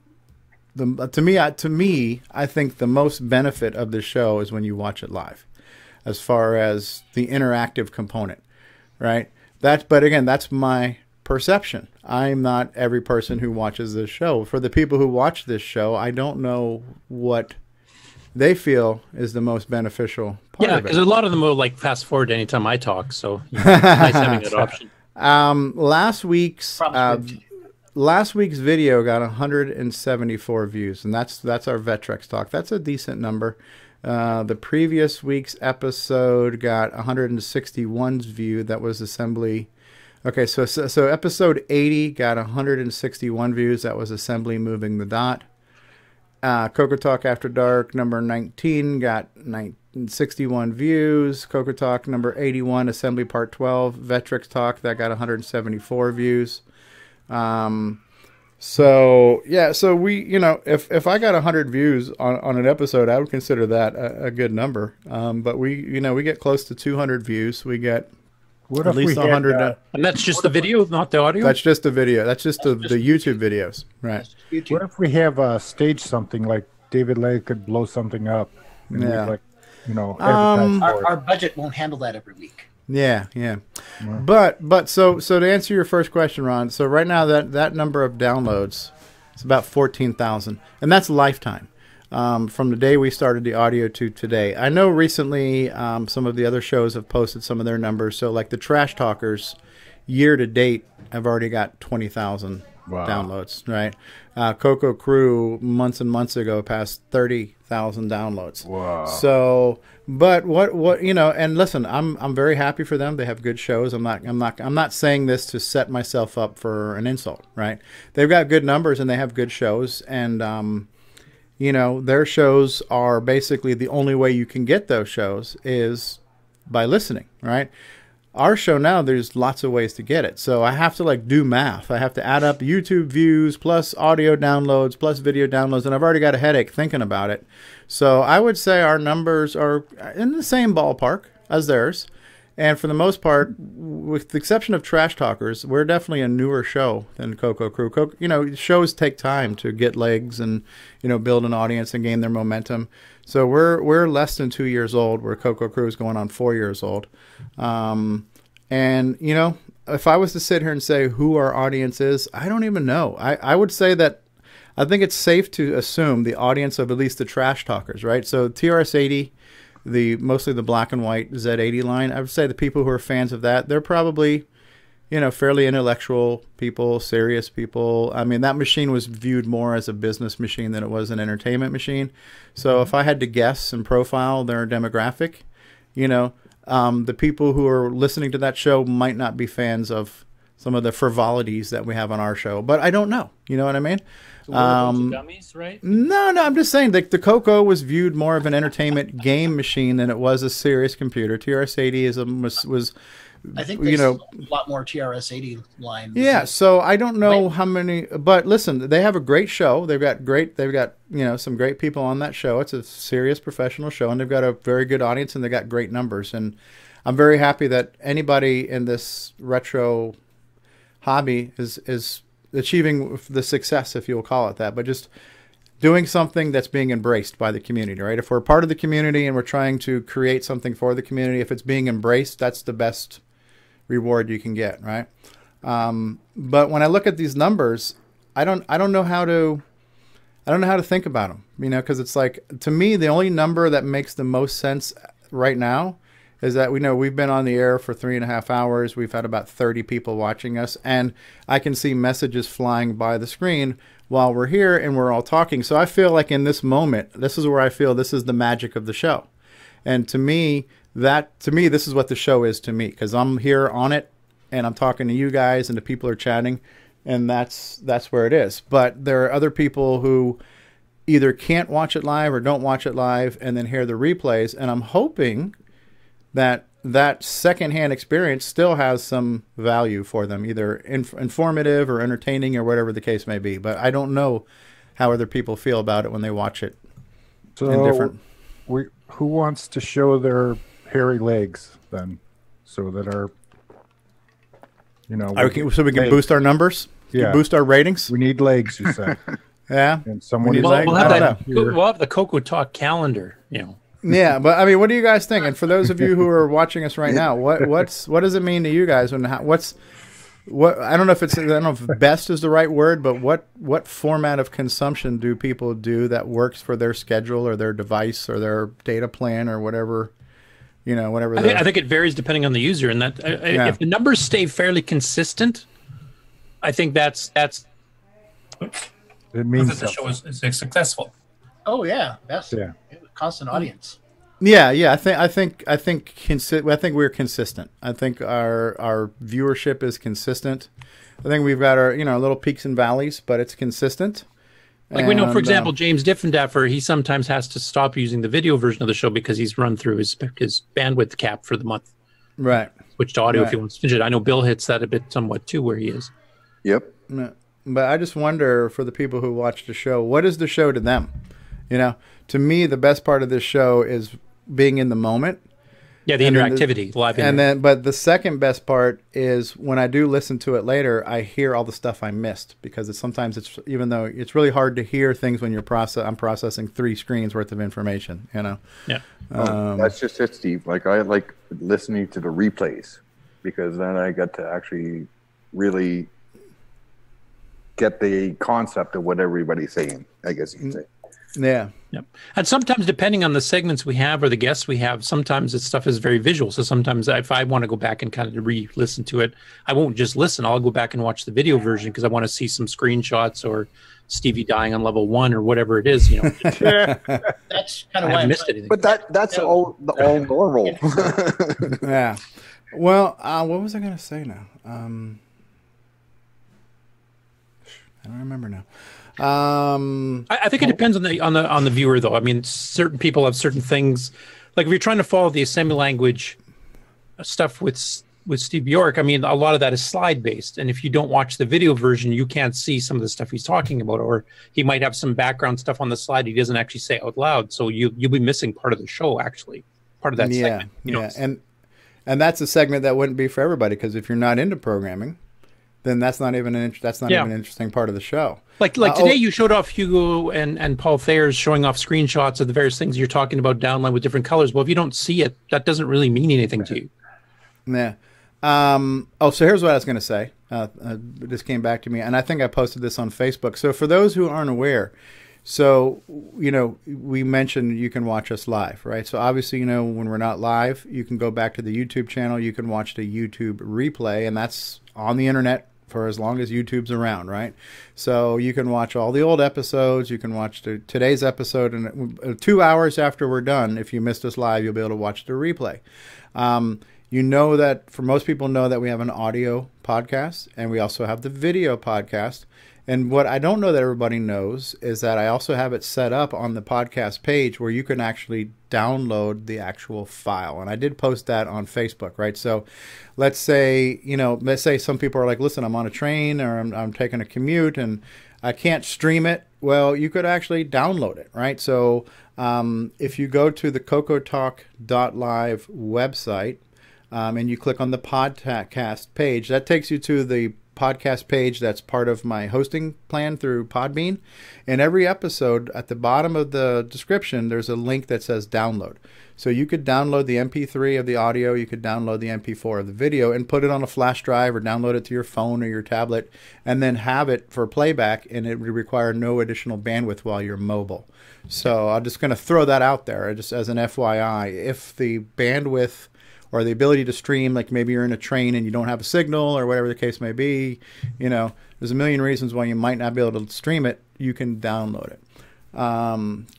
to me, I think the most benefit of the show is when you watch it live, as far as the interactive component, right? But again, that's my perception. I'm not every person who watches this show. For the people who watch this show, I don't know what they feel is the most beneficial part of it. Because a lot of them will fast forward anytime I talk, so it's nice having that option. Last week's video got 174 views, and that's our Vectrex talk. That's a decent number. The previous week's episode got 161 views. That was Assembly. Okay, so episode 80 got 161 views. That was Assembly moving the dot. CoCoTALK After Dark number 19 got 61 views. CoCoTALK number 81, Assembly Part 12, Vectrex Talk, that got 174 views. So we, if I got 100 views on an episode, I would consider that a good number. But we get close to 200 views. We get at least 100. And that's just the video, not the audio? That's just the video. That's just the YouTube videos. Right. What if we have stage something like David Lay could blow something up? And advertise for it? Our budget won't handle that every week. Yeah. But so to answer your first question, Ron, so right now that number of downloads is about 14,000, and that's lifetime. From the day we started the audio to today. I know recently some of the other shows have posted some of their numbers. So like the Trash Talkers, year to date, have already got 20,000 downloads, right? CoCo Crew months and months ago passed 30,000 downloads. Wow. So, but what you know, and listen, I'm very happy for them. They have good shows. I'm not saying this to set myself up for an insult, right? They've got good numbers and they have good shows, and you know, their shows are basically the only way you can get those shows is by listening, right? Our show now, there's lots of ways to get it. So I have to like do math. I have to add up YouTube views plus audio downloads plus video downloads, and I've already got a headache thinking about it. So I would say our numbers are in the same ballpark as theirs. And for the most part, with the exception of Trash Talkers, we're definitely a newer show than CoCo Crew. You know, shows take time to get legs and, you know, build an audience and gain their momentum. So we're less than 2 years old, where CoCo Crew is going on 4 years old. And, you know, if I was to sit here and say who our audience is, I don't even know. I would say that I think it's safe to assume the audience of at least the Trash Talkers, right? So TRS-80, mostly the black and white Z80 line, I would say the people who are fans of that, they're probably, you know, fairly intellectual people, serious people. I mean, that machine was viewed more as a business machine than it was an entertainment machine. So if I had to guess and profile their demographic, you know, the people who are listening to that show might not be fans of some of the frivolities that we have on our show, but I don't know. You know what I mean? So we're a bunch of dummies, right? No, I'm just saying that the CoCo was viewed more of an entertainment game machine than it was a serious computer. TRS-80 was I think you know, a lot more TRS-80 lines. Yeah, so I don't know how many, but listen, they have a great show. They've got you know, some great people on that show. It's a serious professional show, and they've got a very good audience, and they've got great numbers. And I'm very happy that anybody in this retro hobby is achieving the success, if you'll call it that, but just doing something that's being embraced by the community, right? If we're part of the community and we're trying to create something for the community, if it's being embraced, that's the best reward you can get, right? But when I look at these numbers, I don't know how to think about them, you know, because it's like, to me, the only number that makes the most sense right now is that we know we've been on the air for 3.5 hours. We've had about 30 people watching us, and I can see messages flying by the screen while we're here and we're all talking. So I feel like in this moment, this is where I feel this is the magic of the show. And to me, this is what the show is to me, because I'm here on it and I'm talking to you guys and the people are chatting, and that's where it is. But there are other people who either can't watch it live or don't watch it live and then hear the replays, and I'm hoping that secondhand experience still has some value for them, either informative or entertaining or whatever the case may be. But I don't know how other people feel about it when they watch it. So who wants to show their hairy legs then, so that our, you know, so we can boost our numbers, boost our ratings. We need legs, you said. Yeah, and someone we'll have the CoCoTALK calendar, you know. Yeah, but I mean, what do you guys think? And for those of you who are watching us right now, what does it mean to you guys? And I don't know if best is the right word, but what format of consumption do people do that works for their schedule or their device or their data plan or whatever, you know, whatever. I think it varies depending on the user, and that if the numbers stay fairly consistent, I think that's it means the show is successful. Oh yeah, that's constant audience. Yeah. I think we're consistent. I think our viewership is consistent. I think we've got our little peaks and valleys, but it's consistent. Like we know, for example, James Diffendafer, he sometimes has to stop using the video version of the show because he's run through his bandwidth cap for the month. Right. Switch to audio if he wants to finish it. I know Bill hits that a bit somewhat too, where he is. Yep. But I just wonder, for the people who watch the show, what is the show to them? You know, to me, the best part of this show is being in the moment. Yeah, the interactivity, live. But the second best part is when I do listen to it later, I hear all the stuff I missed, because even though it's really hard to hear things when I'm processing 3 screens worth of information, you know. Yeah. That's just it, Steve. Like, I like listening to the replays, because then I get to actually really get the concept of what everybody's saying, I guess you could say. Yeah. Yep. And sometimes, depending on the segments we have or the guests we have, sometimes this stuff is very visual. So sometimes if I want to go back and kind of re-listen to it, I won't just listen. I'll go back and watch the video version because I want to see some screenshots or Stevie dying on level 1 or whatever it is. You know, that's kind of why I missed anything. But that's all normal. Yeah. Well, what was I going to say now? I don't remember now. I think it depends on the viewer, though. I mean, certain people have certain things. Like if you're trying to follow the assembly language stuff with Steve Bjork, I mean, a lot of that is slide based, and if you don't watch the video version, you can't see some of the stuff he's talking about, or he might have some background stuff on the slide he doesn't actually say out loud, so you'll be missing part of the show, actually, part of that segment. And that's a segment that wouldn't be for everybody, because if you're not into programming, then that's not even an interesting part of the show. Like today, you showed off Hugo and Paul Thayer's showing off screenshots of the various things you're talking about downline with different colors. Well, if you don't see it, that doesn't really mean anything to you. Yeah. So here's what I was going to say. This came back to me, and I think I posted this on Facebook. So for those who aren't aware, so, we mentioned you can watch us live, right? So obviously, when we're not live, you can go back to the YouTube channel. You can watch the YouTube replay, and that's on the internet for as long as YouTube's around, right? So you can watch all the old episodes. You can watch today's episode, and 2 hours after we're done, if you missed us live, you'll be able to watch the replay. That for most people know that we have an audio podcast, and we also have the video podcast. And what I don't know that everybody knows is that I also have it set up on the podcast page where you can actually download the actual file. And I did post that on Facebook, right? So let's say some people are like, listen, I'm on a train or I'm taking a commute and I can't stream it. Well, you could actually download it, right? So if you go to the CoCoTalk.live website and you click on the podcast page, that takes you to the podcast page that's part of my hosting plan through Podbean. And every episode, at the bottom of the description, there's a link that says download. So you could download the MP3 of the audio, you could download the MP4 of the video and put it on a flash drive or download it to your phone or your tablet and then have it for playback, and it would require no additional bandwidth while you're mobile. So I'm just going to throw that out there just as an FYI. If the bandwidth or the ability to stream, like maybe you're in a train and you don't have a signal or whatever the case may be, there's a million reasons why you might not be able to stream it. You can download it.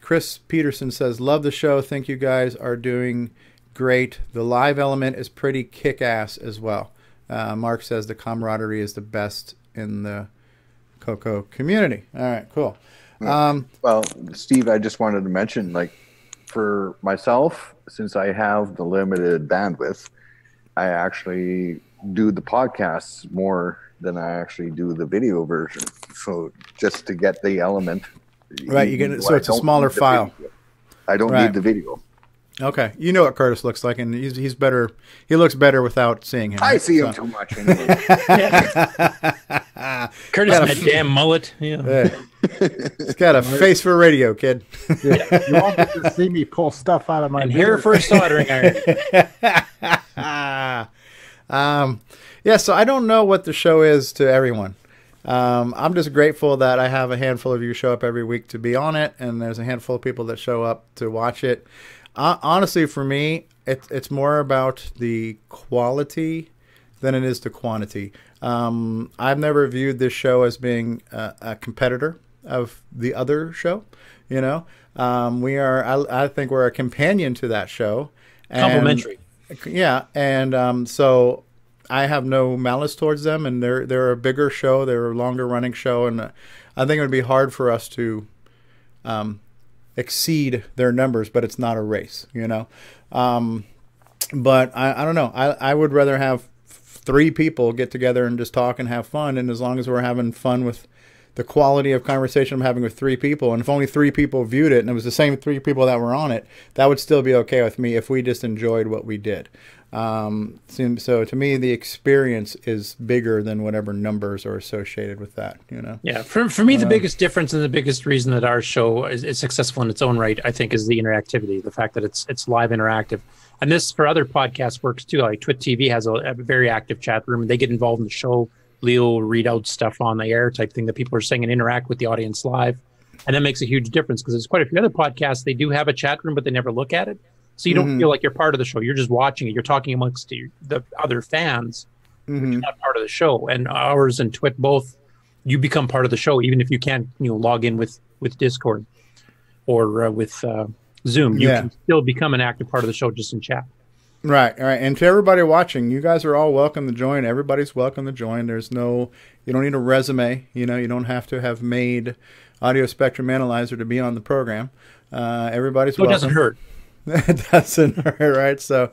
Chris Peterson says, love the show. Think you guys are doing great. The live element is pretty kick-ass as well. Mark says the camaraderie is the best in the CoCo community. All right, cool. Well, Steve, I just wanted to mention, for myself, since I have the limited bandwidth, I actually do the podcasts more than I actually do the video version. So just to get the element. Right, you get it. So it's a smaller file. I don't need the video. Okay. You know what Curtis looks like, and he's better. He looks better without seeing him. I see him too much anyway. Curtis, that damn mullet. Yeah. He's got a face for radio, kid. Yeah. You wanted to see me pull stuff out of my hair for a soldering iron. So I don't know what the show is to everyone. I'm just grateful that I have a handful of you show up every week to be on it, and there's a handful of people that show up to watch it. Honestly, for me, it's more about the quality than it is the quantity. I've never viewed this show as being a competitor of the other show. I think we're a companion to that show. Complementary. Yeah, and so I have no malice towards them, and they're a bigger show, they're a longer running show, and I think it would be hard for us to exceed their numbers, but it's not a race, But I don't know. I would rather have 3 people get together and just talk and have fun, and as long as we're having fun with the quality of conversation I'm having with 3 people, and if only 3 people viewed it and it was the same 3 people that were on it, that would still be okay with me if we just enjoyed what we did. So to me, the experience is bigger than whatever numbers are associated with that, Yeah, for me, the biggest difference and the biggest reason that our show is successful in its own right, I think, is the interactivity, the fact that it's live interactive. And this, for other podcasts, works too. Like Twit TV has a very active chat room, and they get involved in the show. Leo will read out stuff on the air type thing that people are saying and interact with the audience live. And that makes a huge difference because there's quite a few other podcasts. They do have a chat room, but they never look at it. So you don't feel like you're part of the show. You're just watching it. You're talking amongst the other fans. You're not part of the show. And ours and Twit both, you become part of the show, even if you can't log in with Discord or with Zoom. You can still become an active part of the show just in chat. Right. All right. And to everybody watching, you guys are all welcome to join. Everybody's welcome to join. You don't need a resume. You don't have to have made Audio Spectrum Analyzer to be on the program. Everybody's welcome. It doesn't hurt. It doesn't hurt, right? So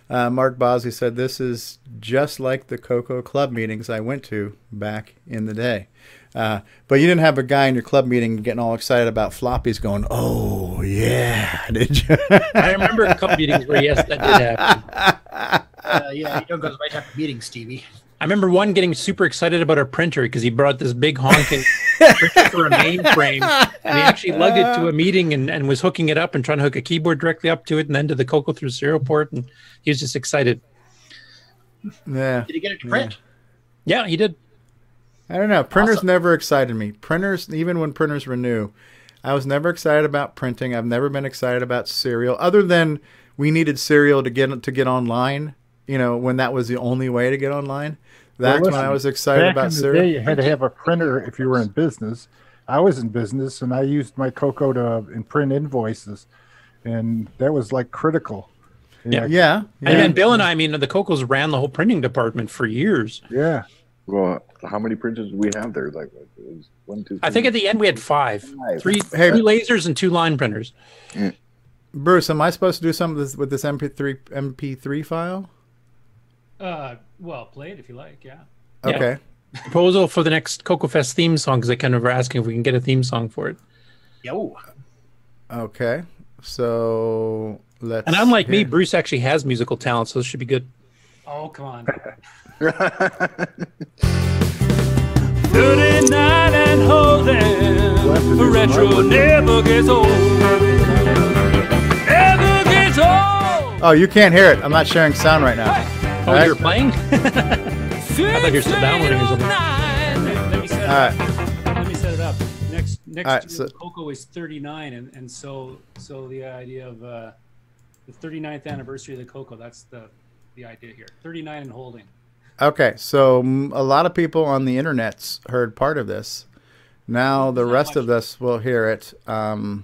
Mark Bosley said, this is just like the CoCo club meetings I went to back in the day. But you didn't have a guy in your club meeting getting all excited about floppies going, oh, yeah, did you? I remember a couple meetings where, yes, that did happen. Yeah, you don't go to the right type of meeting, Stevie. I remember one getting super excited about our printer because he brought this big honking printer for a mainframe, and he actually lugged it to a meeting and was hooking it up and trying to hook a keyboard directly up to it and then to the CoCo through serial port, and he was just excited. Yeah. Did he get it to print? Yeah, he did. I don't know. Printers never excited me. Printers, even when printers were new, I was never excited about printing. I've never been excited about serial, other than we needed serial to get online. When that was the only way to get online. That's when I was excited about serial. Back in the day, you had to have a printer if you were in business. I was in business, and I used my CoCo to print invoices, and that was like critical. Yeah. And Bill and I mean, the CoCos ran the whole printing department for years. Yeah. Well, how many printers do we have there? Like, it was 1, 2, 3. I think at the end we had 5. Three lasers and 2 line printers. Bruce, am I supposed to do something with this MP3 file? Well, play it if you like, yeah. Okay. Yeah. Proposal for the next CoCo Fest theme song, because they kind of were asking if we can get a theme song for it. Yo. Okay. So let's. And unlike me, Bruce actually has musical talent, so this should be good. Oh, come on. 39 and holding. Retro never gets old. Never gets old. Oh, you can't hear it. I'm not sharing sound right now. Oh, you're playing? I thought you were still downloading or something. Let me set it up. Let me set it up. Next right, year, CoCo is 39, and so the idea of the 39th anniversary of the CoCo, that's the idea here. 39 and holding. Okay, so a lot of people on the internet's heard part of this. Now the rest of us will hear it. The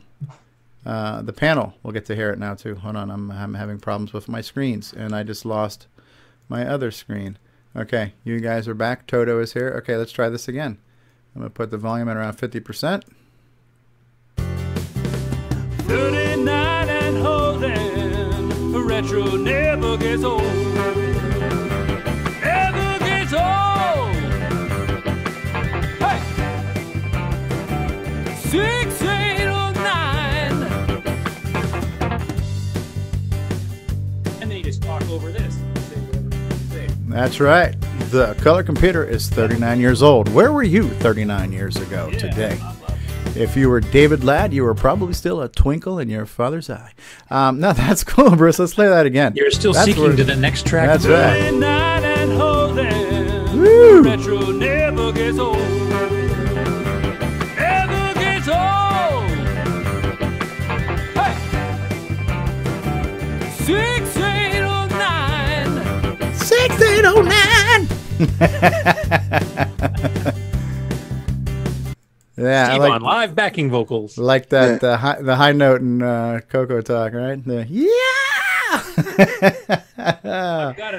panel will get to hear it now too. Hold on, I'm having problems with my screens, and I just lost my other screen. Okay, you guys are back. Toto is here. Okay, let's try this again. I'm going to put the volume at around 50%. 39 and holding. Retro never gets old. Never gets old. Hey! 6809. And then you just talk over this. That's right. The color computer is 39 years old. Where were you 39 years ago today? If you were David Ladd, you were probably still a twinkle in your father's eye. No, that's cool, Bruce. Let's play that again. You're still seeking to the next track. That's right. 39 and holding. Woo! Retro never gets old. Never gets old. Hey! 6809. 6809. Yeah, Steve I like, on live backing vocals. Like that the high note in CoCoTALK, right?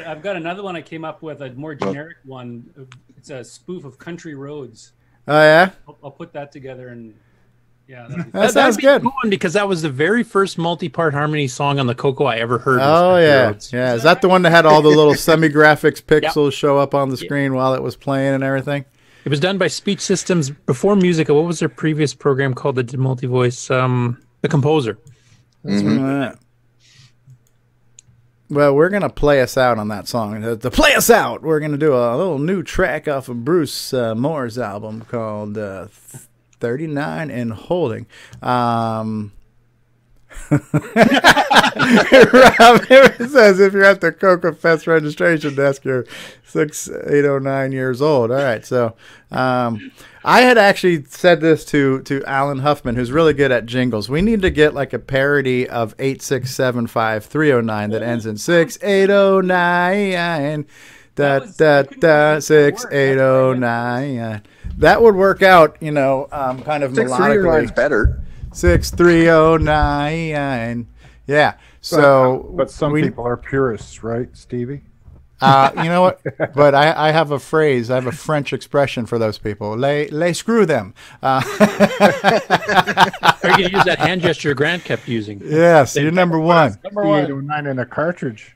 I've got another one I came up with, a more generic one. It's a spoof of Country Roads. Oh yeah. I'll put that together, and yeah, that sounds good. Cool one, because that was the very first multi-part harmony song on the CoCo I ever heard. Oh yeah, yeah. Is that the one that had all the little semi-graphics pixels show up on the screen while it was playing and everything? It was done by Speech Systems before Musica. What was their previous program called that did multi-voice? The Composer. Right. Well, we're going to play us out on that song. To play us out, we're going to do a little new track off of Bruce Moore's album called 39 and Holding. It says if you're at the CoCo Fest registration desk, you're 6809 years old. All right, so I had actually said this to Alan Huffman, who's really good at jingles. We need to get like a parody of 8675309 that ends in 6809. 6809. That would work out, kind of melodically. Is better. 6309. Yeah. So, but some people are purists, right, Stevie? You know what? But I have a phrase. I have a French expression for those people. Les screw them. Are you going to use that hand gesture Grant kept using? Yes, you're number one. Number 809 in a cartridge.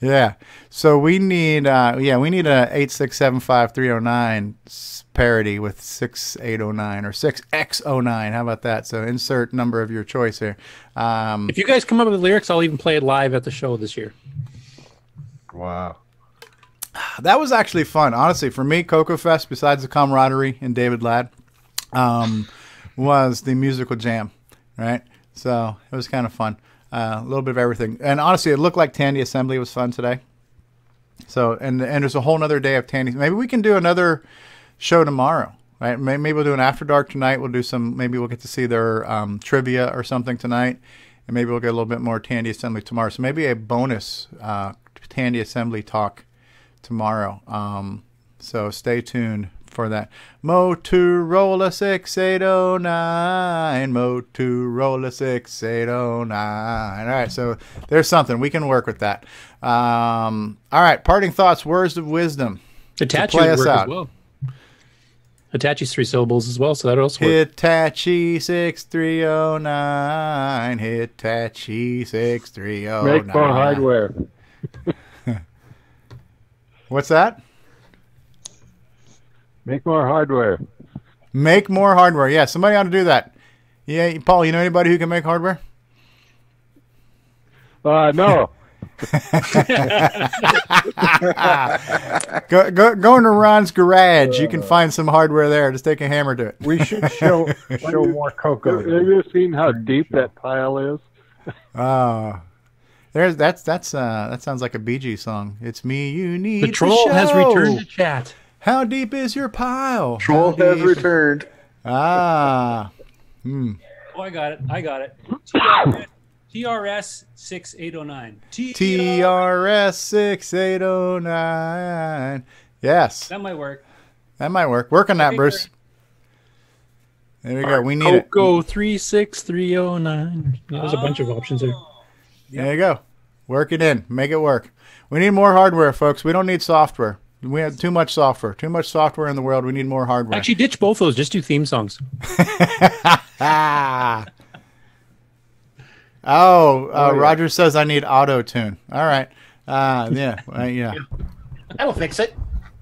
Yeah. So we need a 8675309 parody with 6809 or 6X09. How about that? So insert number of your choice here. If you guys come up with lyrics, I'll even play it live at the show this year. Wow. That was actually fun. Honestly, for me, CoCo Fest, besides the camaraderie and David Ladd, was the musical jam, right? So it was kind of fun. A little bit of everything. And honestly, it looked like Tandy Assembly was fun today. So, and there's a whole nother day of Tandy. Maybe we can do another show tomorrow, right? Maybe we'll do an After Dark tonight. Maybe we'll get to see their trivia or something tonight. And maybe we'll get a little bit more Tandy Assembly tomorrow. So maybe a bonus Tandy Assembly talk tomorrow. So stay tuned for that. Motorola 6809. Motorola 6809. All right, so there's something. We can work with that. All right, parting thoughts, words of wisdom. Hitachi would work as well. Hitachi's 3 syllables as well, so that also works. Hitachi 6309. Hitachi 6309. Make more hardware. What's that? Make more hardware. Make more hardware. Yeah, somebody ought to do that. Yeah, Paul, you know anybody who can make hardware? No. Go into Ron's garage. You can find some hardware there. Just take a hammer to it. We should show more CoCo. Have you seen how deep that pile is? That sounds like a Bee Gees song. It's me you need. The troll has returned to chat. How deep is your pile? Troll has returned. Ah. Oh, I got it. TRS 6809. TRS 6809. Yes. That might work. Work on that, Bruce. There we go. We need it. CoCo 36309. There's a bunch of options there. There you go. Work it in. Make it work. We need more hardware, folks. We don't need software. We have too much software. Too much software in the world. We need more hardware. Actually, ditch both those. Just do theme songs. Roger says I need auto-tune. All right. Yeah. That'll fix it.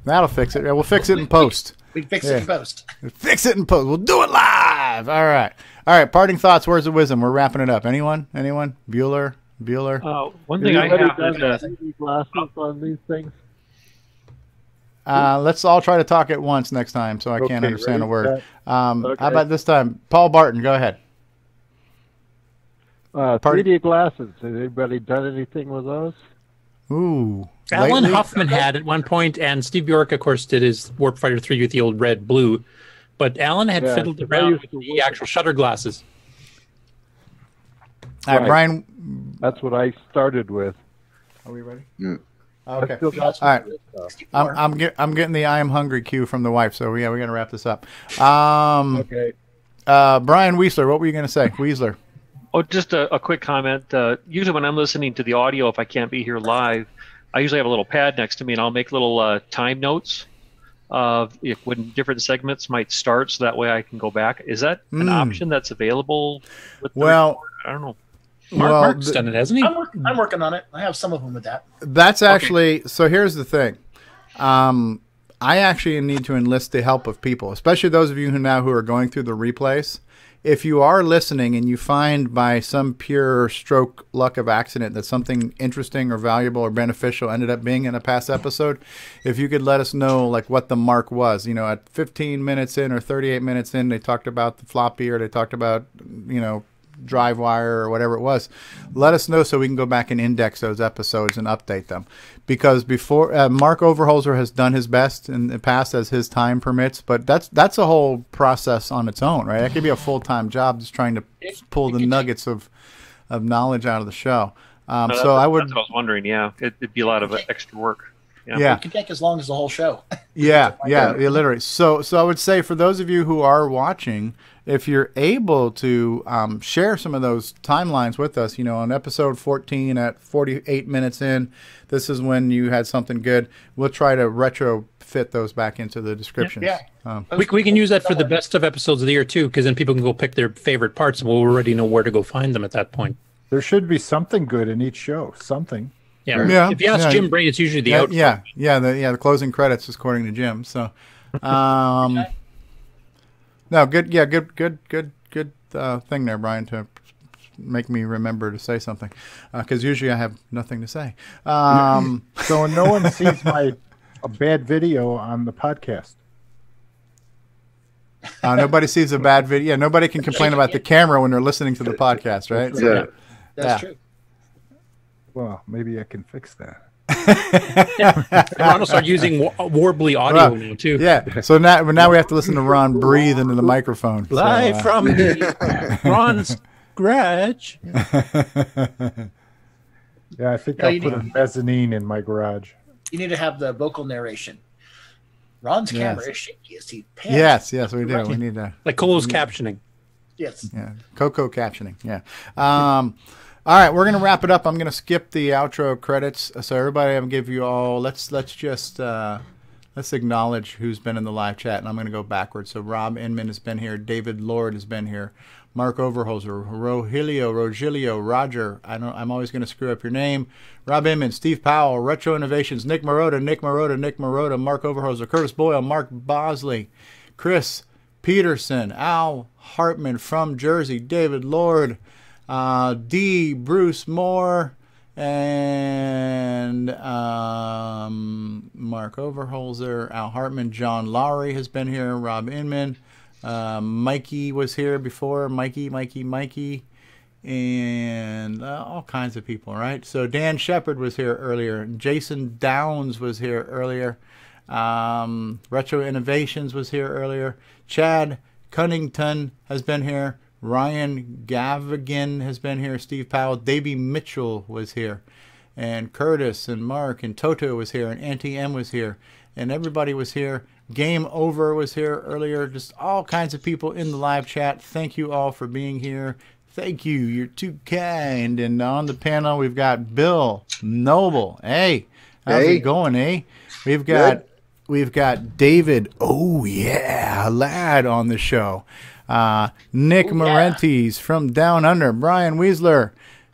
That'll fix it. We'll fix it in post. We fix it in post. Fix it in post. We'll do it live. All right. Parting thoughts, words of wisdom. We're wrapping it up. Anyone? Bueller? One thing I have glasses on these things. Let's all try to talk at once next time, so I can't understand a word. How about this time? Paul Barton, go ahead. 3D glasses. Has anybody done anything with those? Ooh. Alan Huffman had at one point, and Steve Bjork, of course, did his Warp Fighter 3 with the old red blue. But Alan had fiddled around with the actual shutter glasses. All right, Brian. That's what I started with. Are we ready? Yeah. Okay. All right. I'm getting the I am hungry cue from the wife, so yeah, we're gonna wrap this up. Okay. Brian Weisler, what were you gonna say? Weisler. Oh, just a quick comment. Usually when I'm listening to the audio, if I can't be here live, I usually have a little pad next to me, and I'll make little time notes of when different segments might start, so that way I can go back. Is that an option that's available? With I don't know. Mark's done it, hasn't he? I'm working on it. I have some of them with that. That's actually so. Here's the thing. I actually need to enlist the help of people, especially those of you who are going through the replays. If you are listening and you find by some pure stroke luck of accident that something interesting or valuable or beneficial ended up being in a past episode, if you could let us know like what the mark was. At 15 minutes in or 38 minutes in, they talked about the floppy or they talked about, drive wire or whatever it was, let us know so we can go back and index those episodes and update them. Because before Mark Overholzer has done his best in the past as his time permits, but that's a whole process on its own, right? That could be a full-time job just trying to pull the nuggets of knowledge out of the show. So I would. That's what I was wondering. Yeah, it'd be a lot of extra work. Yeah. It could take as long as the whole show. Yeah, literally. So I would say for those of you who are watching, if you're able to share some of those timelines with us, you know, on episode 14 at 48 minutes in, this is when you had something good. We'll try to retrofit those back into the descriptions. Yeah. We can use that for the best of episodes of the year too, because then people can go pick their favorite parts, and we'll already know where to go find them at that point. There should be something good in each show. Something. Yeah. If you ask Jim Braid, it's usually the outro. The closing credits according to Jim. So, no, good. Yeah, good thing there, Brian, to make me remember to say something, because usually I have nothing to say. So no one sees a bad video on the podcast. Nobody sees a bad video. Yeah, nobody can complain about the camera when they're listening to the podcast, right? Yeah, that's true. Well, maybe I can fix that. Ron will start using warbly audio now too. Yeah. So now we have to listen to Ron breathe into the microphone. Live from Ron's garage. Yeah, I think I'll put a mezzanine in my garage. You need to have the vocal narration. Ron's camera is shaky as he pans. Yes, we do. We need to like closed captioning. Yes. Yeah, CoCo captioning. Yeah. All right, we're gonna wrap it up. I'm gonna skip the outro credits. So everybody, I'm gonna give you all. Let's just let's acknowledge who's been in the live chat, and I'm gonna go backwards. So Rob Inman has been here. David Lord has been here. Mark Overholzer, Rogelio, Roger. I'm always gonna screw up your name. Rob Inman, Steve Powell, Retro Innovations, Nick Marotta, Mark Overholzer, Curtis Boyle, Mark Bosley, Chris Peterson, Al Hartman from Jersey, David Lord. D. Bruce Moore and Mark Overholzer, Al Hartman, John Laury has been here, Rob Inman, Mikey was here before, Mikey, and all kinds of people, right? So Dan Shepard was here earlier, Jason Downs was here earlier, Retro Innovations was here earlier, Chad Cunnington has been here, Ryan Gavigan has been here. Steve Powell. Davy Mitchell was here. And Curtis and Mark and Toto was here. And Auntie M was here. And everybody was here. Game Over was here earlier. Just all kinds of people in the live chat. Thank you all for being here. Thank you. You're too kind. And on the panel, we've got Bill Noble. Hey, how's it going, eh? We've got David. Oh, yeah, Lad on the show. Nick Marentes from Down Under, Brian Weisler,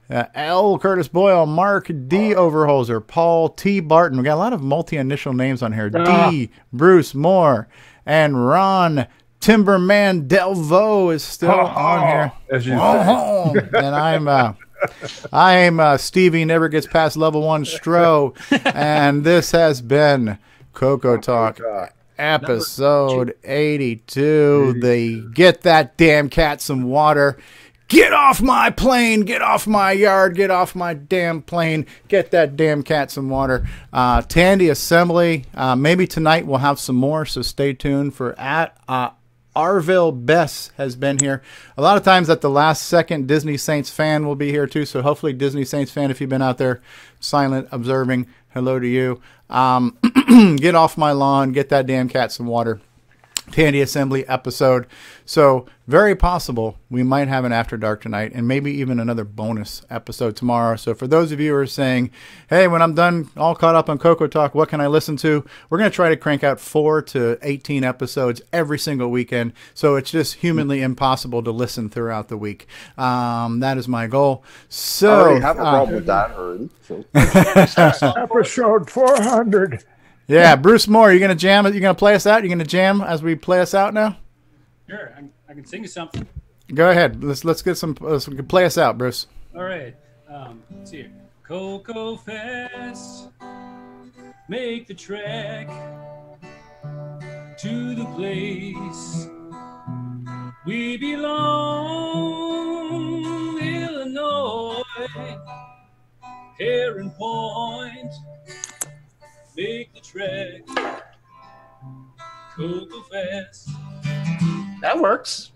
L. Curtis Boyle, Mark D. Overholzer, Paul T. Barton. We got a lot of multi-initial names on here. D. Bruce Moore, and Ron Timberman Delvaux is still on here. As you say. And I'm Stevie Never Gets Past Level 1 Stro, and this has been CoCoTALK. Episode 82. They get that damn cat some water. Get off my plane. Get off my yard. Get off my damn plane. Get that damn cat some water. Tandy Assembly. Maybe tonight we'll have some more, so stay tuned for Arville Bess has been here. A lot of times at the last second, Disney Saints fan will be here too, so hopefully Disney Saints fan, if you've been out there silent, observing, hello to you. Get off my lawn, get that damn cat some water. Tandy Assembly episode. So very possible we might have an After Dark tonight, and maybe even another bonus episode tomorrow. So for those of you who are saying, hey, when I'm done all caught up on CoCoTALK, what can I listen to? We're going to try to crank out 4 to 18 episodes every single weekend. So it's just humanly impossible to listen throughout the week. That is my goal. So I already have a problem with that already. So. Episode 400. Yeah, Bruce Moore, you gonna jam it? You gonna play us out? You gonna jam as we play us out now? Sure, I can sing you something. Go ahead. Let's get some. Play us out, Bruce. All right. Let's see here. CoCo Fest, make the trek to the place we belong. away, Heron Point, make the trek, CoCo Fest. That works.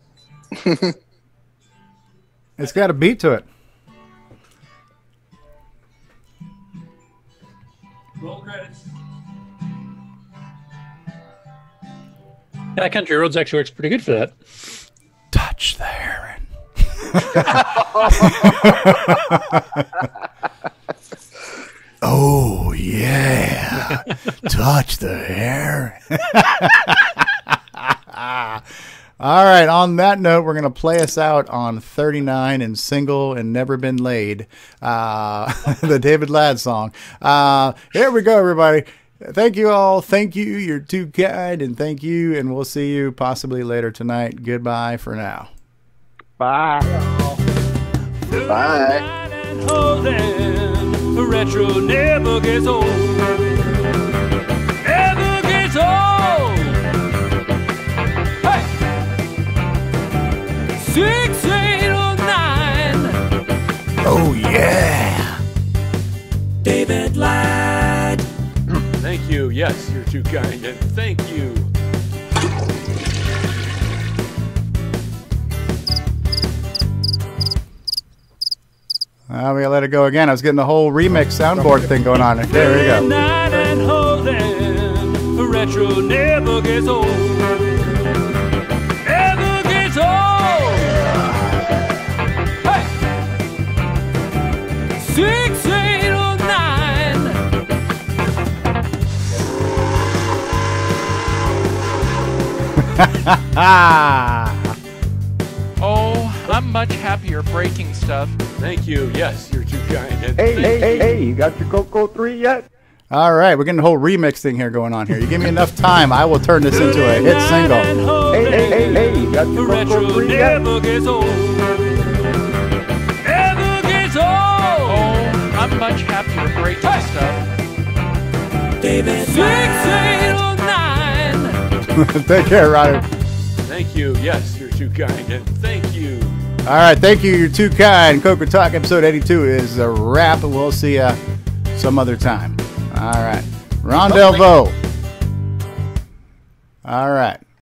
It's got a beat to it. Roll credits. Yeah, Country Roads actually works pretty good for that. Touch the heron. Oh, yeah. Touch the heron. All right, on that note, we're going to play us out on 39 and Single and Never Been Laid, the David Ladd song. Here we go, everybody. Thank you all. Thank you. You're too kind, and thank you, and we'll see you possibly later tonight. Goodbye for now. Bye. Bye. Retro never gets old. Never gets old. Hey! 6809. Oh, yeah. David Ladd. Thank you. Yes, you're too kind, and thank you. We gotta let it go again. I was getting the whole remix soundboard thing going on. There we go. Night and holding. Retro never gets old. Never gets old. Hey! 6809. Oh, I'm much happier breaking stuff. Thank you. Yes, you're too kind. And Hey, you got your CoCo 3 yet? All right, we're getting the whole remix thing here going on here. You give me enough time, I will turn this into a hit single. Hey, you got your CoCo 3 yet? Never gets old. Never gets old. Oh, I'm much happier breaking stuff. David 6809. Take care, Ryder. thank you. Yes, you're too kind, and thank you. All right, thank you. You're too kind. CoCoTALK episode 82 is a wrap. We'll see you some other time. All right. Ron Delvaux. All right.